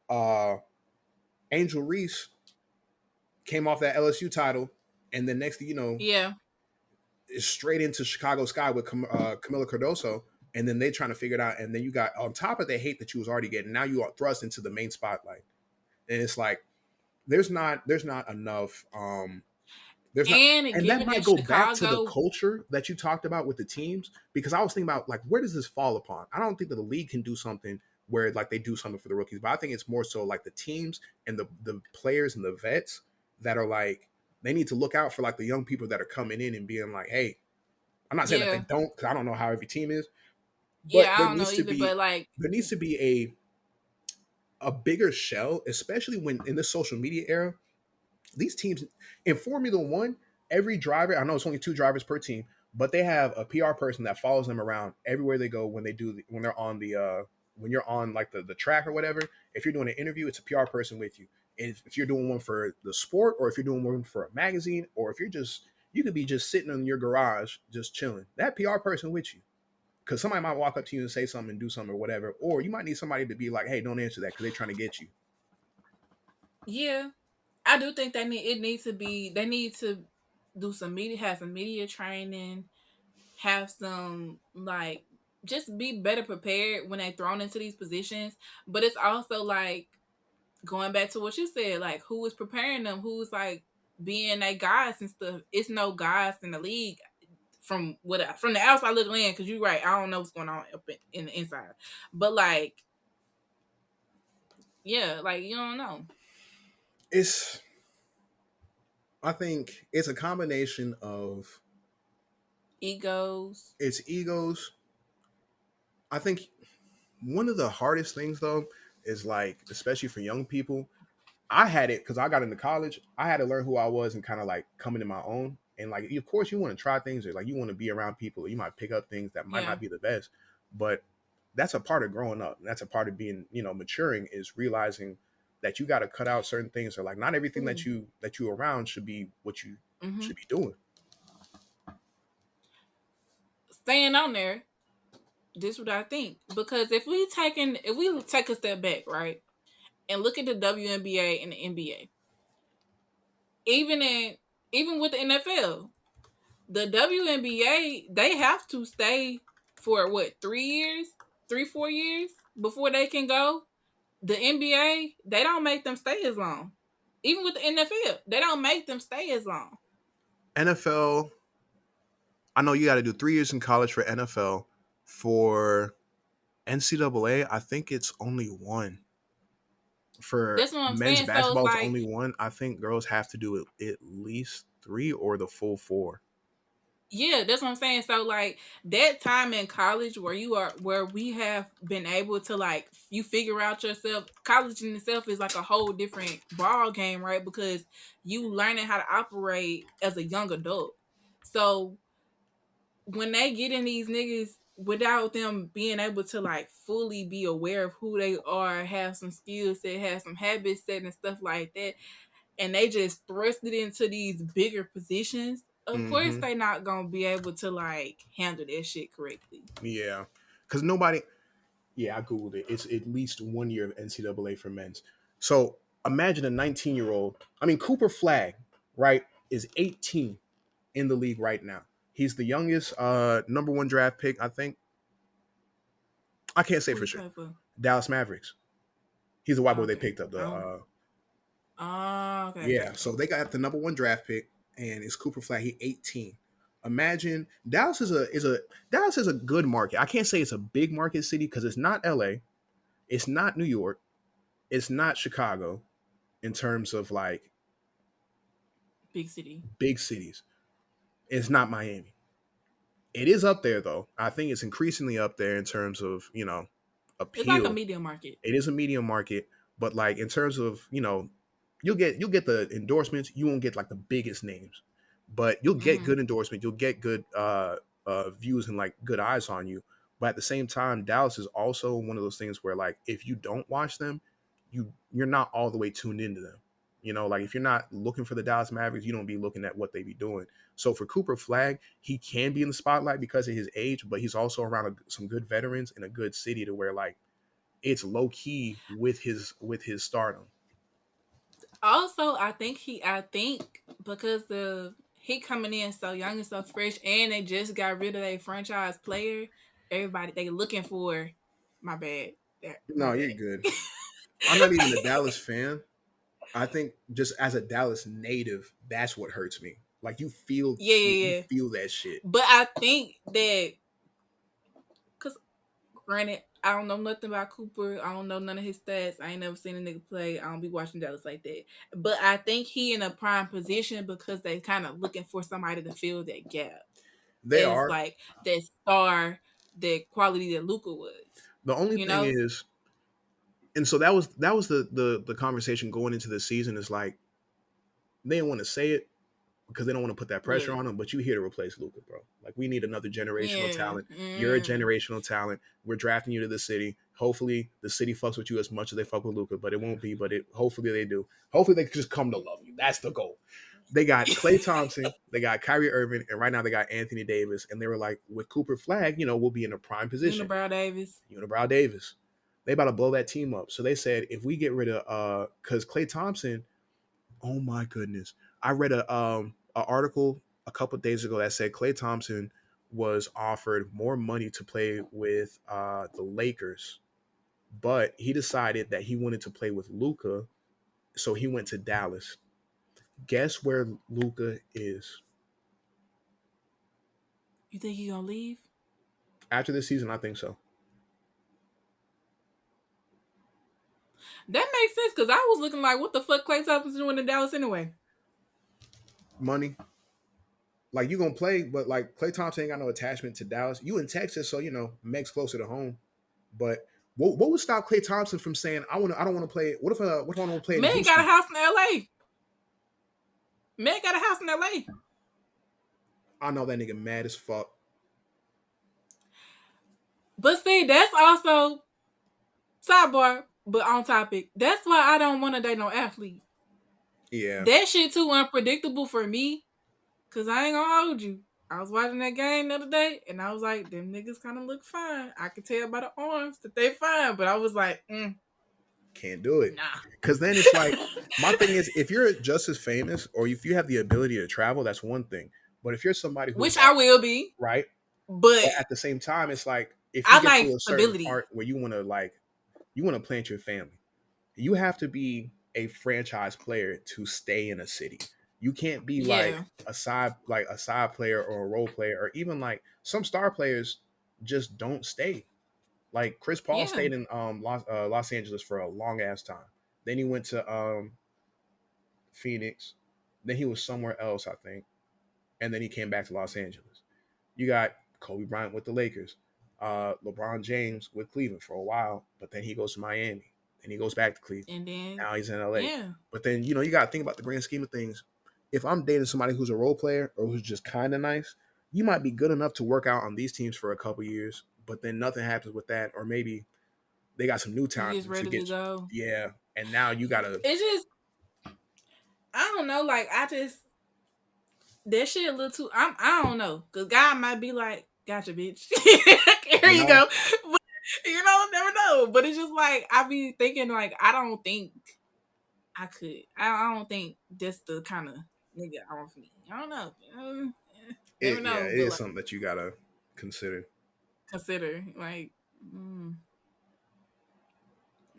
uh Angel Reese came off that LSU title, and then next thing you know, Yeah. is straight into Chicago Sky with Camila Cardoso, and then they trying to figure it out, and then you got on top of the hate that you was already getting, now you are thrust into the main spotlight, and it's like there's not enough there's not And and that given might that go back to the Chicago, culture that you talked about with the teams because I was thinking about like where does this fall upon. I don't think that the league can do something where like they do something for the rookies, but I think it's more so like the teams and the players and the vets that are like they need to look out for like the young people that are coming in and being like, hey, I'm not saying that they yeah, don't because I don't know how every team is, but yeah, I don't know either, but like, there needs to be a bigger shell, especially when in this social media era. These teams in Formula One, every driver, I know it's only two drivers per team, but they have a PR person that follows them around everywhere they go when they're on when you're on like the track or whatever. If you're doing an interview, it's a PR person with you. If you're doing one for the sport or if you're doing one for a magazine or if you could be just sitting in your garage just chilling. That PR person with you. Because somebody might walk up to you and say something and do something or whatever. Or you might need somebody to be like, hey, don't answer that because they're trying to get you. yeah, I do think it needs to be they need to do some media, have some media training, have some like just be better prepared when they're thrown into these positions. But it's also like going back to what you said, like who is preparing them, who's like being a guys and stuff. It's no guys in the league from the outside looking in, because you're right, I don't know what's going on up in the inside, but like yeah, like you don't know. It's I think it's a combination of Egos. its egos. I think one of the hardest things though is like, especially for young people, I had it because I got into college. I had to learn who I was and kind of like come into my own. And like, of course, you want to try things, or like you want to be around people. You might pick up things that might Yeah. not be the best, but that's a part of growing up. And that's a part of being, maturing, is realizing that you got to cut out certain things, or like not everything Ooh. that you around should be what you Mm-hmm. should be doing. Staying on there, this is what I think. Because if we take a step back, right, and look at the WNBA and the NBA, even in even with the NFL, the WNBA, they have to stay for what, 3 years, 4 years before they can go. The NBA, they don't make them stay as long. Even with the NFL, they don't make them stay as long. NFL, I know you got to do 3 years in college for NFL. For NCAA, I think it's only one. For That's what I'm men's saying. So it's basketball, it's like, only one. I think girls have to do it at least three or the full four. yeah, that's what I'm saying. So like that time in college where we have been able to, like, you figure out yourself. College in itself is like a whole different ball game, right? Because you learning how to operate as a young adult. So when they get in these niggas without them being able to like fully be aware of who they are, have some skills set, have some habits set and stuff like that, and they just thrust it into these bigger positions, of course Mm-hmm. they not gonna be able to like handle that shit correctly. Yeah, because nobody. Yeah, I googled it. It's at least 1 year of NCAA for men's. So imagine a 19-year-old. I mean, Cooper Flag, right, is 18 in the league right now. He's the youngest, number one draft pick. I think, I can't say Who for he sure. play for? Dallas Mavericks. He's a white boy they Okay. picked up. I The don't. Oh, okay, Yeah, okay. so they got the number one draft pick, and it's Cooper Flag. He 18. Imagine Dallas is a good market. I can't say it's a big market city because it's not LA, it's not New York, it's not Chicago in terms of like Big city. big cities. It's not Miami. It is up there though. I think it's increasingly up there in terms of, It's like a appeal. medium market. It is a medium market, but like in terms of, you'll get the endorsements. You won't get like the biggest names, but you'll get Mm-hmm. good endorsement. You'll get good views and like good eyes on you. But at the same time, Dallas is also one of those things where like if you don't watch them, you're not all the way tuned into them. Like if you're not looking for the Dallas Mavericks, you don't be looking at what they be doing. So for Cooper Flag, he can be in the spotlight because of his age, but he's also around some good veterans in a good city to where like it's low key with his stardom. Also, I think because he coming in so young and so fresh, and they just got rid of a franchise player. Everybody they looking for. My bad. My No, you're bad. good. I'm not even a Dallas fan. I think just as a Dallas native, that's what hurts me. Like Yeah, you yeah, yeah. feel that shit. But I think that, because granted, I don't know nothing about Cooper. I don't know none of his stats. I ain't never seen a nigga play. I don't be watching Dallas like that. But I think he in a prime position because they kind of looking for somebody to fill that gap They as are. like that star, that quality that Luca was. The only You thing know? is, and so that was the conversation going into the season, is like they didn't want to say it because they don't want to put that pressure What? on him. But you here to replace Luca, bro. Like we need another generational Yeah. talent. You're a Mm. generational talent. We're drafting you to the city. Hopefully, the city fucks with you as much as they fuck with Luca, but it won't be. But hopefully they do. Hopefully they just come to love you. That's the goal. They got Klay Thompson, they got Kyrie Irving, and right now they got Anthony Davis. And they were like, with Cooper Flag, we'll be in a prime position. Unibrow Davis. Unibrow Davis. They about to blow that team up. So they said if we get rid of because Klay Thompson, oh my goodness. I read a article a couple of days ago that said Klay Thompson was offered more money to play with the Lakers, but he decided that he wanted to play with Luca, so he went to Dallas. Guess where Luca is? You think he gonna leave? After this season, I think so. That makes sense because I was looking like, what the fuck Klay Thompson doing in Dallas anyway? Money. Like you gonna play, but like Klay Thompson ain't got no attachment to Dallas. You in Texas, so Meg's closer to home. But what would stop Klay Thompson from saying I don't want to play? What if I don't want to play in Meg got a Houston? house in LA. Meg got a house in LA. I know that nigga mad as fuck. But see, that's also sidebar, but on topic. That's why I don't want to date no athlete. Yeah. That shit too unpredictable for me. Cause I ain't gonna hold you. I was watching that game the other day, and I was like, "Them niggas kind of look fine." I could tell by the arms that they fine, but I was like, Can't do it. "Nah." Because then it's like, my thing is, if you're just as famous or if you have the ability to travel, that's one thing. But if you're somebody who's Which I like, will be, right, but but at the same time, it's like if you I get like to a certain stability. part where you want to plant your family, you have to be a franchise player to stay in a city. You can't be Yeah, like a side player or a role player, or even like some star players just don't stay. Like Chris Paul yeah, stayed in Los Angeles for a long ass time. Then he went to Phoenix. Then he was somewhere else, I think, and then he came back to Los Angeles. You got Kobe Bryant with the Lakers, LeBron James with Cleveland for a while, but then he goes to Miami, then he goes back to Cleveland. and then Now he's in LA. yeah, But then you got to think about the grand scheme of things. If I'm dating somebody who's a role player or who's just kind of nice, you might be good enough to work out on these teams for a couple years, but then nothing happens with that, or maybe they got some new you talent just to ready to get. go. Yeah, and now you gotta. It's just I don't know. Like I just that shit a little too. I don't know because God might be like, "Gotcha, bitch. Here You you know, go." But, never know. But it's just like I be thinking like I don't think I could. I don't think that's the kind of nigga off me. I don't know. Never know. it But is like something that you gotta consider. consider like,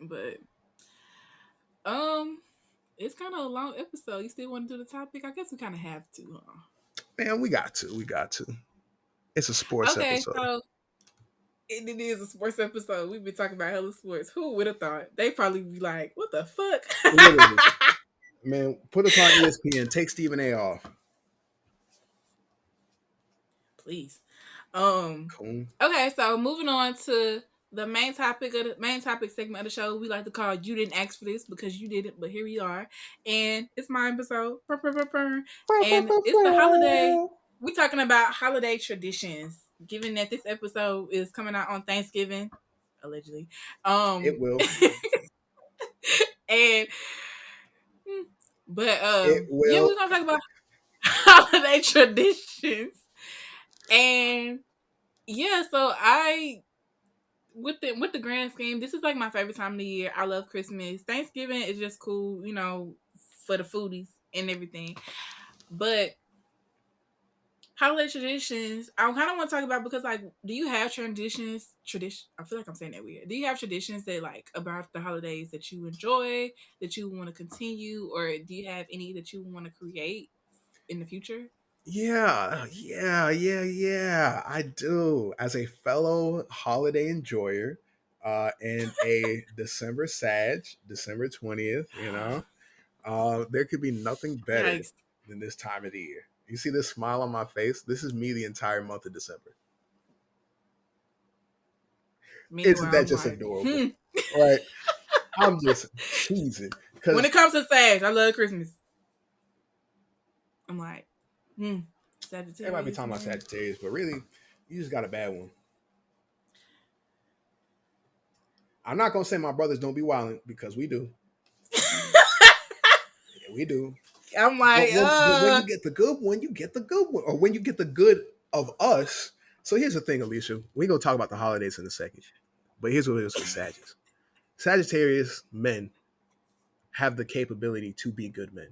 but um, it's kind of a long episode. You still want to do the topic? I guess we kind of have to, huh? Man, we got to. We got to. It's a sports Okay, episode. so it is a sports episode. We've been talking about hella sports. Who would have thought? They probably be like, "What the fuck?" Literally, man. Put us on ESPN. Take Stephen A. off. Please. Cool. Okay, so moving on to the main topic segment of the show. We like to call "You Didn't Ask for This" because you didn't, but here we are, and it's my episode. And it's the holiday. We're talking about holiday traditions. Given that this episode is coming out on Thanksgiving, allegedly, It will. and but It yeah, will. we're gonna talk about holiday traditions. And yeah, so I with the grand scheme, this is like my favorite time of the year. I love Christmas. Thanksgiving is just cool, for the foodies and everything. But holiday traditions, I kind of want to talk about because like, do you have tradition? I feel like I'm saying that weird. Do you have traditions that like about the holidays that you enjoy, that you want to continue, or do you have any that you want to create in the future? Yeah. I do. As a fellow holiday enjoyer, and a December Sag, December 20th, there could be nothing better Yikes. than this time of the year. You see this smile on my face? This is me the entire month of December. Isn't Meanwhile, that I'm just like, adorable? Right? I'm just cheesing. When Because it comes to Sag, I love Christmas. I'm like, everybody be Sagittarius, talking about man. Sagittarius, but really, you just got a bad one. I'm not gonna say my brothers don't be wilding because we do. Yeah, we do. I'm But like, when you get the good one, you get the good one. Or when you get the good of us. So here's the thing, Alicia. We're gonna talk about the holidays in a second. But here's what it is with Sagittarius. Sagittarius men have the capability to be good men.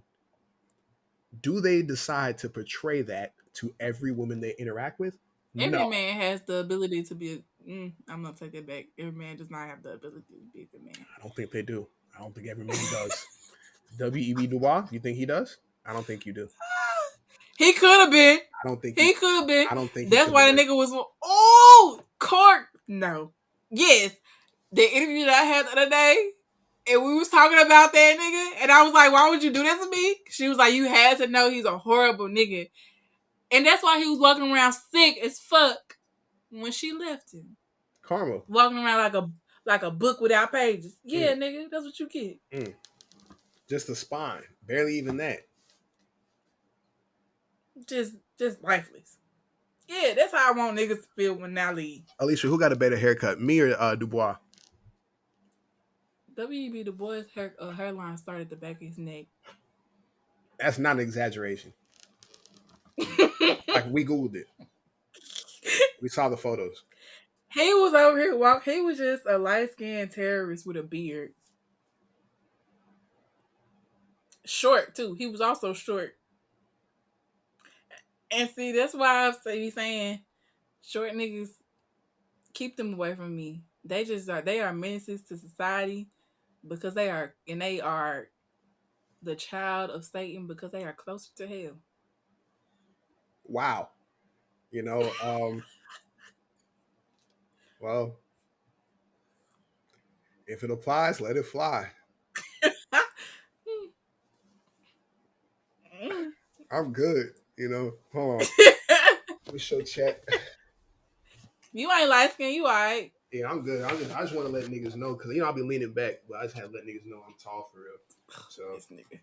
Do they decide to portray that to every woman they interact with? every No. man has the ability to be. I'm gonna take that back. Every man does not have the ability to be a good man. I don't think they do. I don't think every man does. W.E.B. Du Bois, you think he does? I don't think you do. He could have been. I don't think he He could have been. I don't think he That's could why the deliver. nigga was. Court. No. Yes. The interview that I had the other day, and we was talking about that nigga, and I was like, "Why would you do that to me?" She was like, "You had to know he's a horrible nigga," and that's why he was walking around sick as fuck when she left him, Karma. walking around like a book without pages. Yeah, Mm, nigga, that's what you get. mm. Just the spine. Barely even that. Just lifeless. Yeah, that's how I want niggas to feel when I leave. Alicia, who got a better haircut, me or Dubois? W.E.B. Du Bois' hairline started at the back of his neck. That's not an exaggeration. Like we googled it, we saw the photos. He was over here walking. He was just a light skinned terrorist with a beard. Short too. He was also short. And see, that's why I be saying short niggas, keep them away from me. They are menaces to society because they are the child of Satan because they are closer to hell. Wow, you know, well, if it applies, let it fly. I'm good. Hold on. Let me show chat. You ain't light skin, you alright. Yeah, I'm good. I just want to let niggas know because I'll be leaning back, but I just had to let niggas know I'm tall for real. So This nigga.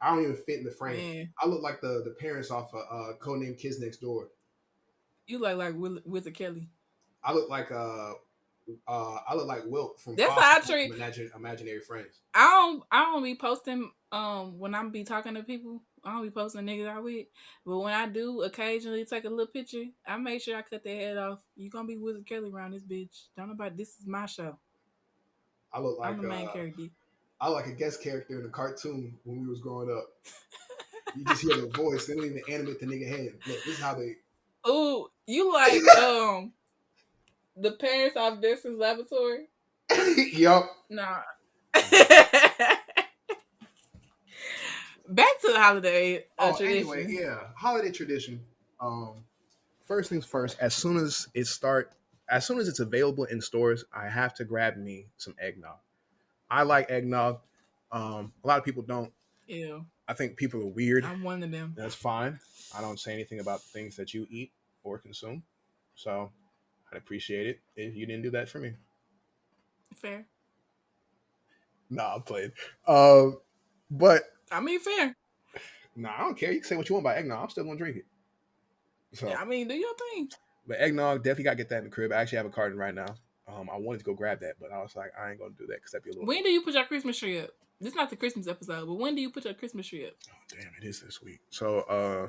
I don't even fit in the frame. Man, I look like the parents off of Codename Kids Next Door. you look like Wizard Kelly. I look like I look like Wilt from That's how I Foster treat. from Imaginary Friends. I don't be posting when I'm be talking to people. I don't be posting niggas I with. But when I do occasionally take a little picture, I make sure I cut their head off. You gonna be Wizard Kelly around this bitch. Don't nobody this is my show. I look I'm like the main character. I look like a guest character in a cartoon when we was growing up. You just hear the voice. They don't even animate the nigga head. Look, this is how they. Ooh, you like the parents off Dexter's Laboratory? Yup. Nah. Back to the holiday Oh, anyway, traditions. yeah, holiday tradition. First things first. As soon as it's available in stores, I have to grab me some eggnog. I like eggnog. A lot of people don't. Ew. I think people are weird. I'm one of them. That's fine. I don't say anything about the things that you eat or consume. So I'd appreciate it if you didn't do that for me. Fair. Nah, I'm playing. Um, but I mean fair. nah, I don't care. You can say what you want about eggnog. I'm still gonna drink it. So, I mean, do your thing. but eggnog definitely gotta get that in the crib. I actually have a carton right now. I wanted to go grab that, but I was like, I ain't gonna do that because that'd be a little. When do you put your Christmas tree up? This is not the Christmas episode, but when do you put your Christmas tree up? Oh, damn, it is this week. So,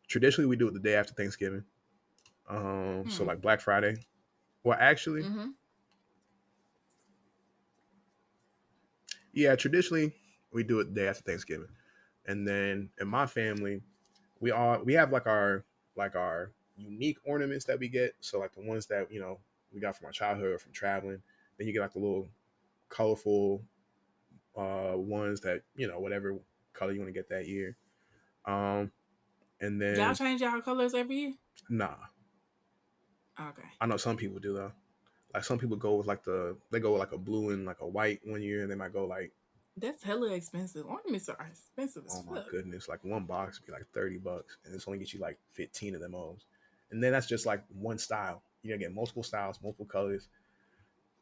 traditionally we do it the day after Thanksgiving. So like Black Friday. Well, actually, Mm-hmm. yeah, traditionally we do it the day after Thanksgiving, and then in my family, we have like our unique ornaments that we get. So like the ones that we got from our childhood or from traveling. Then you get like the little colorful ones that whatever color you want to get that year. Um, and Y'all then change y'all colors every year? nah, Okay. I know some people do though. Like some people go with they go with like a blue and like a white one year, and they might go like, That's hella expensive. Ornaments are expensive as oh my fuck. goodness, like one box would be like $30, and it's only get you like 15 of them O's. And then that's just like one style. You gotta get multiple styles, multiple colors.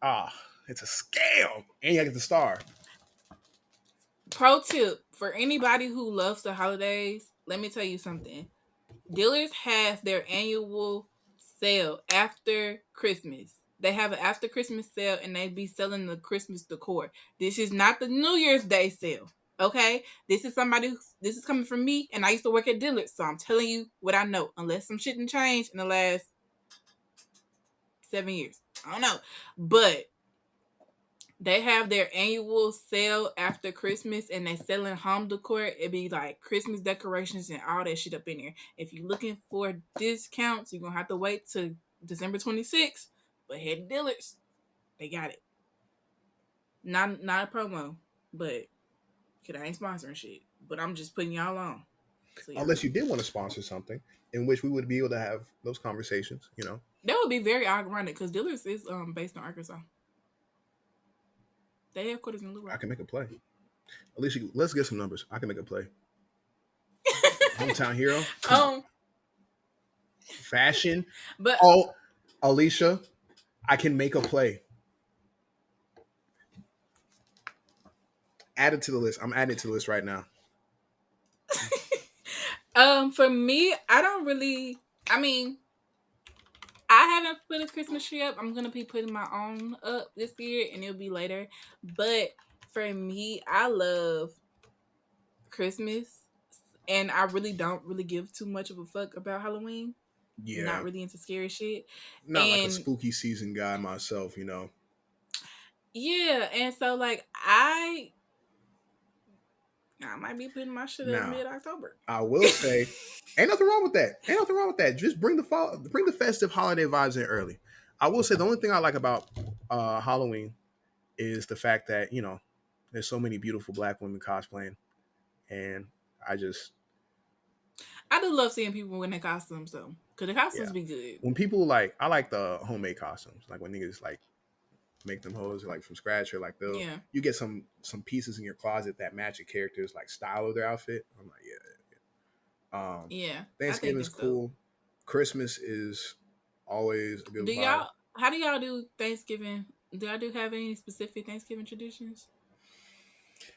Ah, it's a scam, and you gotta get the star. Pro tip for anybody who loves the holidays, let me tell you something. Dealers has their annual sale after Christmas. They have an after Christmas sale and they be selling the Christmas decor. This is not the New Year's Day sale. Okay? This is coming from me and I used to work at Dillard's, so I'm telling you what I know. Unless some shit didn't change in the last 7 years. I don't know. But they have their annual sale after Christmas and they selling home decor. It be like Christmas decorations and all that shit up in there. If you're looking for discounts, you're gonna have to wait till December 26th. But head to Dillard's. They got it. Not a promo, but cause I ain't sponsoring shit. But I'm just putting y'all on. So y'all Unless know. you did want to sponsor something, in which we would be able to have those conversations. That would be very ironic because Dillard's is based in Arkansas. They headquarters in Little I Rock. can make a play. At least let's get some numbers. I can make a play. Hometown hero. Come on. um, Fashion. but Oh, Alicia, I can make a play. Add it to the list. I'm adding it to the list right now. for me, I don't really. I mean, I haven't put a Christmas tree up. I'm gonna be putting my own up this year, and it'll be later. But for me, I love Christmas, and I really don't really give too much of a fuck about Halloween. Yeah, Not really into scary shit, not like a and spooky season guy myself, you know. yeah, and so like I might be putting my shit up Now, mid October. I will say, ain't nothing wrong with that. Ain't nothing wrong with that. Just bring the festive holiday vibes in early. I will say the only thing I like about Halloween is the fact that there's so many beautiful black women cosplaying, and I just I do love seeing people in their costumes though, cause the costumes yeah. be good. When people like, I like the homemade costumes, like when niggas like make them hoes like from scratch, or like they'll Yeah, you get some pieces in your closet that match a character's like style of their outfit. I'm like, yeah. yeah, I think Thanksgiving's that's dope. cool. Christmas is always a good Do vibe. y'all? How do y'all do Thanksgiving? Do y'all do have any specific Thanksgiving traditions?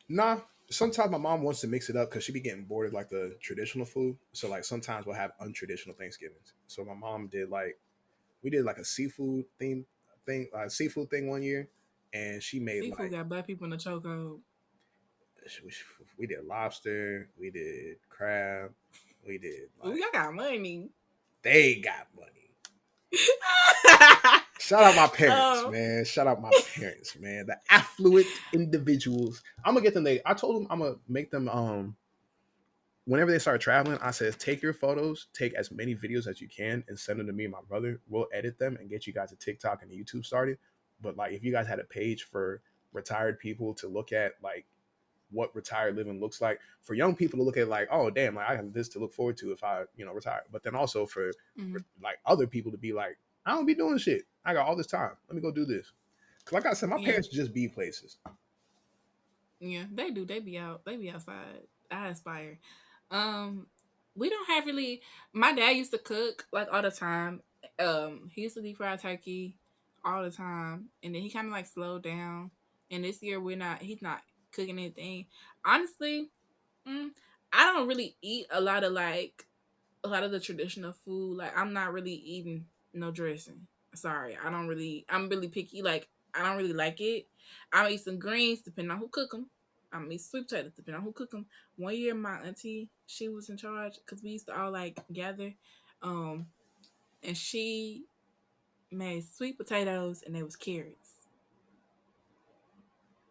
Nah, sometimes my mom wants to mix it up because she be getting bored of like the traditional food. So like sometimes we'll have untraditional Thanksgivings. So my mom did like we did like a seafood thing one year, and she made Seafood like got black people in the chokehold. we did lobster, we did crab, we did Ooh, like y'all got money. they got money. Shout out my parents, um, man. Shout out my parents, man. The affluent individuals. I'm gonna get them. I told them I'm gonna make them. Whenever they start traveling, I said take your photos, take as many videos as you can, and send them to me and my brother. We'll edit them and get you guys a TikTok and a YouTube started. But like, if you guys had a page for retired people to look at, like what retired living looks like for young people to look at, like, oh damn, like I have this to look forward to if I retire. But then also for mhm. like other people to be like, I don't be doing shit. I got all this time. Let me go do this. Cause like I said, my Yeah, parents just be places. yeah, they do. They be out. They be outside. I aspire. Um, we don't have really. My dad used to cook like all the time. He used to deep fry turkey all the time, and then he kind of like slowed down. And this year we're not. He's not cooking anything. Honestly, mm, I don't really eat a lot of the traditional food. Like I'm not really eating no dressing. Sorry, I don't really. I'm really picky. Like I don't really like it. I'll eat some greens depending on who cook them. I'm eat sweet potatoes depending on who cook them. One year, my auntie she was in charge because we used to all like gather, um, and she made sweet potatoes and they was carrots.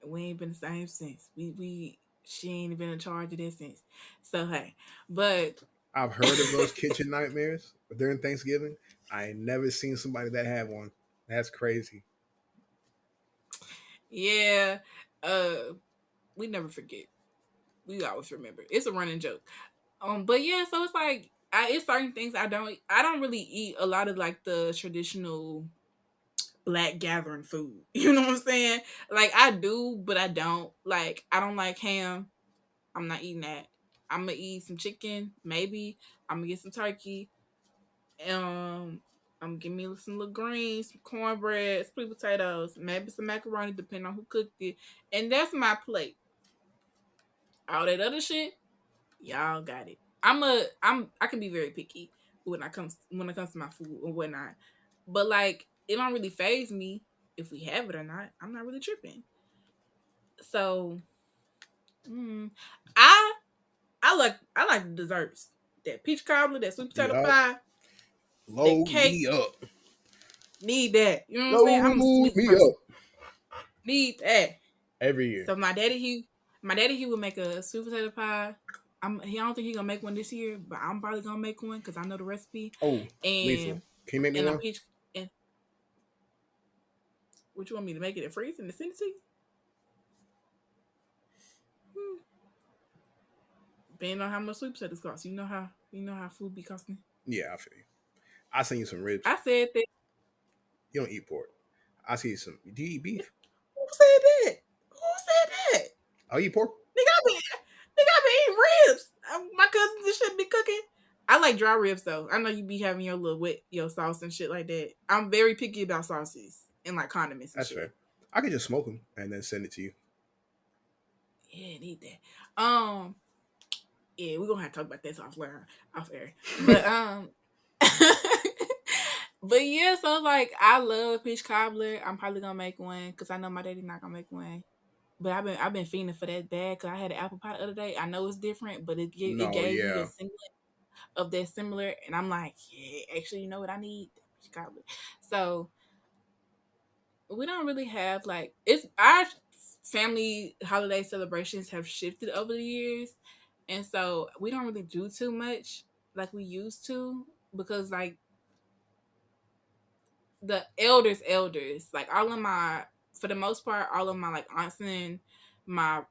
We ain't been the same since. We she ain't been in charge of this since. So hey, but I've heard of those kitchen nightmares during Thanksgiving. I ain't never seen somebody that had one. That's crazy. yeah, uh, we never forget. We always remember. It's a running joke. But yeah, so it's like it's certain things I don't really eat a lot of like the traditional black gathering food. You know what I'm saying? Like I do, but I don't. Like I don't like ham. I'm not eating that. I'm gonna eat some chicken, maybe. I'm gonna get some turkey. Um, I'm gonna give me some little greens, some cornbread, sweet potatoes, maybe some macaroni, depending on who cooked it. And that's my plate. All that other shit, y'all got it. I can be very picky when it comes to my food and whatnot. But like it don't really phase me if we have it or not. I'm not really tripping. So mm, I I like the desserts. That peach cobbler, that sweet potato Yup. pie, that Load cake. me up. Need that. You know what I'm saying? I'm a Load sweets me person. up. Need that. Every year. So my daddy he would make a sweet potato pie. I don't think he gonna make one this year, but I'm probably gonna make one because I know the recipe. Oh, lethal. And Can you make me and a one? peach. And what you want me to make it and freeze and to send it to you? Hmm. Depending on how much sweet potatoes cost, you know how food be costing. Yeah, I feel you. I'll send you some ribs. I said that. You don't eat pork. I'll see you some. Do you eat beef? Who said that? Who said that? Oh, you eat pork? Nigga, I be eating ribs. My cousins and shit be cooking. I like dry ribs though. I know you be having your little wet your sauce and shit like that. I'm very picky about sauces and like condiments and That's shit. fair. I could just smoke them and then send it to you. Yeah, need that. Yeah, we're gonna have to talk about this off air. But But yeah, so like I love peach cobbler. I'm probably gonna make one because I know my daddy not gonna make one. But I've been fiending for that bad because I had an apple pie the other day. I know it's different, but it No, gave me a yeah, semblance of that similar, and I'm like, yeah, actually, you know what I need? Peach cobbler. So we don't really have like it's our family holiday celebrations have shifted over the years, and so we don't really do too much like we used to because like the elders, like all of my, for the most part, all of my like aunts and my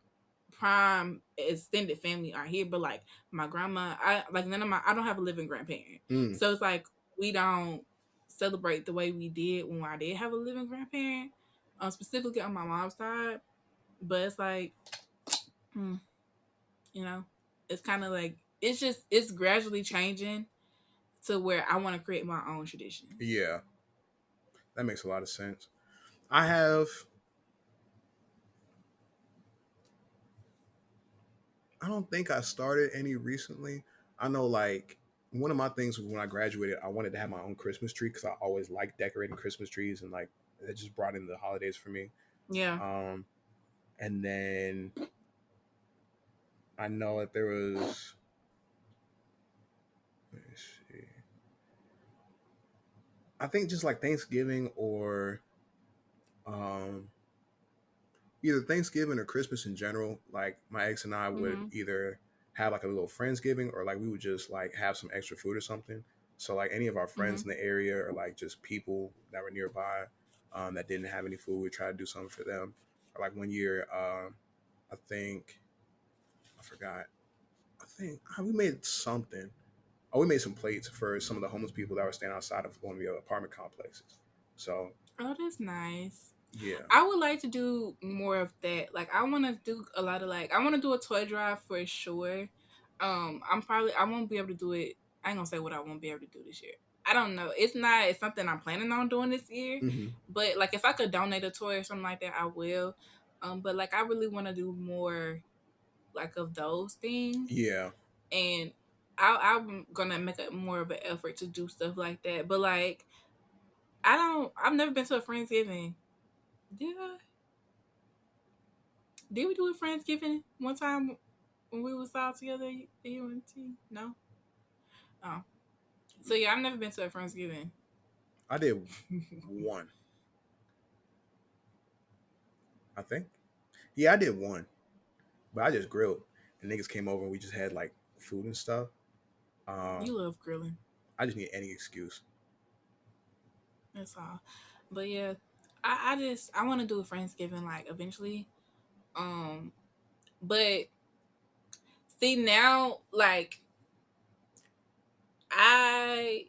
prime extended family are here, but like my grandma, I like none of my, I don't have a living grandparent, mm, so it's like we don't celebrate the way we did when I did have a living grandparent, specifically on my mom's side. But it's like, hmm, you know, it's kind of like it's gradually changing to where I want to create my own traditions. yeah. That makes a lot of sense. I have. I don't think I started any recently. I know, like, one of my things was when I graduated, I wanted to have my own Christmas tree because I always liked decorating Christmas trees and like it just brought in the holidays for me. Yeah. Um, and then I know that there was. Let me see. I think just like Thanksgiving or um, either Thanksgiving or Christmas in general, like my ex and I would Mhm. either have like a little Friendsgiving or like we would just like have some extra food or something. So like any of our friends Mhm. in the area or like just people that were nearby that didn't have any food, we try to do something for them. Or like one year, I think I forgot. I think we made something. Oh, we made some plates for some of the homeless people that were staying outside of one of the other apartment complexes. So Oh, that's nice. yeah. I would like to do more of that. Like I want to do a lot of like I want to do a toy drive for sure. I won't be able to do it. I ain't gonna say what I won't be able to do this year. I don't know. It's something I'm planning on doing this year. Hmm. But like if I could donate a toy or something like that, I will. But like I really want to do more like of those things, Yeah. and I'm gonna make a more of an effort to do stuff like that. But like I've never been to a Friendsgiving. Did I? Did we do a Friendsgiving one time when we was all together at UNT? No. Oh, so yeah, I've never been to a Friendsgiving. I did one, I think. Yeah, I did one. But I just grilled, and niggas came over and we just had like food and stuff. Um, You love grilling. I just need any excuse. That's all. But yeah, I want to do a Friendsgiving like eventually. Um, but see now like I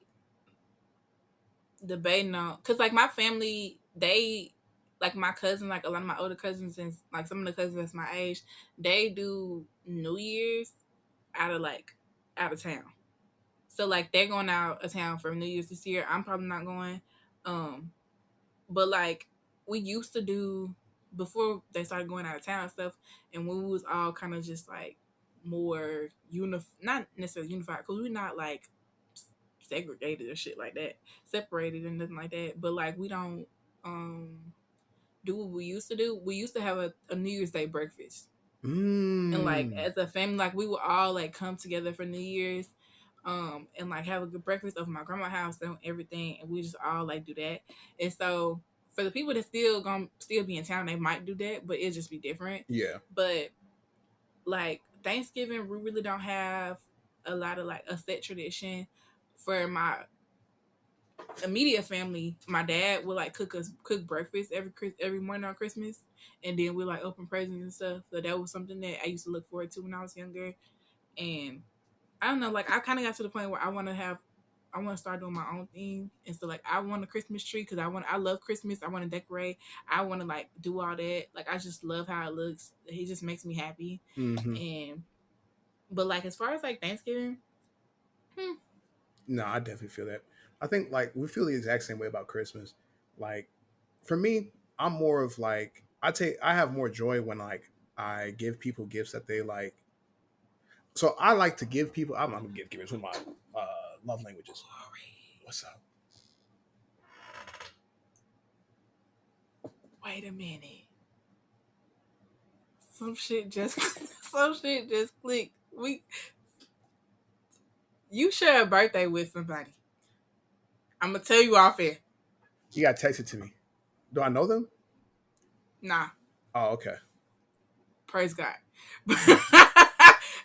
debating on because like my family they like my cousin like a lot of my older cousins and like some of the cousins that's my age they do New Year's out of like out of town. So like they're going out of town for New Year's this year. I'm probably not going. Um, but like we used to do before they started going out of town and stuff, and when we was all kind of just like more not necessarily unified because we're not like segregated or shit like that, separated and nothing like that. But like we don't um do what we used to do. We used to have a New Year's Day breakfast, and like Mmm. as a family, like we would all like come together for New Year's, and like have a good breakfast over my grandma's house and everything, and we just all like do that. And so for the people that still be in town, they might do that, but it'll just be different. Yeah. But like Thanksgiving, we really don't have a lot of like a set tradition. For my immediate family, my dad would like cook breakfast every morning on Christmas, and then we like open presents and stuff. So that was something that I used to look forward to when I was younger. And I don't know, like I kind of got to the point where I want to start doing my own thing, and so like I want a Christmas tree because I love Christmas. I want to decorate. I want to like do all that. Like I just love how it looks. It just makes me happy. Mm-hmm. And but like as far as like Thanksgiving, hmm, No, I definitely feel that. I think like we feel the exact same way about Christmas. Like for me, I'm more of like I have more joy when like I give people gifts that they like. So I like to give people. I'm gonna give givers with my love languages. What's up? Wait a minute. Some shit just clicked. You share a birthday with somebody. I'm gonna tell you off here. You got texted to me. Do I know them? Nah, Oh, okay. praise God. but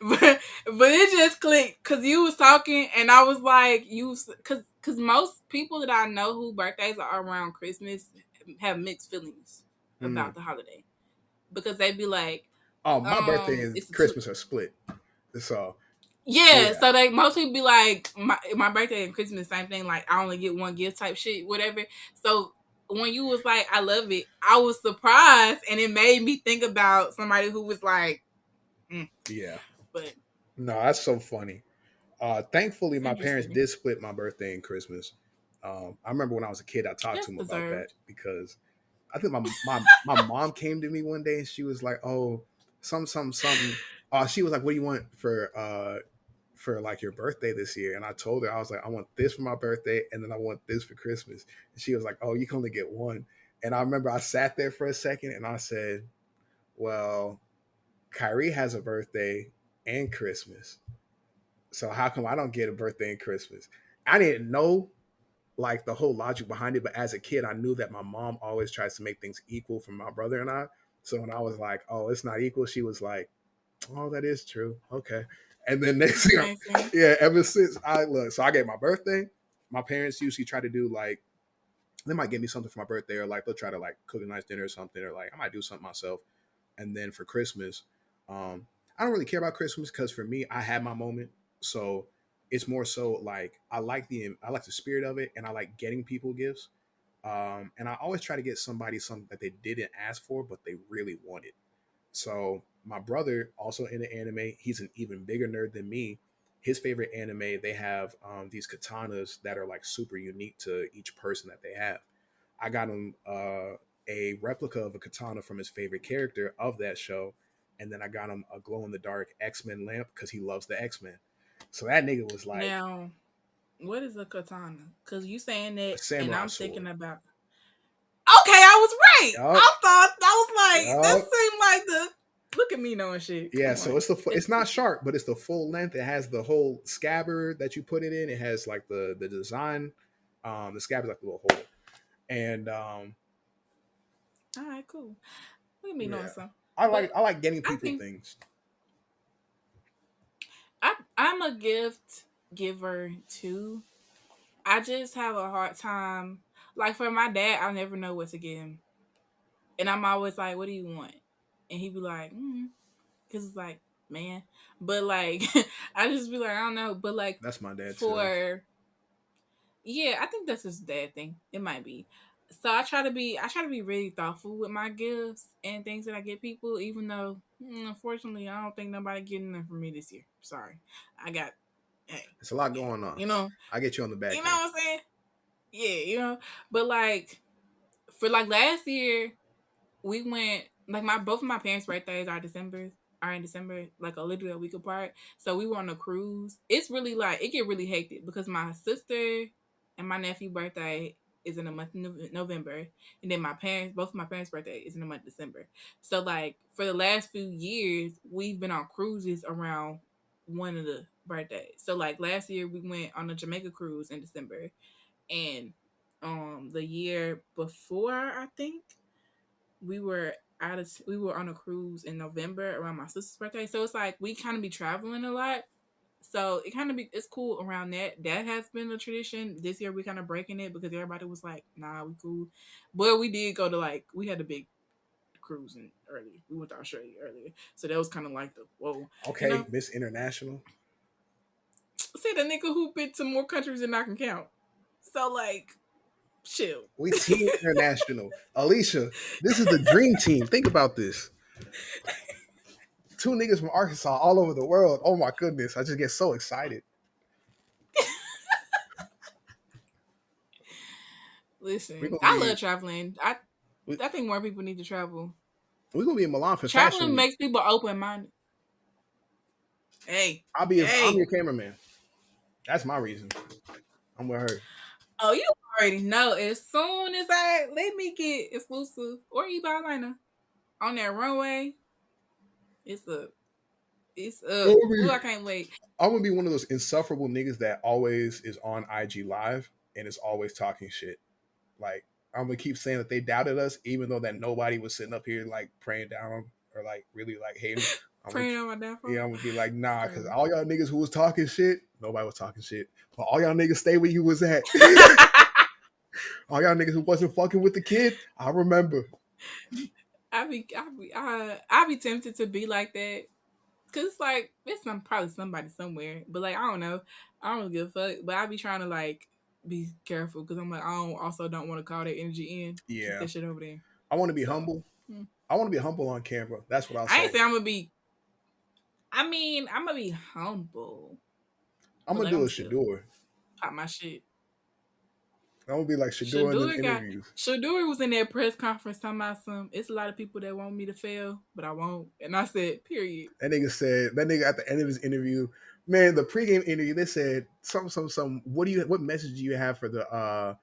it just clicked because you was talking and I was like, because most people that I know who birthdays are around Christmas have mixed feelings Mm. about the holiday because they be like, Oh, my birthday and it's Christmas are split. So yeah, yeah, so they mostly be like my birthday and Christmas, same thing. Like I only get one gift type shit, whatever. So when you was like, I love it, I was surprised, and it made me think about somebody who was like, yeah. but No, that's so funny. Thankfully, it's my parents interesting. did split my birthday and Christmas. I remember when I was a kid, I talked to That's them about that deserved. because I think my mom came to me one day and she was like, "Oh, something." She was like, "What do you want for like your birthday this year?" And I told her I was like, "I want this for my birthday, and then I want this for Christmas." And she was like, "Oh, you can only get one." And I remember I sat there for a second and I said, "Well, Kyrie has a birthday and Christmas, so how come I don't get a birthday and Christmas?" I didn't know like the whole logic behind it, but as a kid, I knew that my mom always tries to make things equal for my brother and I. So when I was like, "Oh, it's not equal," she was like, "Oh, that is true. Okay." And then next thing, Makes sense. yeah, ever since I look, so I get my birthday. My parents usually try to do like they might give me something for my birthday, or like they'll try to like cook a nice dinner or something, or like I might do something myself. And then for Christmas, I don't really care about Christmas because for me, I had my moment. So it's more so like I like the spirit of it, and I like getting people gifts. And I always try to get somebody something that they didn't ask for, but they really wanted. So my brother, also into anime, he's an even bigger nerd than me. His favorite anime, they have these katanas that are like super unique to each person that they have. I got him a replica of a katana from his favorite character of that show, and then I got him a glow in the dark X-Men lamp because he loves the X-Men. So that nigga was like Now, what is a katana? Because you saying a that, and samurai I'm thinking sword. about. Okay, I was right. Yup, I thought I was like, that yup. seemed like the. Look at me knowing shit. Yeah, Come so on. it's not sharp, but it's the full length. It has the whole scabbard that you put it in. It has like the design. The scabbard's like a little hole, and All right, cool. Look at me knowing yeah, something. I But like getting I people think things. I'm a gift giver too. I just have a hard time. Like for my dad, I never know what to give him, and I'm always like, "What do you want?" And he'd be like, because it's like, man. But like, I just be like, I don't know. But like, That's my dad too. for yeah, I think that's his dad thing. It might be. So I try to be really thoughtful with my gifts and things that I get people, even though unfortunately I don't think nobody getting them for me this year. Sorry, I got hey, It's a lot hey, going on. you know, I get you on the you back know end. what I'm saying? Yeah, but like for like last year, we went like my both of my parents' birthdays are in December, like a literally a week apart. So we were on a cruise. It's really like it get really hectic because my sister and my nephew birthday is in the month of November, and then both of my parents' birthday is in the month of December. So like for the last few years, we've been on cruises around one of the birthdays. So like last year we went on a Jamaica cruise in December, and the year before I think we were we were on a cruise in November around my sister's birthday. So it's like we kind of be traveling a lot. So it kind of be it's cool around that. That has been a tradition. This year we kind of breaking it because everybody was like, "Nah, we cool." But we did go to like we had a big cruising earlier. We went to Australia earlier, so that was kind of like the whoa, you Okay, know. Miss International. See the nigga who been to more countries than I can count. So like, chill. We team international. Alicia, this is the dream team. Think about this. Two niggas from Arkansas all over the world. Oh my goodness. I just get so excited. We're Listen, gonna I be love traveling. we, I think more people need to travel. we're gonna be in Milan for Fashion Traveling Week. makes people open minded. Hey, I'm hey. your cameraman. That's my reason. I'm with her. Oh, you already know as soon as I let me get exclusive or e-balliner on that runway, it's up. It's I'm up. gonna Ooh, be, I can't wait. I'm gonna be one of those insufferable niggas that always is on IG Live and is always talking shit. Like I'm gonna keep saying that they doubted us, even though that nobody was sitting up here like praying down or like really like hating. I'm gonna, Praying on my yeah, downfall. I'm gonna be like, nah, because Screaming. all y'all niggas who was talking shit, nobody was talking shit. But all y'all niggas stay where you was at. All y'all niggas who wasn't fucking with the kid, I remember. I be tempted to be like that. Cause it's like it's probably somebody somewhere, but like I don't know, I don't really give a fuck. But I be trying to like be careful because I'm like I don't want to call that energy in. Keep Yeah, that shit over there. I want to be So humble. hmm. I want to be humble on camera. That's what I'll I ain't say. say I'm gonna be. I mean, I'm gonna be humble, I'm but gonna like I'm do a gonna still Shedeur. pop my shit. I'm gonna be like Shedeur in them Shedeur got interviews. Shedeur was in that press conference talking about some. It's a lot of people that want me to fail, but I won't. And I said, period. That nigga said that nigga at the end of his interview, man, the pregame interview, they said some. What message do you have for the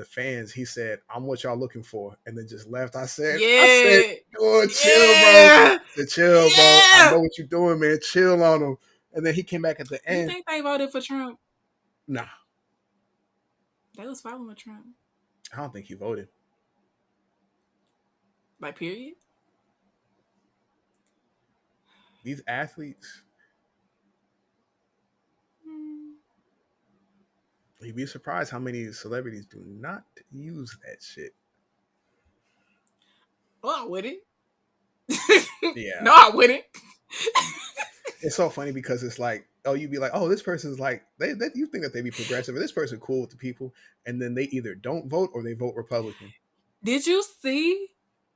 fans? He said, "I'm what y'all looking for," and then just left. I said, Yeah, "Good, chill, bro. yeah, The chill, bro. I yeah. know what you're doing, man. Chill on him." And then he came back at the You end. think they voted for Trump? Nah, They was following Trump. I don't think he voted. Like, period. These athletes, Hmm. you'd be surprised how many celebrities do not use that shit. Well, I wouldn't. Yeah. No, I wouldn't. It's so funny because it's like, oh, you'd be like, oh, this person's like, they you think that they be progressive, or this person cool with the people, and then they either don't vote or they vote Republican. Did you see?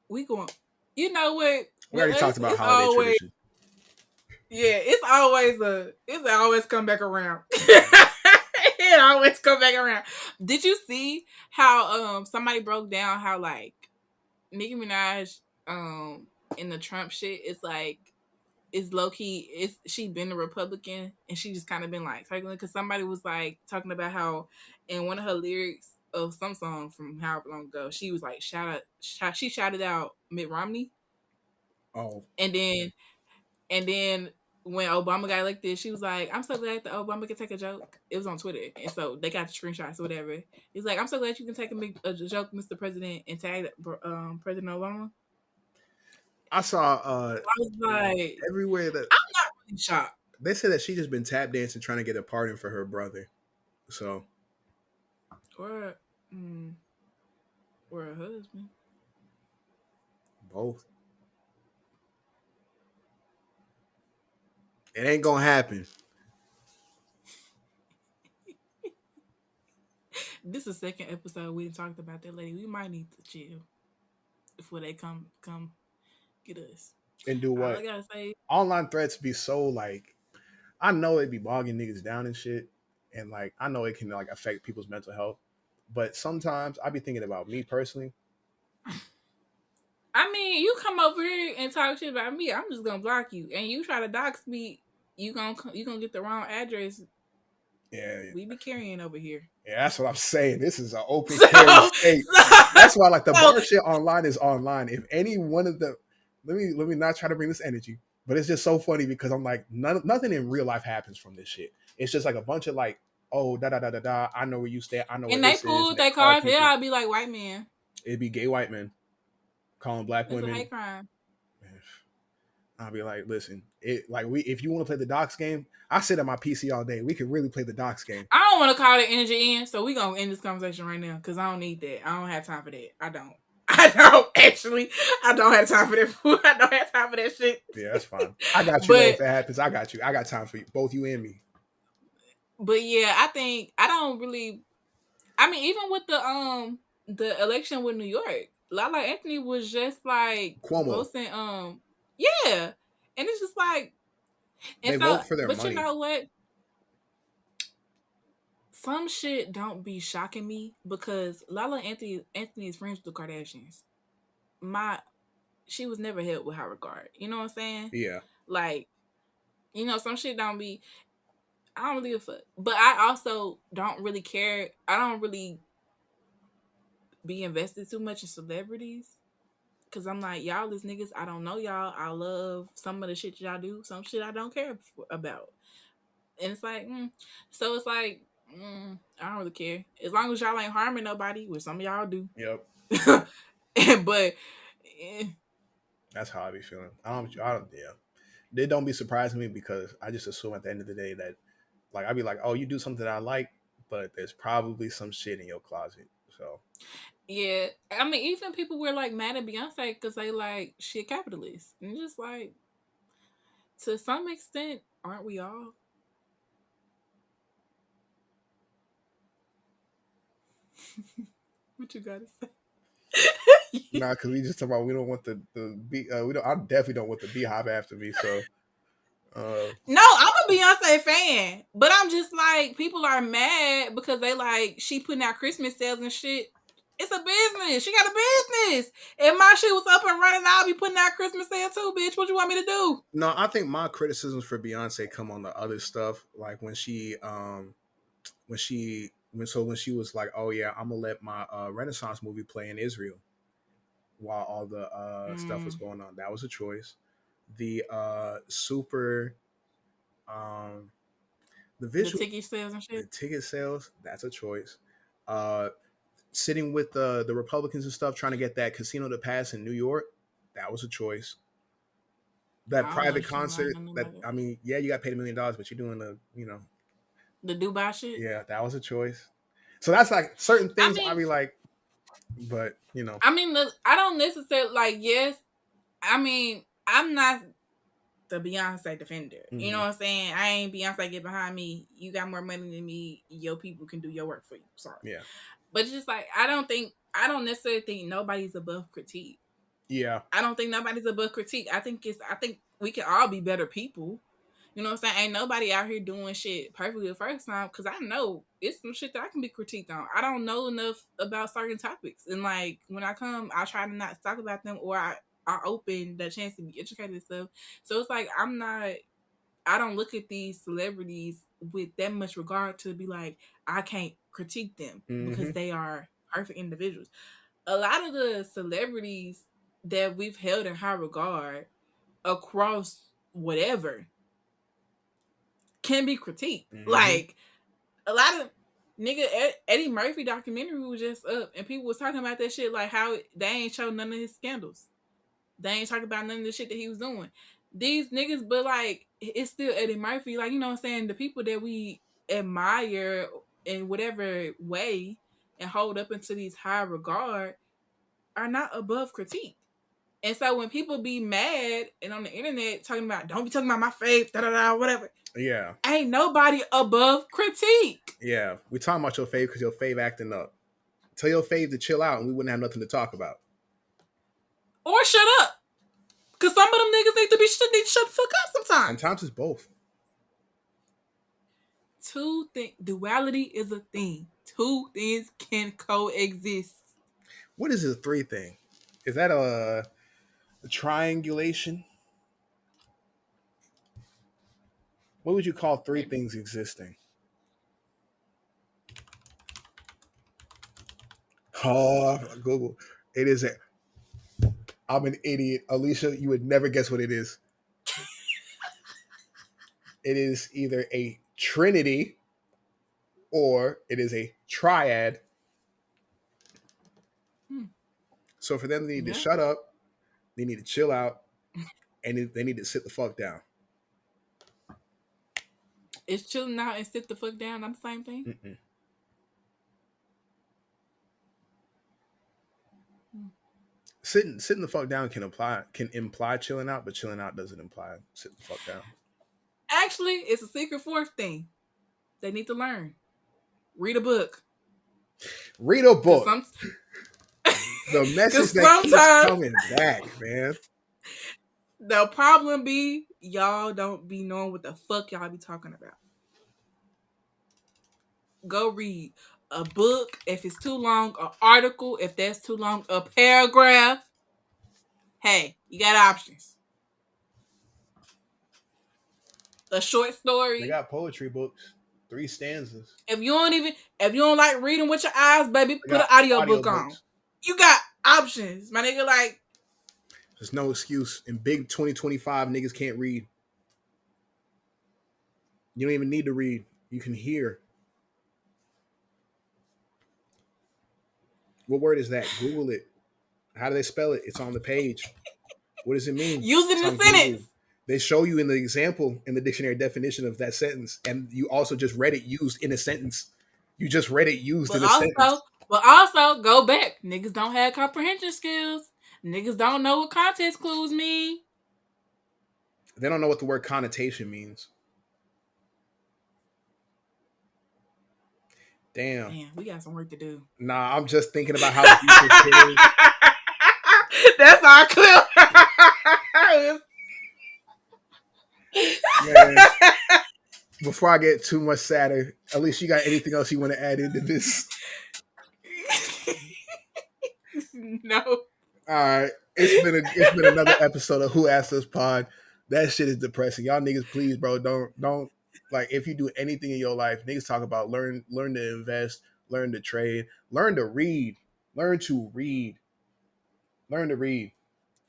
We going. You know what? We With already talked us, about it's holiday always tradition. it's always come back around. It always come back around. Did you see how somebody broke down how like Nicki Minaj in the Trump shit? It's like it's low key. It's she been a Republican and she just kind of been like talking because somebody was like talking about how in one of her lyrics of some song from however long ago she was like she shouted out Mitt Romney Oh, and then when Obama got elected she was like I'm so glad that Obama could take a joke. It was on Twitter and so they got the screenshots or whatever. It's like I'm so glad you can take a joke, Mr. President, and tag President Obama. I saw I was like everywhere that I'm not really shocked. they said that she just been tap dancing trying to get a pardon for her brother. So Or mm, or a husband. both, it ain't gonna happen. This is the second episode we talked about that lady. We might need to chill before they come get us. And do All I what? gotta say, Online threats be so like, I know it be bogging niggas down and shit, and like I know it can like affect people's mental health, but sometimes I be thinking about me personally. I mean, you come over here and talk shit about me, I'm just gonna block you. And you try to dox me, you gonna get the wrong address. Yeah, We be carrying over here. yeah, that's what I'm saying. This is an open So, carry state. That's why like the so bar shit online is online. If any one of the let me not try to bring this energy, but it's just so funny because I'm like nothing in real life happens from this shit. It's just like a bunch of like, oh da da da da da. I know where you stay. I know where and they this is, and pulled they their call cards. Yeah, people. I'd be like white man. It'd be gay white men calling black It's a women. hate crime. I'll be like, listen, it like we if you want to play the docs game, I sit at my PC all day. We can really play the docs game. I don't want to call the energy in, so we gonna end this conversation right now because I don't need that. I don't have time for that. I don't. I don't actually. I don't have time for that. I don't have time for that shit. Yeah, that's fine. I got you though. but If that happens, I got you. I got time for you, both you and me. but yeah, I think I don't really. I mean, even with the election with New York, Lala Anthony was just like Cuomo, posting yeah, and it's just like and they so vote for their but you money. know what? Some shit don't be shocking me because Anthony is friends with the Kardashians. My She was never held with high regard. You know what I'm saying? Yeah, Like, some shit don't be. I don't really give a fuck. But I also don't really care. I don't really be invested too much in celebrities. Cause I'm like, y'all is niggas. I don't know y'all. I love some of the shit y'all do. Some shit I don't care about. And it's like, so it's like, I don't really care. As long as y'all ain't harming nobody, which some of y'all do. Yep. But That's how I be feeling. I don't. Yeah. They don't be surprising me because I just assume at the end of the day that, like, I'd be like, oh, you do something that I like, but there's probably some shit in your closet. So yeah, I mean, even people were like mad at Beyonce because they like shit capitalists, and just like to some extent, aren't we all? What you gotta say? nah, because we just talk about we don't want the be we don't. I definitely don't want the beehive after me. So No, I'm a Beyonce fan, but I'm just like people are mad because they like she putting out Christmas sales and shit. It's a business. She got a business. If my shit was up and running, I'll be putting out Christmas sale too, bitch. What you want me to do? no, I think my criticisms for Beyonce come on the other stuff, like when she was like, oh yeah, I'm gonna let my Renaissance movie play in Israel while all the stuff was Mm, going on. That was a choice. The super um the the visual ticket sales and the shit. ticket sales, that's a choice. Uh Sitting with the Republicans and stuff trying to get that casino to pass in New York, that was a choice. That I don't private understand why concert, nothing that like it. I mean, yeah, you got paid $1 million, but you're doing The Dubai shit. yeah, that was a choice. So that's like certain I things I'd mean, be like, but you know, I don't necessarily like. Yes, I mean, I'm not the Beyonce defender. You know hmm what I'm saying? I ain't Beyonce. Get behind me. You got more money than me. Your people can do your work for you. Sorry, yeah, but it's just like I don't necessarily think nobody's above critique. yeah, I don't think nobody's above critique. I think we can all be better people. You know what I'm saying? Ain't nobody out here doing shit perfectly the first time because I know it's some shit that I can be critiqued on. I don't know enough about certain topics. And like when I come, I try to not talk about them or I open the chance to be educated and stuff. So it's like I don't look at these celebrities with that much regard to be like, I can't critique them because hmm they are perfect individuals. A lot of the celebrities that we've held in high regard across whatever can be critiqued. hmm Like a lot of nigga Eddie Murphy documentary was just up, and people was talking about that shit like how they ain't show none of his scandals. They ain't talking about none of the shit that he was doing. These niggas, but like it's still Eddie Murphy. Like you know what I'm saying? The people that we admire in whatever way and hold up into these high regard are not above critique. And so when people be mad and on the internet talking about don't be talking about my faith, da da da, whatever, yeah, ain't nobody above critique. yeah. We talking about your fave because your fave acting up. Tell your fave to chill out, and we wouldn't have nothing to talk about. Or shut up. Cause some of them niggas need to need to shut the fuck up sometimes. Sometimes it's both. Duality is a thing. Two things can coexist. What is the three thing? Is that a triangulation? What would you call three Maybe. things existing? Oh, Google. It is a. I'm an idiot, Alicia. You would never guess what it is. It is either a trinity or it is a triad. Hmm. So for them, they need to Yeah. shut up. They need to chill out, and they need to sit the fuck down. It's chilling out and sit the fuck down. I'm the same thing. Mm-mm. Hmm. Sitting the fuck down can imply chilling out, but chilling out doesn't imply sit the fuck down. Actually, it's a secret fourth thing. They need to learn. Read a book. Read a Cause book. some The message cause that keeps sometimes coming back, man. the problem be y'all don't be knowing what the fuck y'all be talking about. Go read a book if it's too long, an article if that's too long, a paragraph. Hey, you got options. A short story. They got poetry books, 3 stanzas. If you don't like reading with your eyes, baby, They put an got audio audio book on. books. You got options, my nigga. Like, There's no excuse. In big 2025, niggas can't read. You don't even need to read. You can hear. What word is that? Google it. How do they spell it? It's on the page. What does it mean? use it It's in on a sentence. Google. They show you in the example in the dictionary definition of that sentence, and you also just read it used in a sentence. You just read it used But in a sentence. also go back. Niggas don't have comprehension skills. Niggas don't know what context clues mean. They don't know what the word connotation means. Damn. Man, we got some work to do. Nah, I'm just thinking about how deep this shit is. That's our clip. Man, before I get too much sadder, at least you got anything else you want to add into this? No. All right. It's been another episode of Who Asked Us Pod. That shit is depressing. Y'all niggas, please, bro, don't like if you do anything in your life, niggas talk about learn to invest, learn to trade, learn to read, learn to read, learn to read,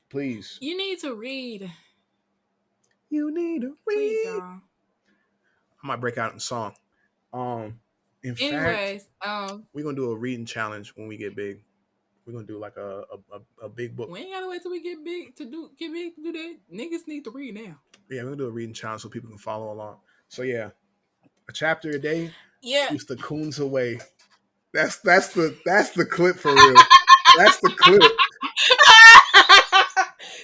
please. You need to read. You need to Please, read. y'all. I might break out in song. In fact, Anyways, we're gonna do a reading challenge when we get big. We're gonna do like a big book. we ain't gotta wait till we get big to do that. Niggas need to read now. Yeah, we're gonna do a reading challenge so people can follow along. So yeah, a chapter a day Yeah. keeps the coons away. That's the clip for real. That's the clip.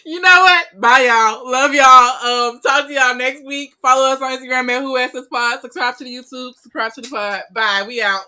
You know what? Bye, y'all. Love y'all. Talk to y'all next week. Follow us on Instagram at Who Asked Us Pod. Subscribe to the YouTube. Subscribe to the pod. Bye. We out.